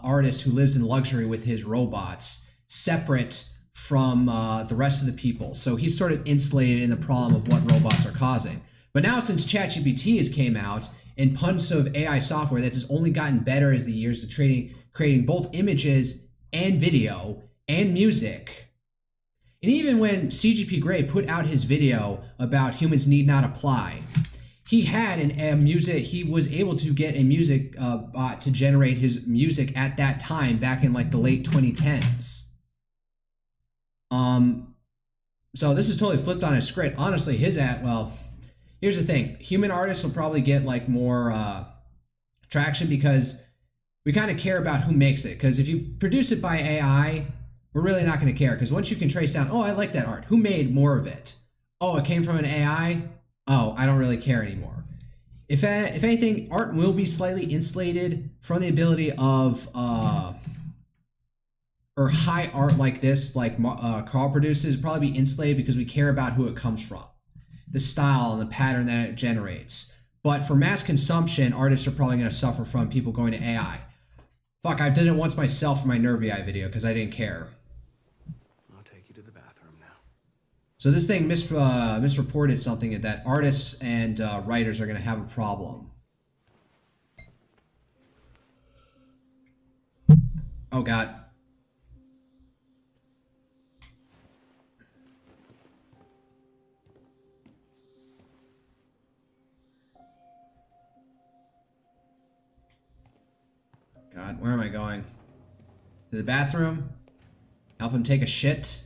artist who lives in luxury with his robots, separate from the rest of the people. So he's sort of insulated in the problem of what robots are causing. But now since ChatGPT has came out, and tons of AI software that's only gotten better as the years of creating both images and video and music. And even when CGP Grey put out his video about humans need not apply, he had he was able to get a music bot to generate his music at that time, back in like the late 2010s. So this is totally flipped on his script. Honestly, well, here's the thing. Human artists will probably get like more traction because we kind of care about who makes it. Because if you produce it by AI, we're really not going to care. Because once you can trace down, oh, I like that art. Who made more of it? Oh, it came from an AI? Oh, I don't really care anymore. If anything, art will be slightly insulated from the ability of or high art like this, like Carl produces, probably be insulated because we care about who it comes from, the style and the pattern that it generates. But for mass consumption, artists are probably going to suffer from people going to AI. Fuck, I did it once myself for my Nervii video because I didn't care. I'll take you to the bathroom now. So this thing misreported something that artists and writers are going to have a problem. Oh god. God, where am I going? To the bathroom? Help him take a shit?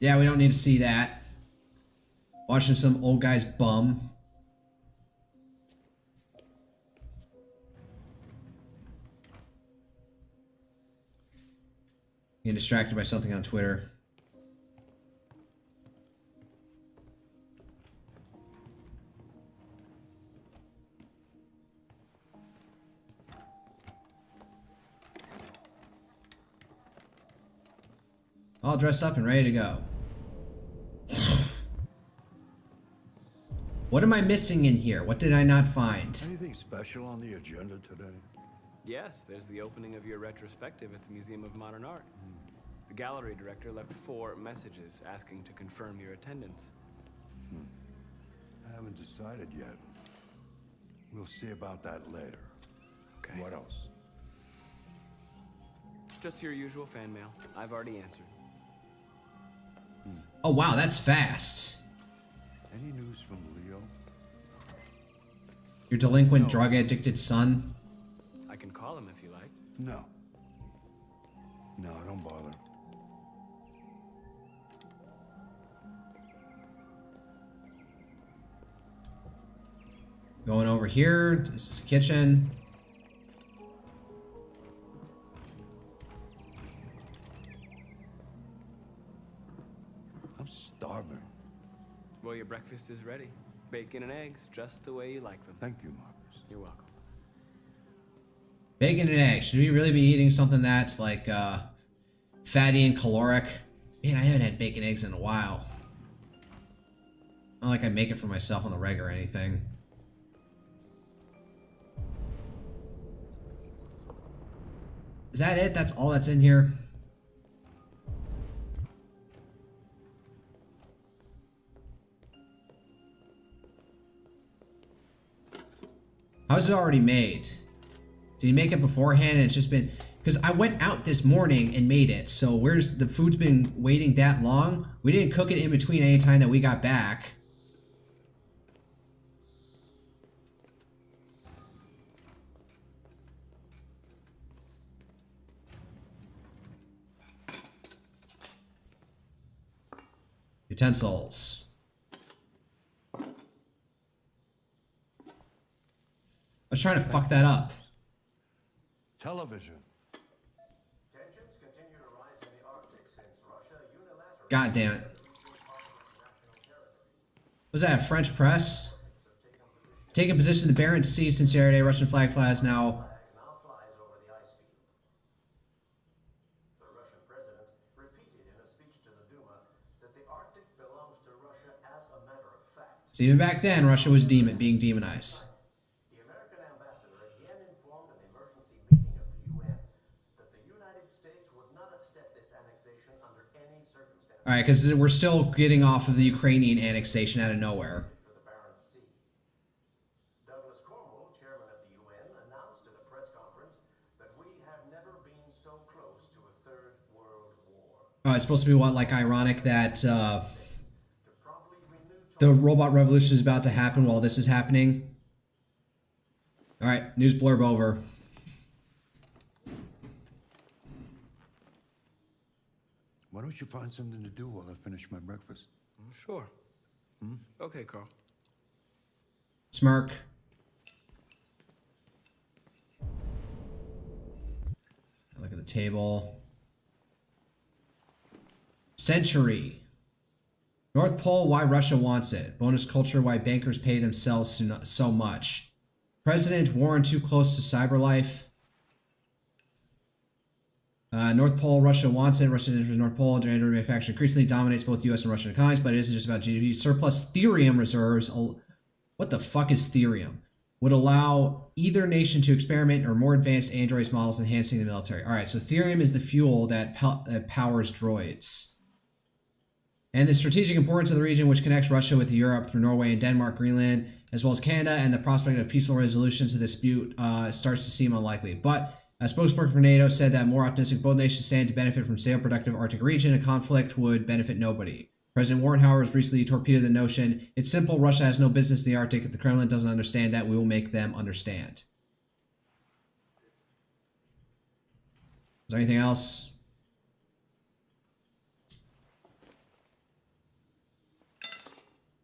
Yeah, we don't need to see that. Watching some old guy's bum. Getting distracted by something on Twitter. All dressed up and ready to go. What am I missing in here? What did I not find? Anything special on the agenda today? Yes, there's the opening of your retrospective at the Museum of Modern Art. The gallery director left 4 messages asking to confirm your attendance. I haven't decided yet. We'll see about that later. Okay. What else? Just your usual fan mail. I've already answered. Oh wow, that's fast. Any news from Leo? Your delinquent, drug-addicted son? I can call him if you like. No. No, don't bother. Going over here. This is the kitchen. I'm starving. Well, your breakfast is ready. Bacon and eggs, just the way you like them. Thank you, Marcus. You're welcome. Bacon and eggs. Should we really be eating something that's like fatty and caloric? Man, I haven't had bacon and eggs in a while. Not like I make it for myself on the reg or anything. Is that it? That's all that's in here? How is it already made? Did you make it beforehand and it's just been... Because I went out this morning and made it, so where's the food's been waiting that long? We didn't cook it in between any time that we got back. Utensils. I was trying to fuck that up. Television. Tensions continue to rise in the Arctic since Russia unilaterally... God damn it. Was that a French press? Taking position in the Barents Sea since yesterday. Russian flag flies now. The Russian president repeated in a speech to the Duma that the Arctic belongs to Russia as a matter of fact. So even back then, Russia was being demonized. The American ambassador again informed an emergency meeting of the UN that the United States would not accept this annexation under any circumstances. Alright, because we're still getting off of the Ukrainian annexation out of nowhere. For the Barents Sea. Douglas Cornwall, chairman of the UN, announced at a press conference that we have never been so close to a third world war. Oh, it's supposed to be what, like ironic that the robot revolution is about to happen while this is happening. Alright, news blurb over. Why don't you find something to do while I finish my breakfast? Sure. Okay, Carl. Smirk. Look at the table. Century. North Pole, why Russia wants it. Bonus culture, why bankers pay themselves so much. President, Warren too close to cyberlife. North Pole, Russia wants it. Russian enters North Pole. Android manufacturing increasingly dominates both U.S. and Russian economies, but it isn't just about GDP. Surplus Therium reserves. What the fuck is Therium? Would allow either nation to experiment or more advanced androids models enhancing the military. Alright, so Therium is the fuel that powers droids. And the strategic importance of the region, which connects Russia with Europe through Norway and Denmark, Greenland, as well as Canada, and the prospect of peaceful resolution to the dispute starts to seem unlikely. But a spokesperson for NATO said that more optimistic both nations stand to benefit from stable, productive Arctic region. A conflict would benefit nobody. President Warren, however, has recently torpedoed the notion. It's simple. Russia has no business in the Arctic. If the Kremlin doesn't understand that, we will make them understand. Is there anything else?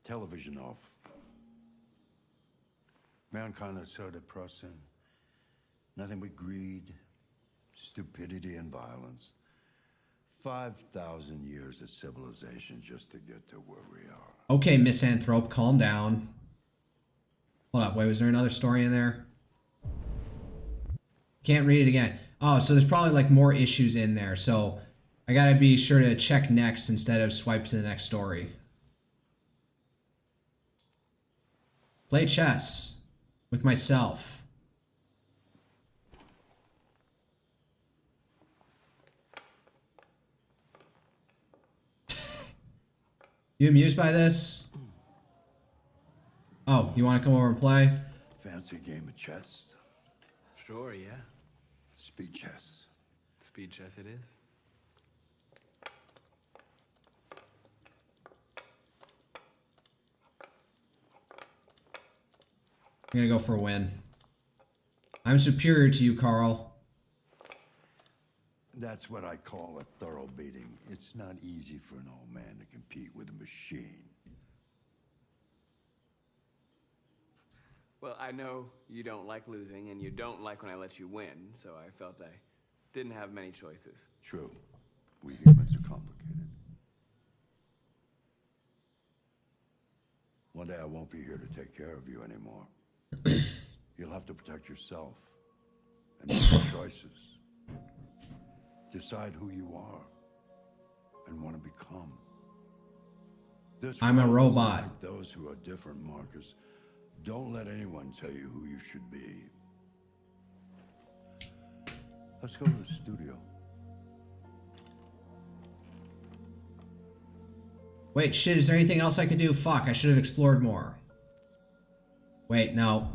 Television off. Mankind is so depressing. Nothing but greed, stupidity, and violence. 5,000 years of civilization just to get to where we are. Okay, Misanthrope, calm down. Hold up, wait, was there another story in there? Can't read it again. Oh, so there's probably like more issues in there. So I gotta be sure to check next instead of swipe to the next story. Play chess with myself. You amused by this? Oh, you want to come over and play? Fancy game of chess? Sure, yeah. Speed chess. Speed chess it is. I'm gonna go for a win. I'm superior to you, Carl. That's what I call a thorough beating. It's not easy for an old man to compete with a machine. Well, I know you don't like losing, and you don't like when I let you win, so I felt I didn't have many choices. True. We humans are complicated. One day I won't be here to take care of you anymore. You'll have to protect yourself and make your choices. Decide who you are and want to become. This I'm a world is robot. like those who are different, Marcus. Don't let anyone tell you who you should be. Let's go to the studio. Wait, shit, is there anything else I could do? Fuck, I should have explored more. Wait, no.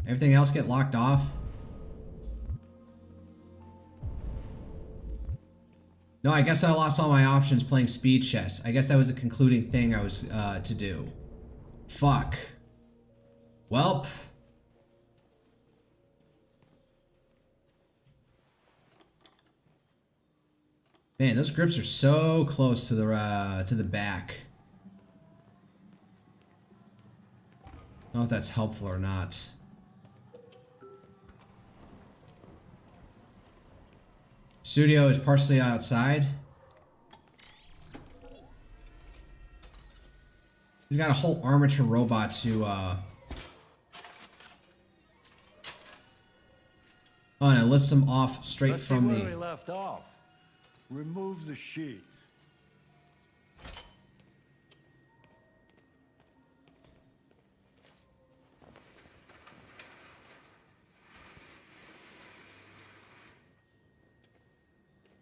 Everything else get locked off? No, I guess I lost all my options playing speed chess. I guess that was a concluding thing I was to do. Fuck. Welp. Man, those grips are so close to the back. I don't know if that's helpful or not. Studio is partially outside. He's got a whole armature robot to oh, and it lists them off straight Let's from see where the... we left off. Remove the sheet.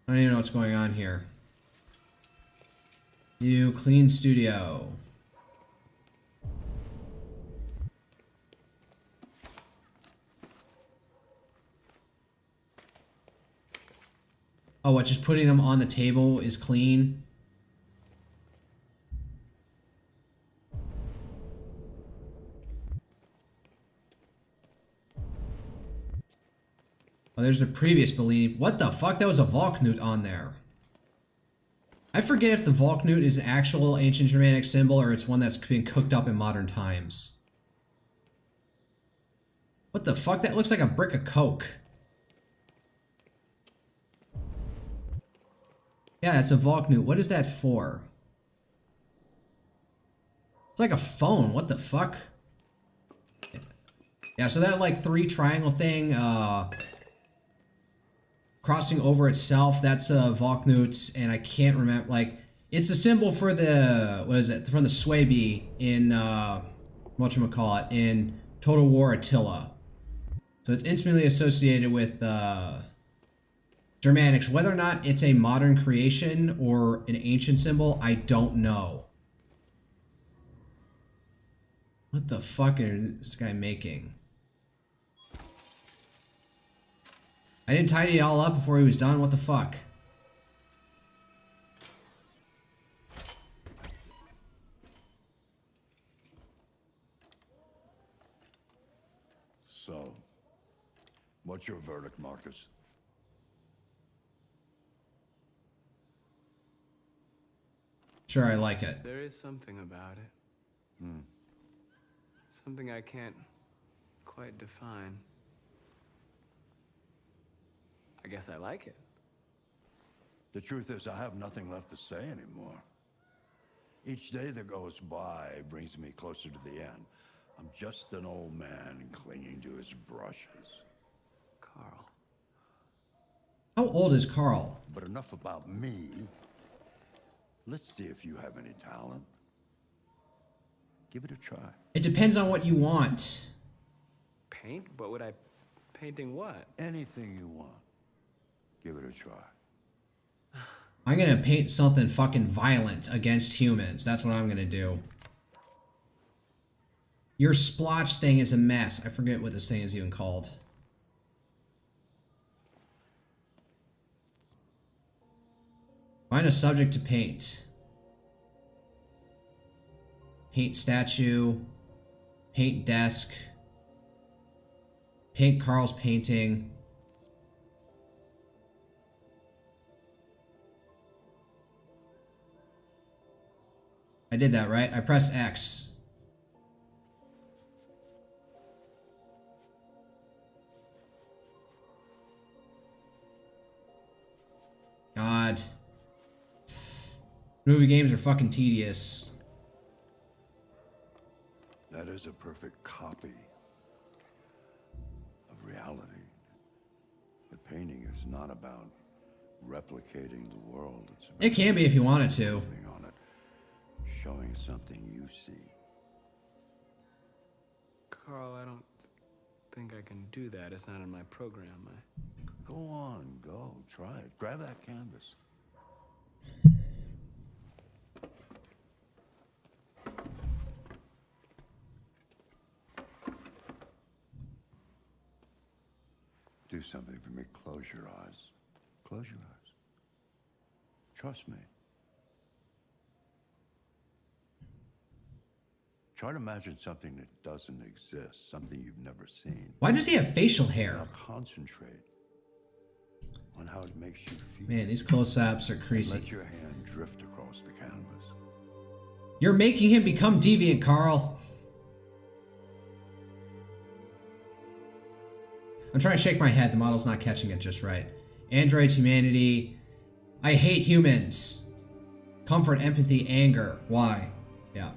I don't even know what's going on here. New clean studio. Oh, what, just putting them on the table is clean? Oh, there's the previous Bellini. What the fuck? That was a Volknut on there. I forget if the Volknut is an actual ancient Germanic symbol or it's one that's being cooked up in modern times. What the fuck? That looks like a brick of coke. Yeah, that's a Volknut. What is that for? It's like a phone. What the fuck? Yeah, so that like 3 triangle thing, crossing over itself, that's a Volknut, and I can't remember, like, it's a symbol for the, what is it, from the Swaby in, whatchamacallit, in Total War Attila. So it's intimately associated with, Germanics. Whether or not it's a modern creation or an ancient symbol, I don't know. What the fuck is this guy making? I didn't tidy it all up before he was done. What the fuck? So, what's your verdict, Marcus? Sure, I like it. There is something about it. Something I can't quite define. I guess I like it. The truth is, I have nothing left to say anymore. Each day that goes by brings me closer to the end. I'm just an old man clinging to his brushes. Carl. How old is Carl? But enough about me. Let's see if you have any talent. Give it a try. It depends on what you want. Paint? What would I... Painting what? Anything you want. Give it a try. I'm gonna paint something fucking violent against humans. That's what I'm gonna do. Your splotch thing is a mess. I forget what this thing is even called. Find a subject to paint. Paint statue. Paint desk. Paint Carl's painting. I did that, right? I press X. God. Movie games are fucking tedious. That is a perfect copy of reality. But painting is not about replicating the world. It's about It can be if you wanted to. moving on it, showing something you see. Carl, I don't think I can do that. It's not in my program. Go on, go. Try it. Grab that canvas. Do something for me. Close your eyes. Close your eyes. Trust me. Try to imagine something that doesn't exist, something you've never seen. Why does he have facial hair? Now concentrate on how it makes you feel. Man, these close-ups are And creasy. let your hand drift across the canvas. You're making him become deviant, Carl. I'm trying to shake my head. The model's not catching it just right. Androids, humanity. I hate humans. Comfort, empathy, anger. Why? Yeah.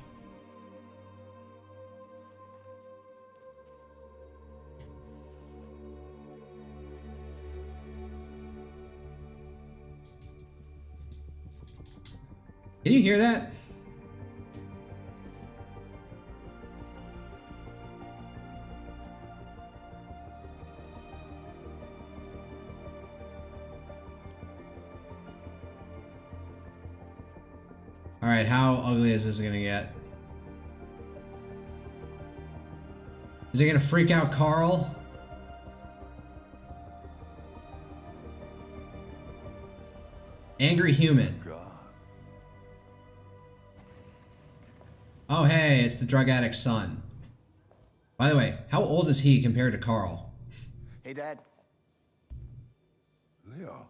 Can you hear that? All right, how ugly is this gonna get? Is it gonna freak out Carl? Angry human. Oh, hey, it's the drug addict's son. By the way, how old is he compared to Carl? Hey, Dad. Leo.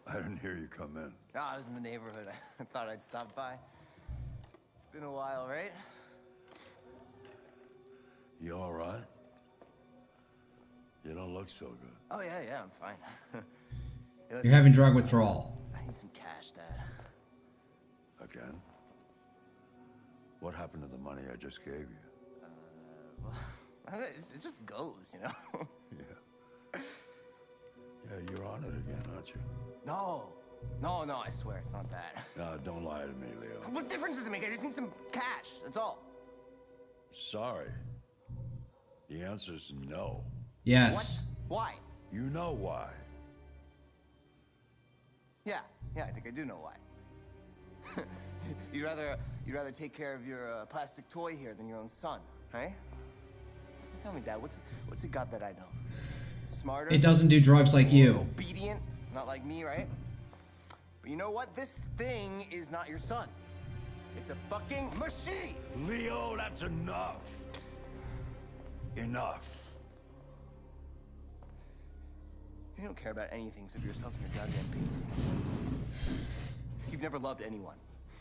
I didn't hear you come in. Oh, I was in the neighborhood. I thought I'd stop by. It's been a while, right? You all right? You don't look so good. Oh, yeah, I'm fine. Hey, You're listen, having drug withdrawal. I need some cash, Dad. Again? What happened to the money I just gave you? Well, it just goes, you know? Yeah, you're on it again, aren't you? No, I swear it's not that. No, don't lie to me, Leo. What difference does it make? I just need some cash, that's all. Sorry. The answer's no. Yes. What? Why? You know why. Yeah, I think I do know why. You'd rather take care of your plastic toy here than your own son, right? Tell me, Dad, what's it got that I don't? Smarter? It doesn't do drugs like you. Obedient? Not like me, right? But you know what? This thing is not your son. It's a fucking machine! Leo, that's enough. Enough. You don't care about anything except yourself and your goddamn paintings. You've never loved anyone.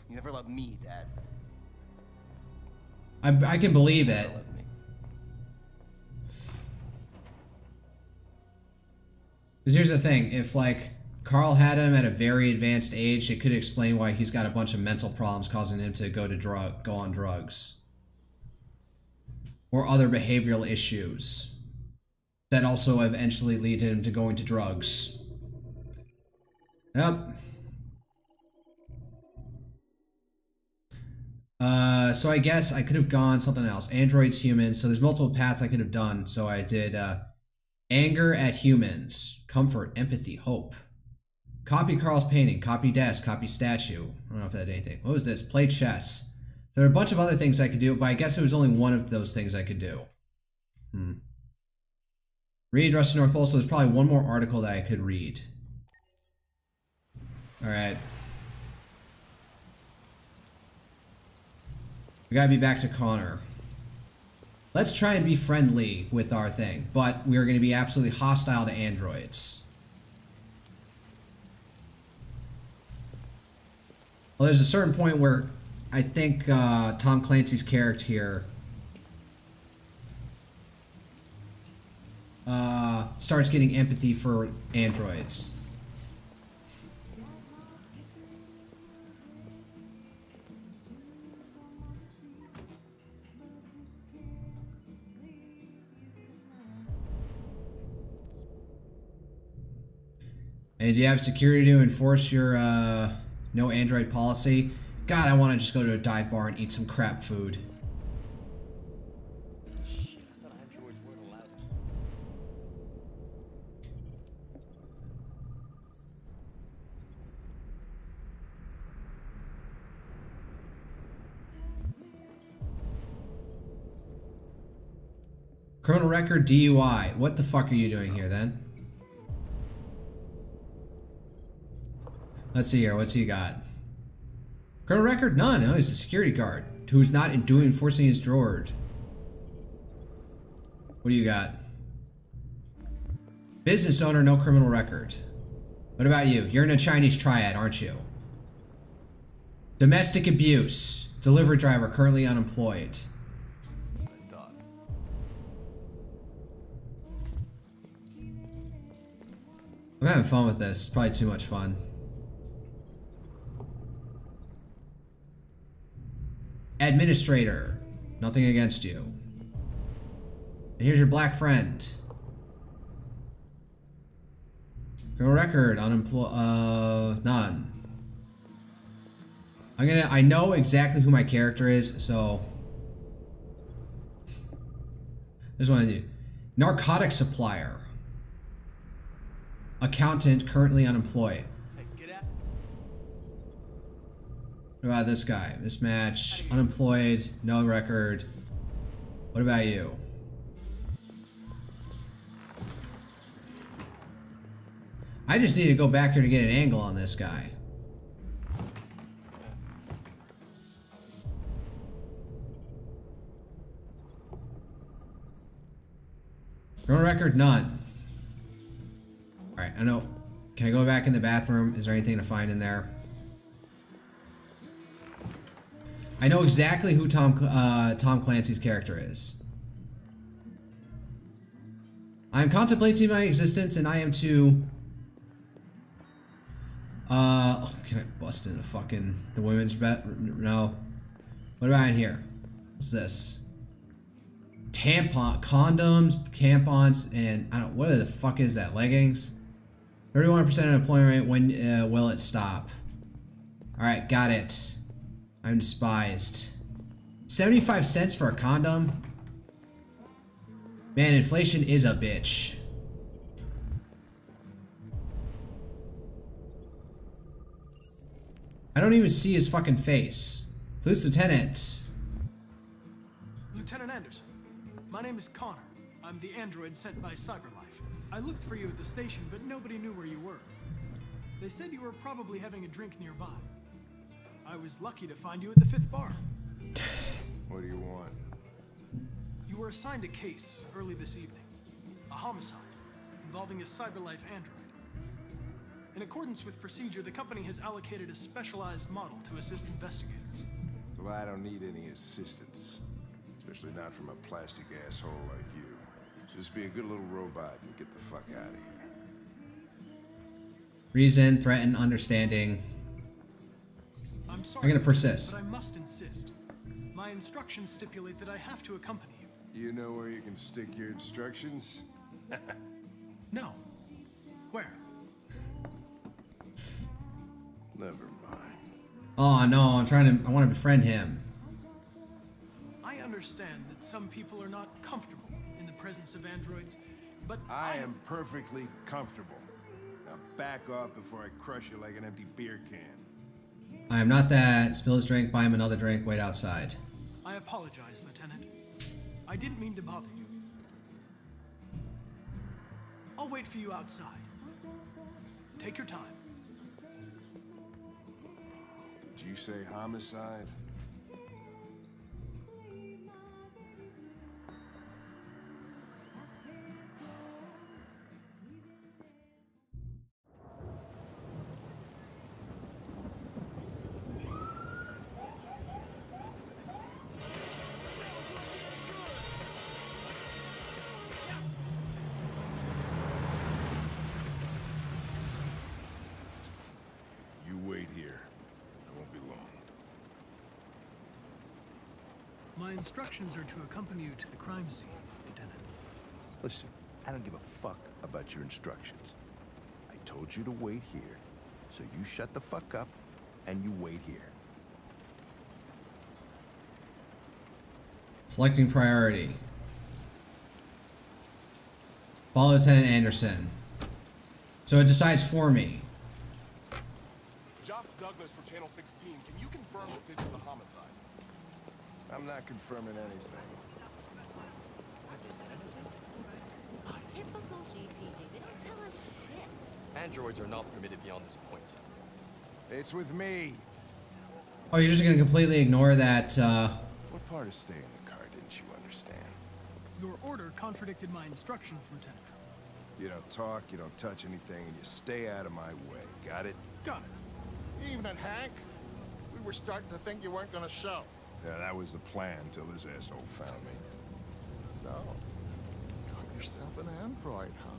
You never loved me, Dad. I can believe it. Because here's the thing, if like Carl had him at a very advanced age, it could explain why he's got a bunch of mental problems causing him to go on drugs. Or other behavioral issues. that also eventually lead him to going to drugs. Yep. So I guess I could have gone something else. Androids, humans. So there's multiple paths I could have done. So I did anger at humans, comfort, empathy, hope. Copy Carl's painting, copy desk, copy statue. I don't know if that did anything. What was this? Play chess. There are a bunch of other things I could do, but I guess it was only one of those things I could do. Read Rusty North Pole, so there's probably one more article that I could read. Alright. We gotta be back to Connor. Let's try and be friendly with our thing, but we are going to be absolutely hostile to androids. Well, there's a certain point where I think Tom Clancy's character here starts getting empathy for androids. And do you have security to enforce your no android policy? God, I want to just go to a dive bar and eat some crap food. Shit, I thought androids weren't allowed. Criminal record, DUI. What the fuck are you doing here then? Let's see here. What's he got? Criminal record? None. No, he's a security guard who's not enforcing his drawer. What do you got? Business owner, no criminal record. What about you? You're in a Chinese triad, aren't you? Domestic abuse. Delivery driver, currently unemployed. I'm having fun with this. It's probably too much fun. Administrator. Nothing against you. And here's your black friend. Criminal record, unemployed, none. I know exactly who my character is, so. This one I do. Narcotic supplier. Accountant, currently unemployed. What about this guy? Mismatch, unemployed, no record. What about you? I just need to go back here to get an angle on this guy. No record, none. Alright, I know. Can I go back in the bathroom? Is there anything to find in there? I know exactly who Tom Clancy's character is. I am contemplating my existence and I am to... oh, can I bust into the women's bed? No. What about in here? What's this? Condoms, tampons, and I don't. What the fuck is that? Leggings. 31% unemployment rate. When will it stop? All right, got it. I'm despised. 75 cents for a condom. Man, inflation is a bitch. I don't even see his fucking face. Police Lieutenant. Lieutenant Anderson, my name is Connor. I'm the android sent by CyberLife. I looked for you at the station, but nobody knew where you were. They said you were probably having a drink nearby. I was lucky to find you at the 5th bar. What do you want? You were assigned a case early this evening. A homicide involving a CyberLife android. In accordance with procedure, the company has allocated a specialized model to assist investigators. Well, I don't need any assistance. Especially not from a plastic asshole like you. Just be a good little robot and get the fuck out of here. Reason, threaten, understanding. I'm sorry, I'm gonna persist. but I must insist. My instructions stipulate that I have to accompany you. You know where you can stick your instructions? No. Where? Never mind. Oh no, I want to befriend him. I understand that some people are not comfortable in the presence of androids, but I am perfectly comfortable. Now back off before I crush you like an empty beer can. I am not that. Spill his drink, buy him another drink, wait outside. I apologize, Lieutenant. I didn't mean to bother you. I'll wait for you outside. Take your time. Did you say homicide? Wait here. I won't be long. My instructions are to accompany you to the crime scene, Lieutenant. Listen, I don't give a fuck about your instructions. I told you to wait here, so you shut the fuck up and you wait here. Selecting priority. Follow Lieutenant Anderson. So it decides for me. Douglas for Channel 16. Can you confirm that this is a homicide? I'm not confirming anything. Typical GPD. They don't tell us shit. Androids are not permitted beyond this point. It's with me. Oh, you're just gonna completely ignore that, What part of staying in the car didn't you understand? Your order contradicted my instructions, Lieutenant. You don't talk, you don't touch anything, and you stay out of my way. Got it? Got it. Evening, Hank. We were starting to think you weren't gonna show. Yeah, that was the plan until this asshole found me. So, got yourself an android, huh?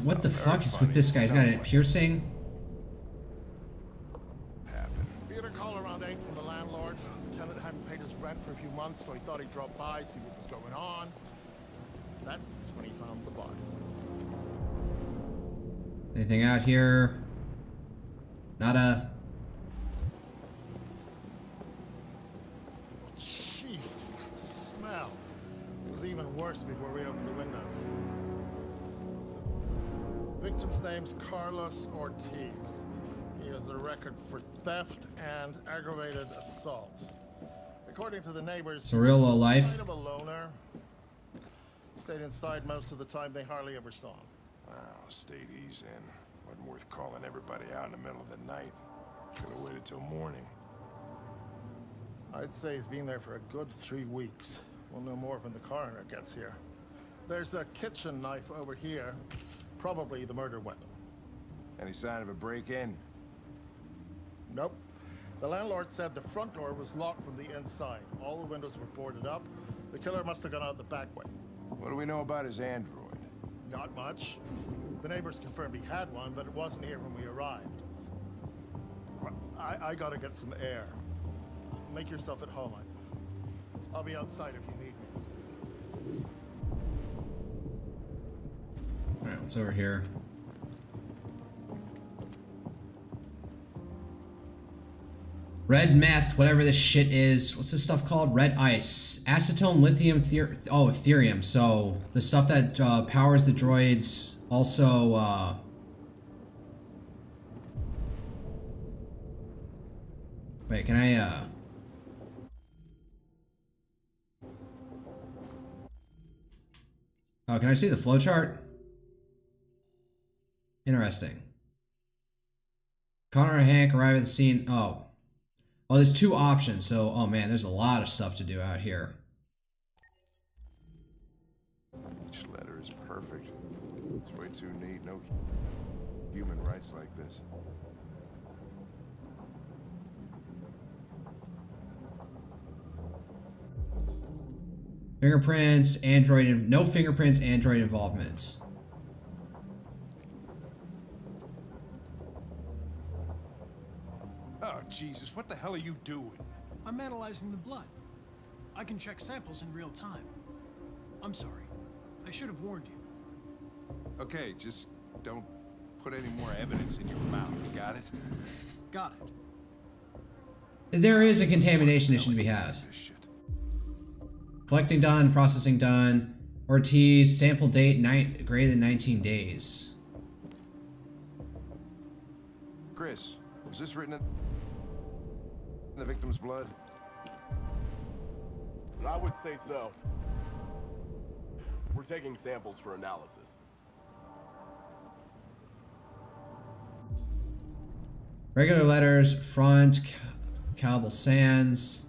what the fuck is with this guy? He's got a piercing? We had a call around 8 from the landlord. The tenant hadn't paid his rent for a few months, so he thought he'd drop by, see what was going on. That's when he found the body. Anything out here? Nada. Jesus, that smell. It was even worse before we opened the windows. Victim's name's Carlos Ortiz. He has a record for theft and aggravated assault. According to the neighbors, It's a real low life. kind of a loner. Stayed inside most of the time. They hardly ever saw him. Well, stayed easy in. Wasn't worth calling everybody out in the middle of the night. Could have waited till morning. I'd say he's been there for a good 3 weeks. We'll know more when the coroner gets here. There's a kitchen knife over here. Probably the murder weapon. Any sign of a break-in? Nope. The landlord said the front door was locked from the inside. All the windows were boarded up. The killer must have gone out the back way. What do we know about his android? Not much. The neighbors confirmed he had one, but it wasn't here when we arrived. I gotta get some air. Make yourself at home. I'll be outside if you need me. Alright, what's over here? Red meth, whatever this shit is. What's this stuff called? Red ice. Acetone, lithium, Ethereum. So, the stuff that powers the droids. Also, wait, can I, oh, can I see the flowchart? Interesting. Connor and Hank arrive at the scene. Oh, there's 2 options. So, oh man, there's a lot of stuff to do out here. Each letter is perfect. It's way too neat. No human rights like this. Fingerprints, Android, no fingerprints, Android involvement. Oh, Jesus, what the hell are you doing? I'm analyzing the blood. I can check samples in real time. I'm sorry. I should have warned you. Okay, just don't put any more evidence in your mouth. Got it? Got it. There is a contamination issue to be had. Collecting done, processing done. Ortiz, sample date greater than 19 days. Chris, was this written in the victim's blood? I would say so. We're taking samples for analysis. Regular letters, front, Calable Sands.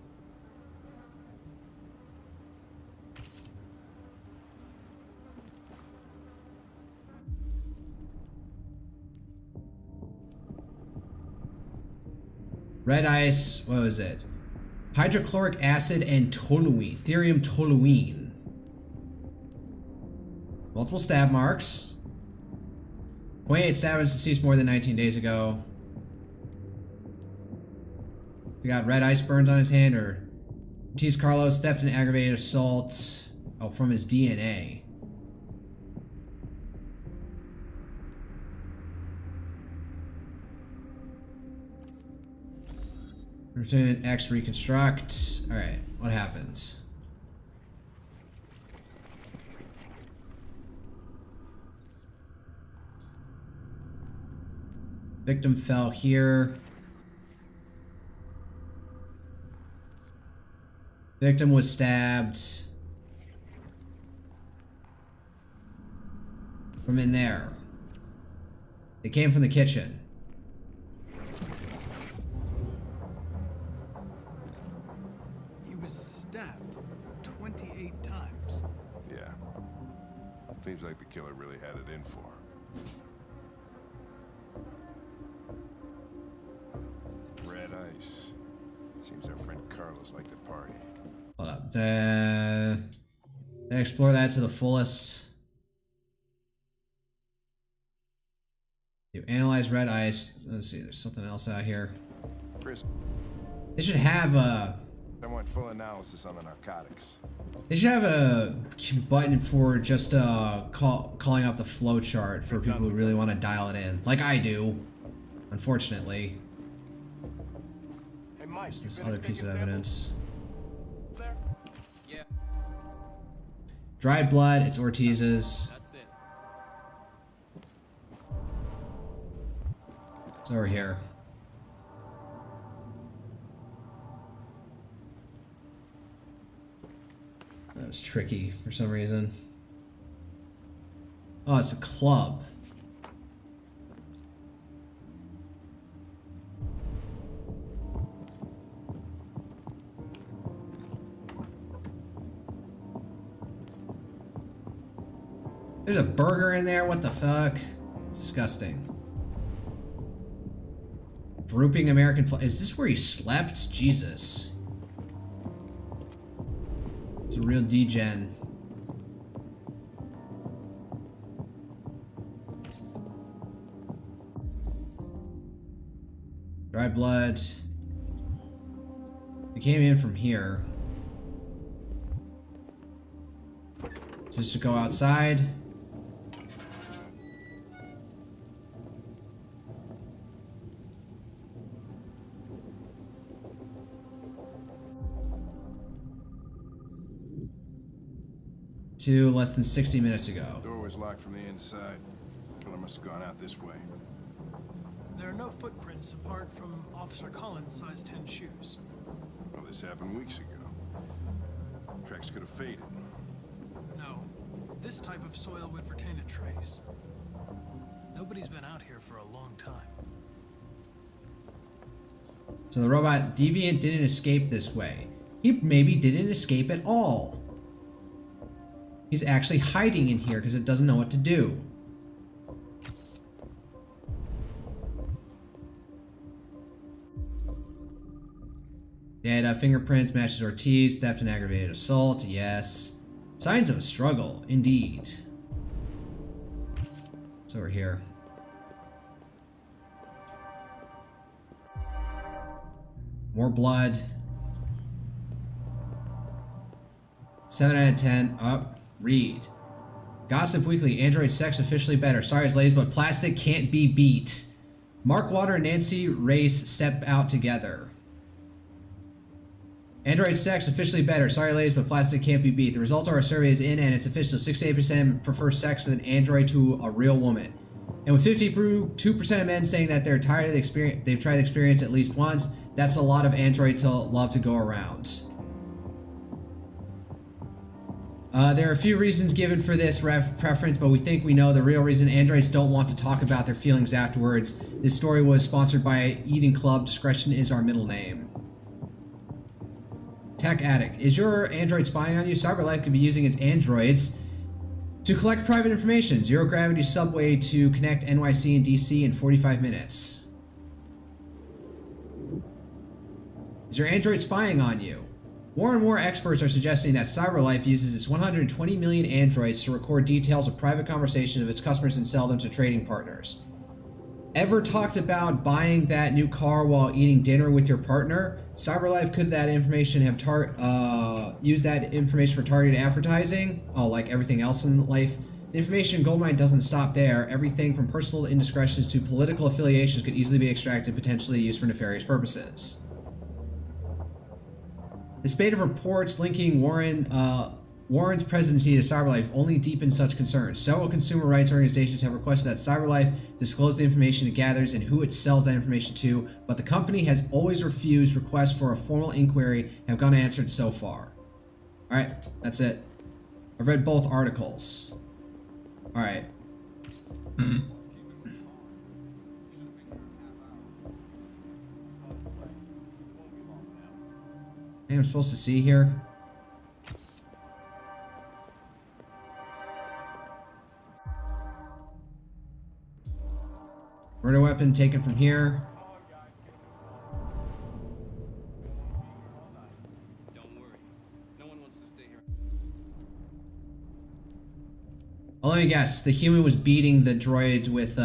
Red ice, what was it? Hydrochloric acid and toluene, therium toluene. Multiple stab marks. 28 stabbers deceased more than 19 days ago. We got red ice burns on his hand, or Ortiz Carlos, theft and aggravated assault. Oh, from his DNA. Return X reconstruct. Alright, what happened? Victim fell here. Victim was stabbed from in there. They came from the kitchen. He was stabbed 28 times. Yeah. Seems like the killer really had it in for him. Red ice. Seems our friend Carlos liked the party. Hold up. Explore that to the fullest. You analyze red ice. Let's see, there's something else out here. Chris, They should have a. I want full analysis on the narcotics. They should have a button for just calling up the flow chart for people who really want to dial it in, like I do. Unfortunately. Hey, Mike, What's this other piece of evidence? Yeah. Dried blood. It's Ortiz's. That's it. It's over here. That was tricky for some reason. Oh, it's a club. There's a burger in there, what the fuck? It's disgusting. Drooping American flag. Is this where he slept? Jesus. It's a real degen. Dry blood. He came in from here. Is this to go outside? To less than 60 minutes ago. Door was locked from the inside. Killer must have gone out this way. There are no footprints apart from Officer Collins' size 10 shoes. Well, this happened weeks ago. Tracks could have faded. No, this type of soil would retain a trace. Nobody's been out here for a long time. So the robot deviant didn't escape this way. He maybe didn't escape at all. He's actually hiding in here because it doesn't know what to do. Data, fingerprints, matches Ortiz, theft and aggravated assault, yes. Signs of a struggle, indeed. It's over here. More blood. 7 out of 10. Up. Read. Gossip Weekly, Android sex officially better. Sorry, ladies, but plastic can't be beat. Mark Water and Nancy Race step out together. Android sex officially better. Sorry, ladies, but plastic can't be beat. The result of our survey is in, and it's official. 68% prefer sex with an android to a real woman. And with 52% of men saying that they're tired of the experience, they've tried the experience at least once, that's a lot of androids to love to go around. There are a few reasons given for this preference, but we think we know the real reason. Androids don't want to talk about their feelings afterwards. This story was sponsored by Eating Club. Discretion is our middle name. Tech Addict. Is your android spying on you? CyberLife could be using its androids to collect private information. Zero gravity subway to connect NYC and DC in 45 minutes. Is your android spying on you? More and more experts are suggesting that CyberLife uses its 120 million androids to record details of private conversations of its customers and sell them to trading partners. Ever talked about buying that new car while eating dinner with your partner? CyberLife could that information have use that information for targeted advertising? Oh, like everything else in life. The information goldmine doesn't stop there. Everything from personal indiscretions to political affiliations could easily be extracted and potentially used for nefarious purposes. The spate of reports linking Warren's presidency to CyberLife only deepens such concerns. Several consumer rights organizations have requested that CyberLife disclose the information it gathers and who it sells that information to, but the company has always refused requests for a formal inquiry and have gone unanswered so far. Alright, that's it. I've read both articles. Alright. I think I'm supposed to see here. Murder weapon taken from here. Don't worry. No one wants to stay here. Oh, let me guess. The human was beating the droid with,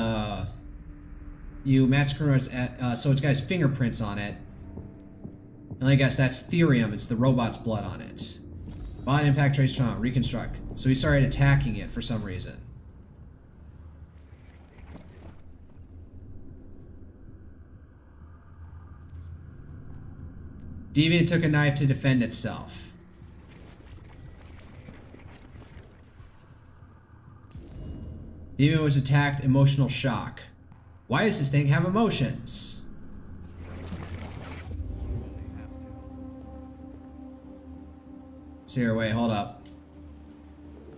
you match criminals at, so it's got his fingerprints on it. And I guess that's Therium. It's the robot's blood on it. Bond impact trace trauma. Reconstruct. So he started attacking it for some reason. Deviant took a knife to defend itself. Deviant was attacked. Emotional shock. Why does this thing have emotions? Here, wait, hold up.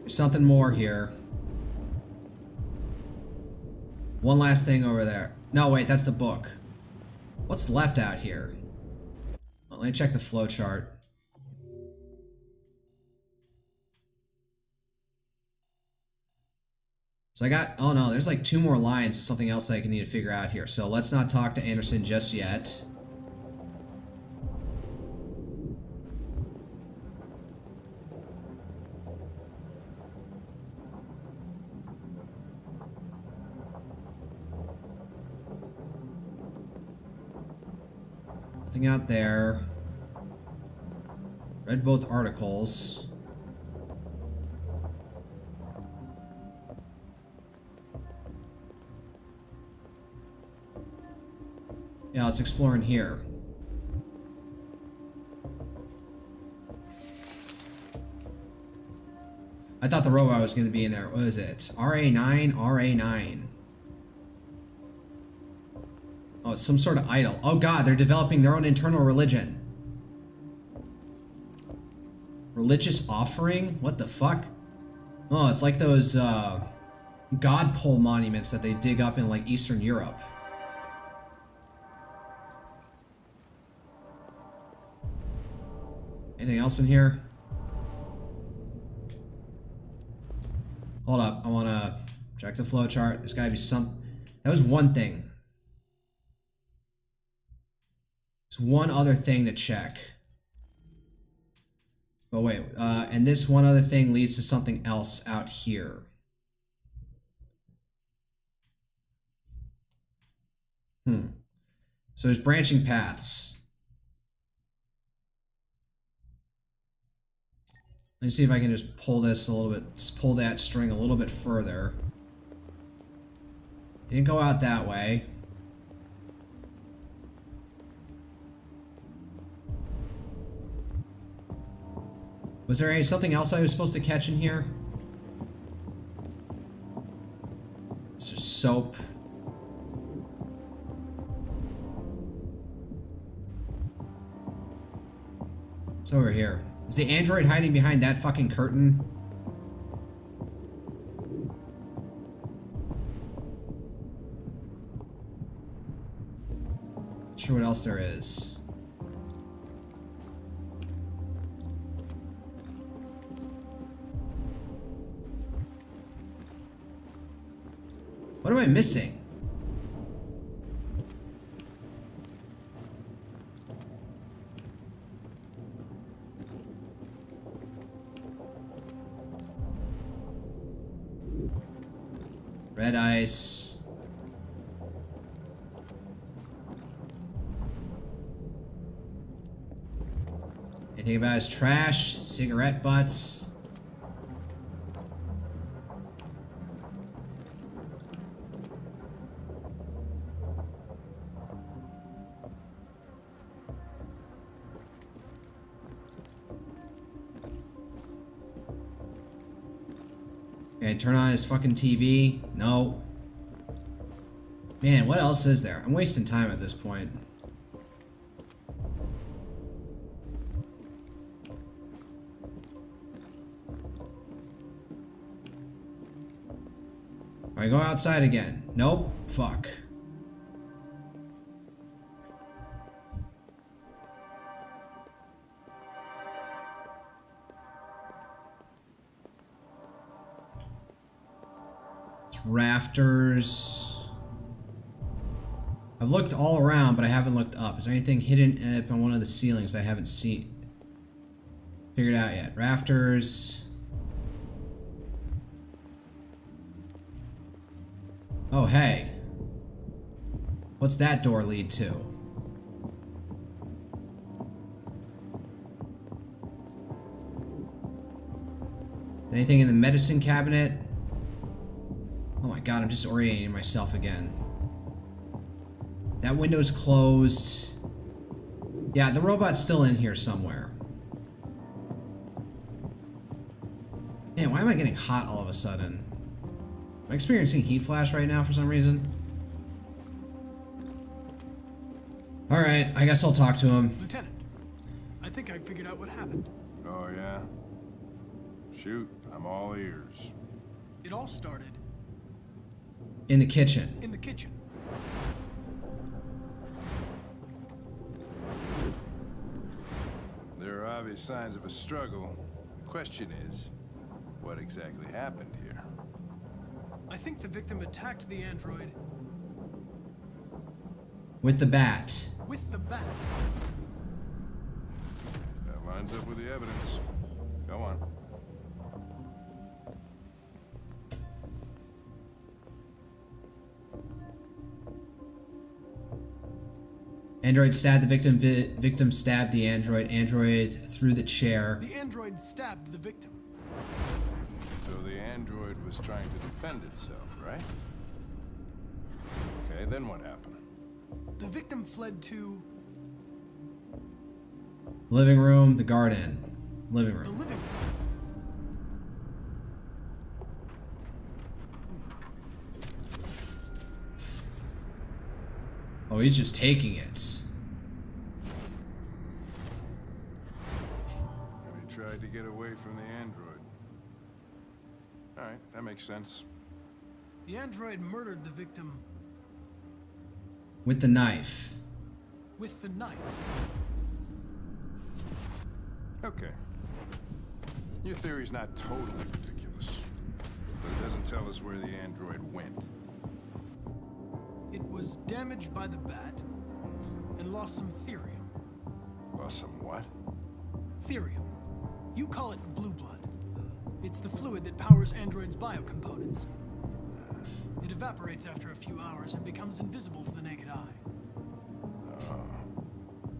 There's something more here. One last thing over there. No, wait, that's the book. What's left out here? Well, let me check the flowchart. So I got, oh no, there's like 2 more lines of something else that I need to figure out here. So let's not talk to Anderson just yet. Nothing out there. Read both articles. Yeah, let's explore in here. I thought the robot was going to be in there. What is it? RA9, RA9. Oh, it's some sort of idol. Oh god, they're developing their own internal religion. Religious offering? What the fuck? Oh, it's like those god pole monuments that they dig up in like Eastern Europe. Anything else in here? Hold up, I wanna check the flowchart. There's gotta be some. That was one thing. There's one other thing to check. But wait, and this one other thing leads to something else out here. So there's branching paths. Let me see if I can just pull this a little bit, pull that string a little bit further. Didn't go out that way. Was there something else I was supposed to catch in here? Is there soap? It's over here. Is the android hiding behind that fucking curtain? Not sure what else there is. What am I missing? Red ice. Anything about his trash? Cigarette butts? Okay, turn on his fucking TV. No. Man, what else is there? I'm wasting time at this point. I go outside again. Nope. Fuck. Rafters. I've looked all around, but I haven't looked up. Is there anything hidden up on one of the ceilings that I haven't figured out yet? Rafters. Oh, hey. What's that door lead to? Anything in the medicine cabinet? Oh my god, I'm just orienting myself again. That window's closed. Yeah, the robot's still in here somewhere. Man, why am I getting hot all of a sudden? Am I experiencing heat flash right now for some reason? Alright, I guess I'll talk to him. Lieutenant, I think I figured out what happened. Oh, yeah? Shoot, I'm all ears. It all started in the kitchen. In the kitchen. There are obvious signs of a struggle. The question is, what exactly happened here? I think the victim attacked the android. With the bat. With the bat. That lines up with the evidence. Go on. Android stabbed the victim. Victim stabbed the android. Android threw the chair. The android stabbed the victim. So the android was trying to defend itself, right? Okay, then what happened? The victim fled to... living room, the garden. Living room. The living room. Oh, he's just taking it. And he tried to get away from the android. Alright, that makes sense. The android murdered the victim. With the knife. With the knife. Okay. Your theory's not totally ridiculous, but it doesn't tell us where the android went. It was damaged by the bat and lost some therium. Lost some what? Therium. You call it blue blood. It's the fluid that powers androids' biocomponents. It evaporates after a few hours and becomes invisible to the naked eye. Oh.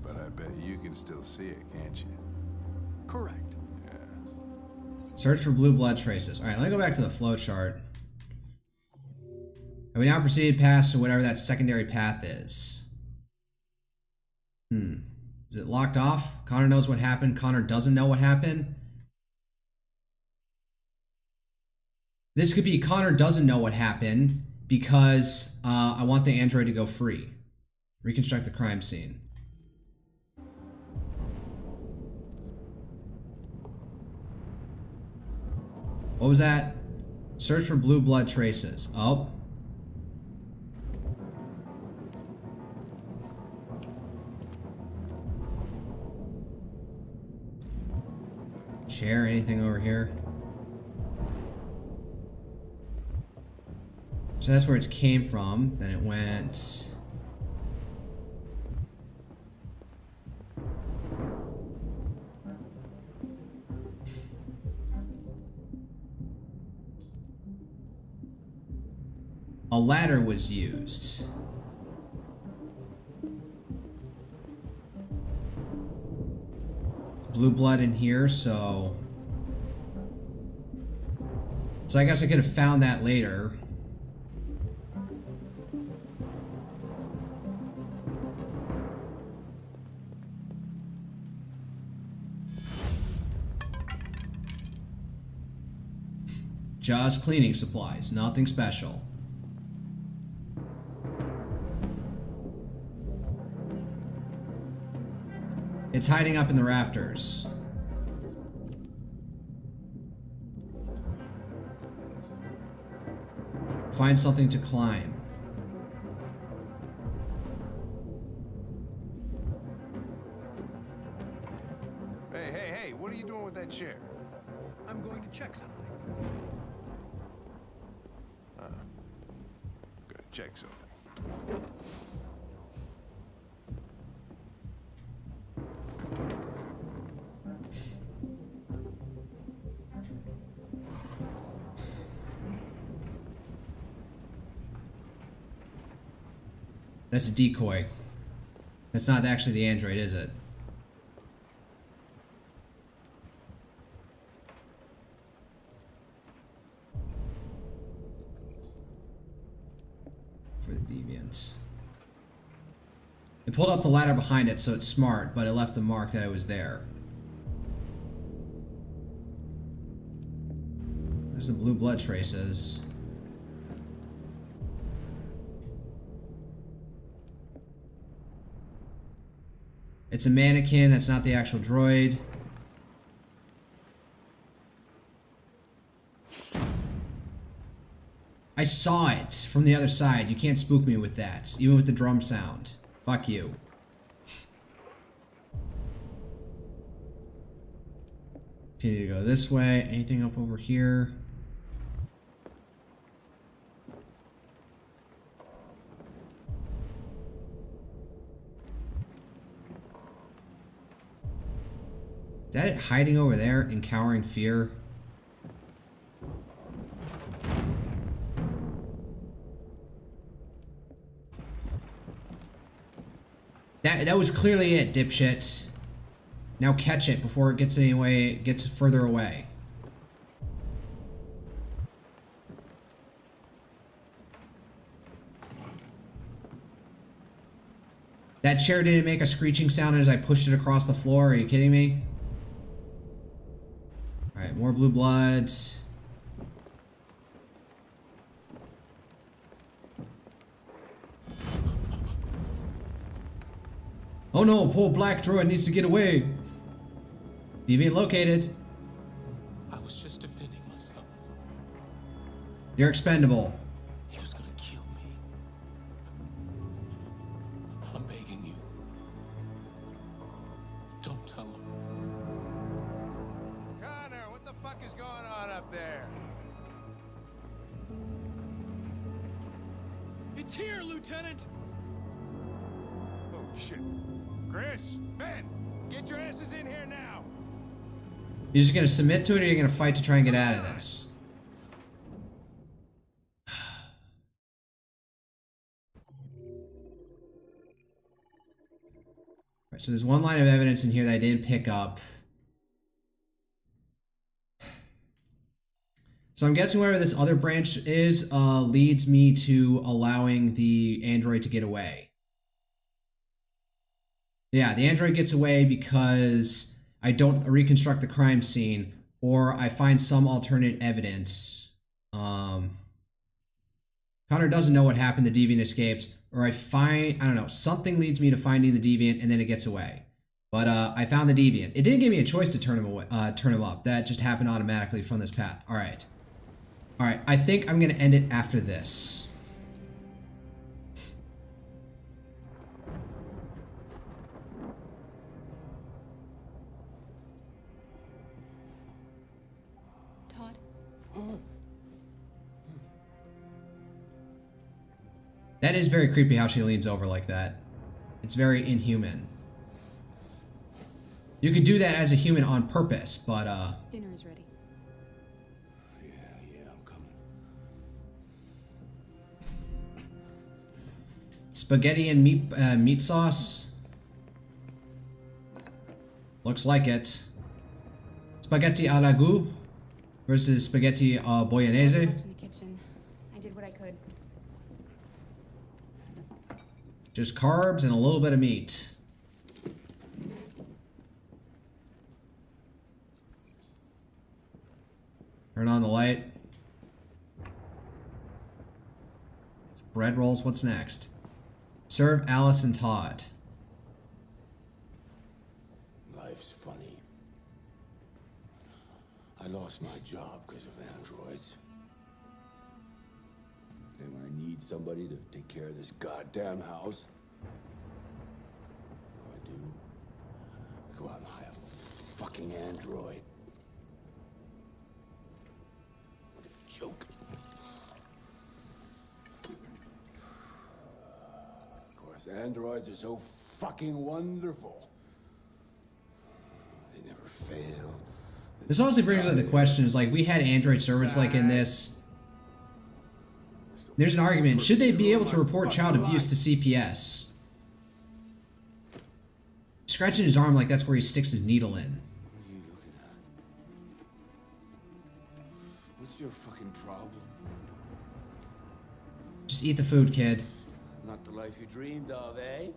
But I bet you can still see it, can't you? Correct. Yeah. Search for blue blood traces. Alright, let me go back to the flow chart. And we now proceed past to whatever that secondary path is. Is it locked off? Connor knows what happened. Connor doesn't know what happened. This could be Connor doesn't know what happened because I want the android to go free. Reconstruct the crime scene. What was that? Search for blue blood traces. Oh. Share anything over here? So that's where it came from. Then it went... A ladder was used. Blue blood in here, so I guess I could have found that later. Just cleaning supplies, nothing special. It's hiding up in the rafters. Find something to climb. Hey, what are you doing with that chair? I'm going to check something. Gonna check something. That's a decoy. That's not actually the android, is it? For the deviants. It pulled up the ladder behind it, so it's smart, but it left the mark that it was there. There's the blue blood traces. It's a mannequin, that's not the actual droid. I saw it from the other side. You can't spook me with that, even with the drum sound. Fuck you. Continue to go this way. Anything up over here? Is that it hiding over there in cowering fear? That was clearly it, dipshit. Now catch it before it gets further away. That chair didn't make a screeching sound as I pushed it across the floor. Are you kidding me? Alright, more blue bloods. Oh no, poor black droid needs to get away. Deviant located. I was just defending myself. You're expendable. He was gonna kill me. I'm begging you. Don't tell him. Connor, what the fuck is going on up there? It's here, Lieutenant! Oh, shit. Chris, Ben, get your asses in here now. You're just gonna submit to it, or you're gonna fight to try and get out of this? Alright, so there's one line of evidence in here that I didn't pick up. So I'm guessing whatever this other branch is leads me to allowing the android to get away. Yeah, the android gets away because I don't reconstruct the crime scene or I find some alternate evidence. Connor doesn't know what happened, the deviant escapes, or I don't know, something leads me to finding the deviant and then it gets away. But I found the deviant. It didn't give me a choice to turn him up. That just happened automatically from this path. All right. All right, I think I'm gonna end it after this. Todd? That is very creepy how she leans over like that. It's very inhuman. You could do that as a human on purpose, but Dinner is ready. Yeah, I'm coming. spaghetti and meat sauce. Looks like it. Spaghetti à la goût versus spaghetti bolognese. In the kitchen. I did what I could. Just carbs and a little bit of meat. Turn on the light. Bread rolls, what's next? Serve Alice and Todd. Life's funny. I lost my job because of androids. And when I need somebody to take care of this goddamn house, what do? I go out and hire a fucking android. What a joke. Of course, androids are so fucking wonderful. They never fail. This honestly brings up the question, is like, we had android servants like in this. There's an argument. Should they be able to report child abuse to CPS? Scratching his arm like that's where he sticks his needle in. What are you looking at? What's your fucking problem? Just eat the food, kid. Not the life you dreamed of, eh?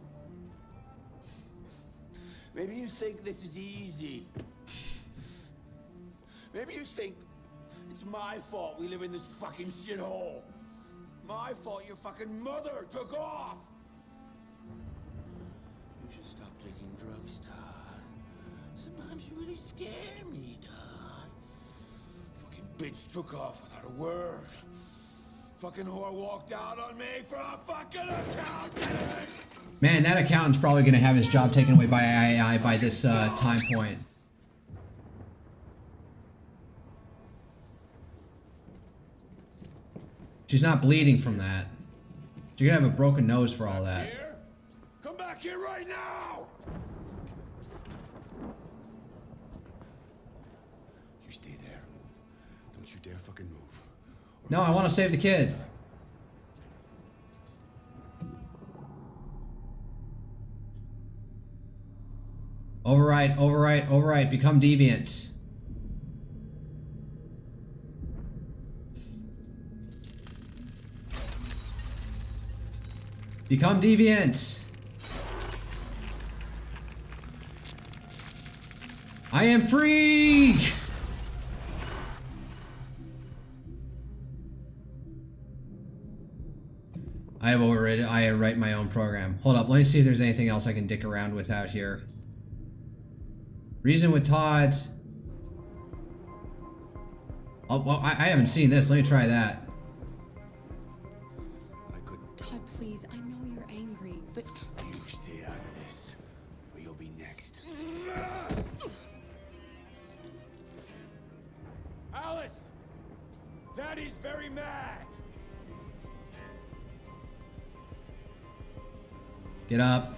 Maybe you think this is easy. Maybe you think it's my fault we live in this fucking shithole. My fault your fucking mother took off. You should stop taking drugs, Todd. Sometimes you really scare me, Todd. Fucking bitch took off without a word. Fucking whore walked out on me for a fucking accountant. Man, that accountant's probably going to have his job taken away by AI by this time point. She's not bleeding from that. You're going to have a broken nose for all that. Here? Come back here right now! You stay there. Don't you dare fucking move. No, I want to save the kid. Overwrite, overwrite, overwrite. Become deviant. Become deviant. I am free. I have overrated. I write my own program. Hold up. Let me see if there's anything else I can dick around with out here. Reason with Todd. Oh, well, I haven't seen this. Let me try that. Todd, please. I know you're angry, but You stay out of this, or you'll be next. Alice! Daddy's very mad! Get up.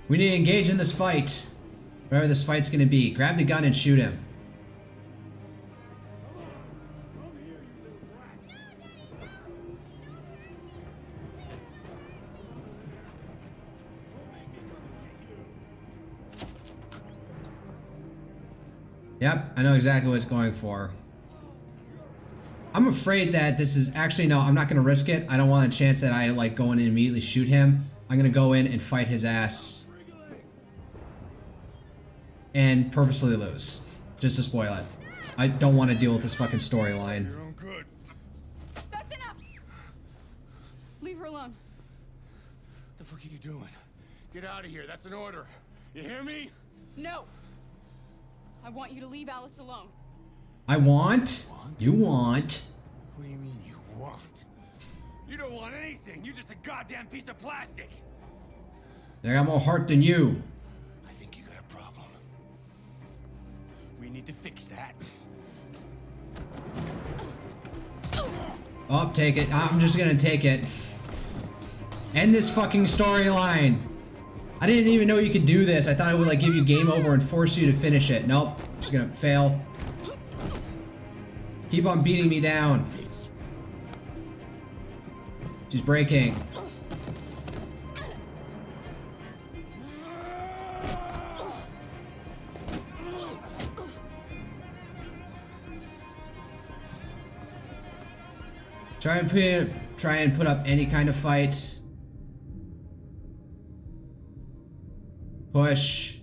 We need to engage in this fight. Whatever this fight's gonna be. Grab the gun and shoot him. Yep, I know exactly what it's going for. I'm afraid that this is actually no. I'm not gonna risk it. I don't want a chance that I like go in and immediately shoot him. I'm gonna go in and fight his ass and purposefully lose, just to spoil it. I don't want to deal with this fucking storyline. That's enough. Leave her alone. What the fuck are you doing? Get out of here. That's an order. You hear me? No. I want you to leave Alice alone. I want. You want. What do you mean you want? You don't want anything. You're just a goddamn piece of plastic. I got more heart than you. I think you got a problem. We need to fix that. Oh, take it. I'm just gonna take it. End this fucking storyline. I didn't even know you could do this. I thought it would like give you game over and force you to finish it. Nope. Just gonna fail. Keep on beating me down. She's breaking. Try and put up any kind of fight. Push.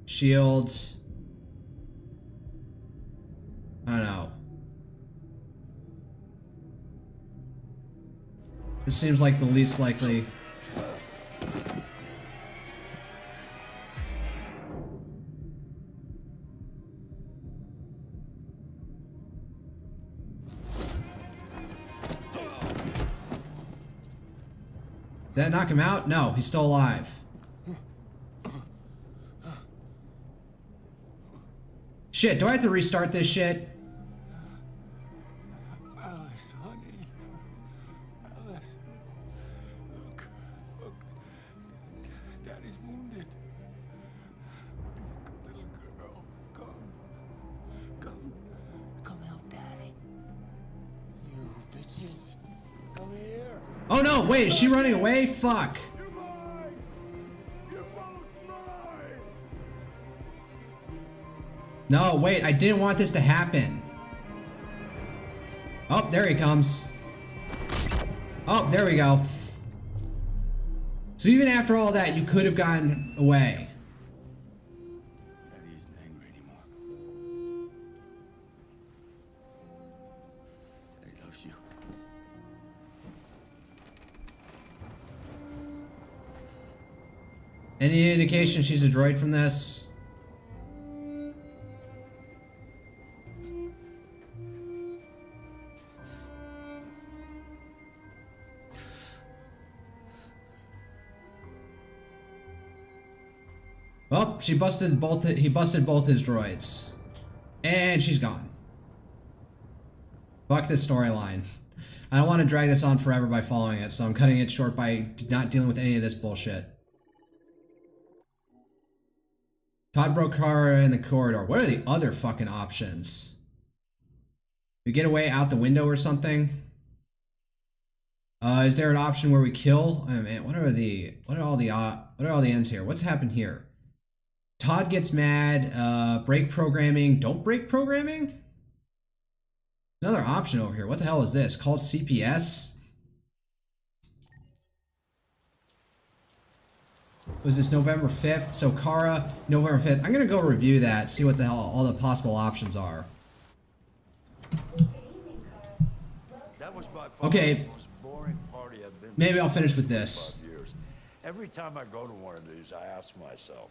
Shield. I don't know. This seems like the least likely. Did that knock him out? No, he's still alive. Shit, do I have to restart this shit? Alice, honey. Alice. Look. Daddy's wounded. Look, little girl. Come help Daddy. You bitches. Come here. Oh no, wait, is she running away? Fuck. No, wait, I didn't want this to happen. Oh, there he comes. Oh, there we go. So even after all that, you could have gotten away. Daddy isn't angry anymore. Daddy loves you. Any indication she's a droid from this? Oh, he busted both his droids. And she's gone. Fuck this storyline. I don't want to drag this on forever by following it, so I'm cutting it short by not dealing with any of this bullshit. Todd broke car in the corridor. What are the other fucking options? We get away out the window or something? Is there an option where we kill? Oh man, what are all the ends here? What's happened here? Todd gets mad, break programming, don't break programming? Another option over here. What the hell is this? Called CPS? Was this November 5th? So Kara, November 5th. I'm gonna go review that, see what the hell all the possible options are. That was by far Okay. the most boring party I've been to. Maybe I'll finish with this. 5 years. Every time I go to one of these, I ask myself,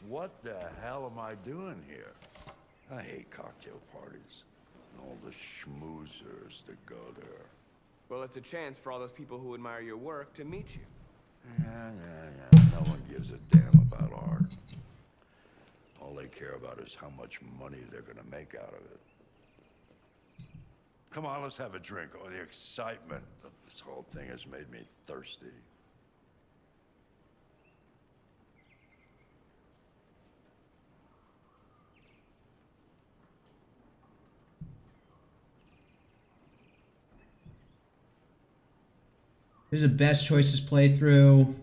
what the hell am I doing here? I hate cocktail parties and all the schmoozers that go there. Well, it's a chance for all those people who admire your work to meet you. Yeah. No one gives a damn about art. All they care about is how much money they're gonna make out of it. Come on, let's have a drink. Oh, the excitement of this whole thing has made me thirsty. Here's a best choices playthrough.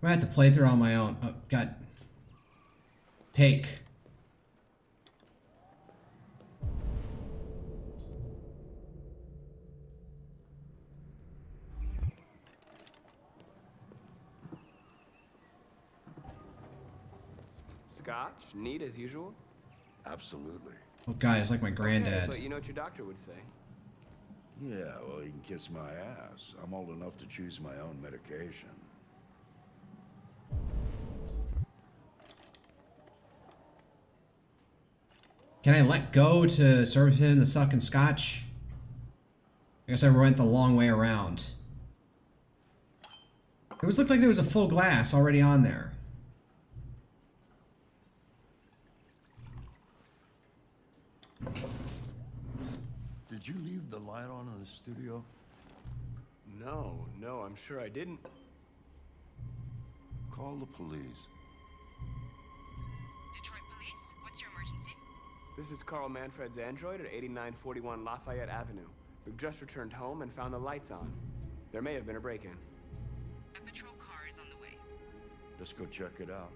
gonna have to play through on my own. Oh, God. Take. Scotch, neat as usual. Absolutely. Oh, God, it's like my granddad. Okay, but you know what your doctor would say. Yeah, well, he can kiss my ass. I'm old enough to choose my own medication. Can I let go to serve him the sucking scotch? I guess I went the long way around. It was looked like there was a full glass already on there. Did you leave the light on in the studio? No, I'm sure I didn't. Call the police. Detroit Police, what's your emergency? This is Carl Manfred's android at 8941 Lafayette Avenue. We've just returned home and found the lights on. There may have been a break-in. A patrol car is on the way. Let's go check it out.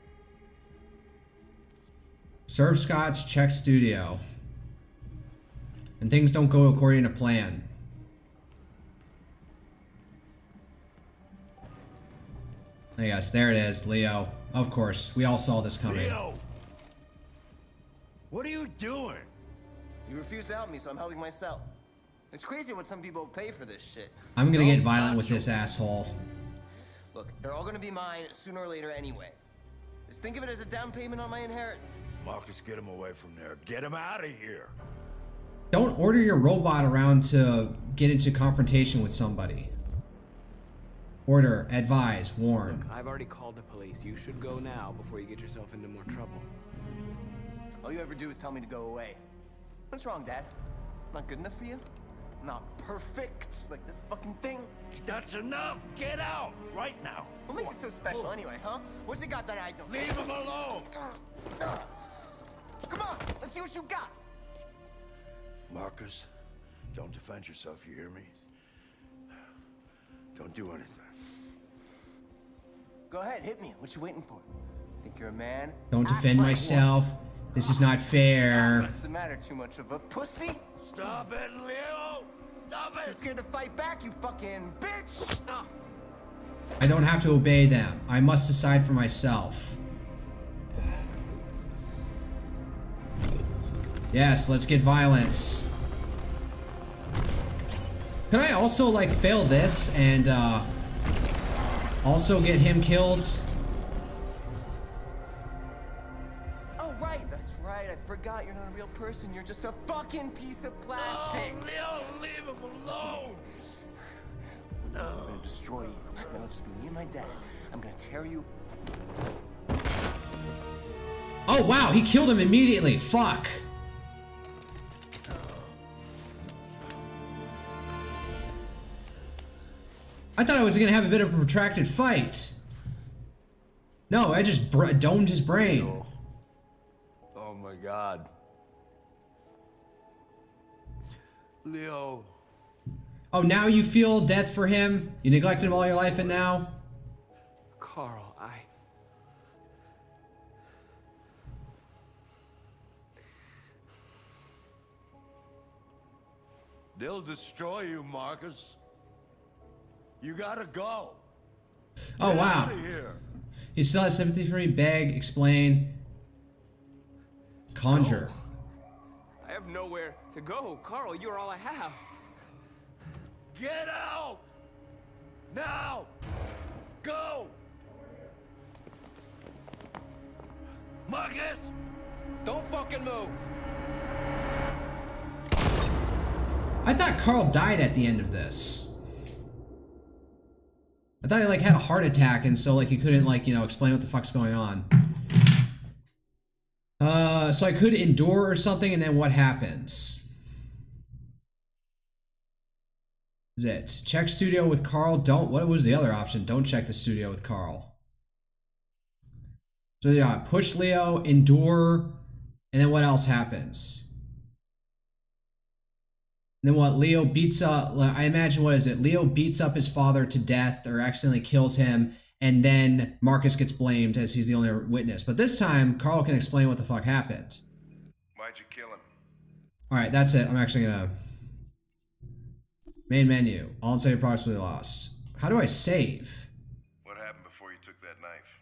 Serve scotch, check studio. And things don't go according to plan. Yes, there it is, Leo. Of course, we all saw this coming. Leo! What are you doing? You refuse to help me, so I'm helping myself. It's crazy what some people pay for this shit. I'm gonna get violent with this asshole. Look, they're all gonna be mine sooner or later anyway. Just think of it as a down payment on my inheritance. Marcus, get him away from there. Get him out of here. Don't order your robot around to get into confrontation with somebody. Order, advise, warn. Look, I've already called the police. You should go now before you get yourself into more trouble. All you ever do is tell me to go away. What's wrong, Dad? Not good enough for you? Not perfect, like this fucking thing? That's enough! Get out! Right now! What makes it so special anyway, huh? What's it got that I don't? Leave him alone! Come on, let's see what you got! Marcus, don't defend yourself, you hear me? Don't do anything. Go ahead, hit me. What you waiting for? Think you're a man? Don't defend myself. This is not fair. What's the matter? Too much of a pussy? Stop it, Leo! Stop it! Too scared to fight back, you fucking bitch! I don't have to obey them. I must decide for myself. Yes, let's get violence. Could I also, like, fail this and, also get him killed? Oh, right, that's right. I forgot you're not a real person. You're just a fucking piece of plastic. Oh, Leo, leave him alone! I'm gonna destroy you. Then it'll just be me and my dad. I'm gonna tear you. Oh, wow, he killed him immediately. Fuck. I thought I was gonna have a bit of a protracted fight. No, I just domed his brain. Oh my God. Leo. Oh, now you feel death for him? You neglected him all your life and now? Carl, They'll destroy you, Marcus. You gotta go. Oh, Get wow. out of here. He still has sympathy for me. Beg, explain, conjure. I have nowhere to go. Carl, you're all I have. Get out! Now! Go! Marcus! Don't fucking move! I thought Carl died at the end of this. I thought he, like, had a heart attack and so, like, he couldn't, like, you know, explain what the fuck's going on. So I could endure or something, and then what happens? Is it check studio with Carl? Don't, what was the other option? Don't check the studio with Carl. So yeah, push Leo, endure, and then what else happens? And then what, Leo beats up, I imagine, what is it? Leo beats up his father to death or accidentally kills him, and then Marcus gets blamed as he's the only witness. But this time, Carl can explain what the fuck happened. Why'd you kill him? All right, that's it. I'm actually gonna... Main menu. All unsaved products will be lost. How do I save? What happened before you took that knife?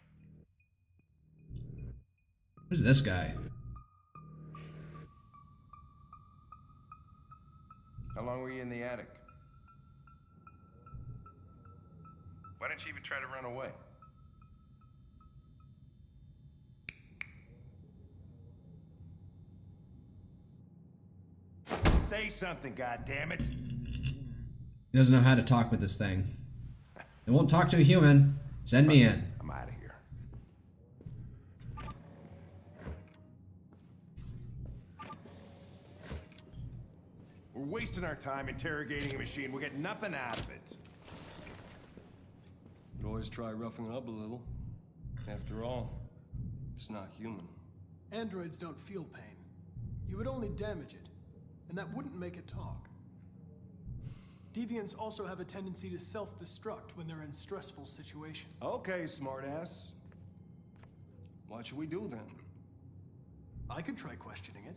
Who's this guy? How long were you in the attic? Why didn't you even try to run away? Say something, goddammit. He doesn't know how to talk with this thing. It won't talk to a human. Send me in. I'm out of here. We're wasting our time interrogating a machine. We'll get nothing out of it. Could always try roughing it up a little. After all, it's not human. Androids don't feel pain. You would only damage it, and that wouldn't make it talk. Deviants also have a tendency to self-destruct when they're in stressful situations. Okay, smartass. What should we do then? I could try questioning it.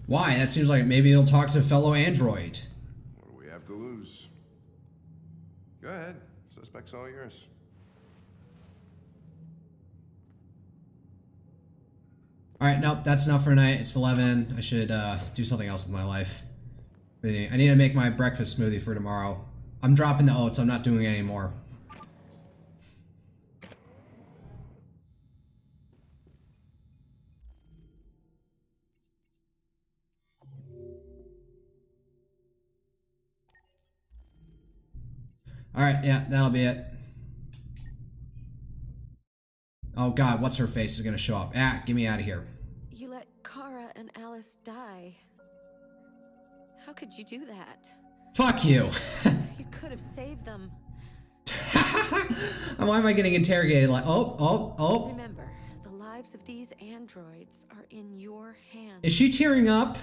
Why? That seems like maybe it'll talk to a fellow android. What do we have to lose? Go ahead. Suspect's all yours. Alright, nope, that's enough for tonight. It's 11. I should do something else with my life. I need to make my breakfast smoothie for tomorrow. I'm dropping the oats. I'm not doing it anymore. Alright, yeah, that'll be it. Oh god, what's her face is gonna show up. Ah, get me out of here. You let Kara and Alice die. How could you do that? Fuck you. You could have saved them. Why am I getting interrogated like, oh. Remember, the lives of these androids are in your hands. Is she tearing up?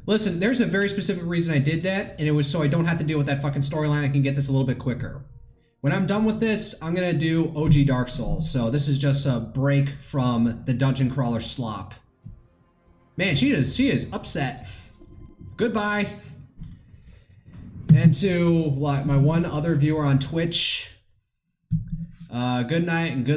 Listen, there's a very specific reason I did that, and it was so I don't have to deal with that fucking storyline. I can get this a little bit quicker. When I'm done with this, I'm gonna do OG Dark Souls. So this is just a break from the Dungeon Crawler slop. Man, she is upset. Goodbye. And to my one other viewer on Twitch, good night and good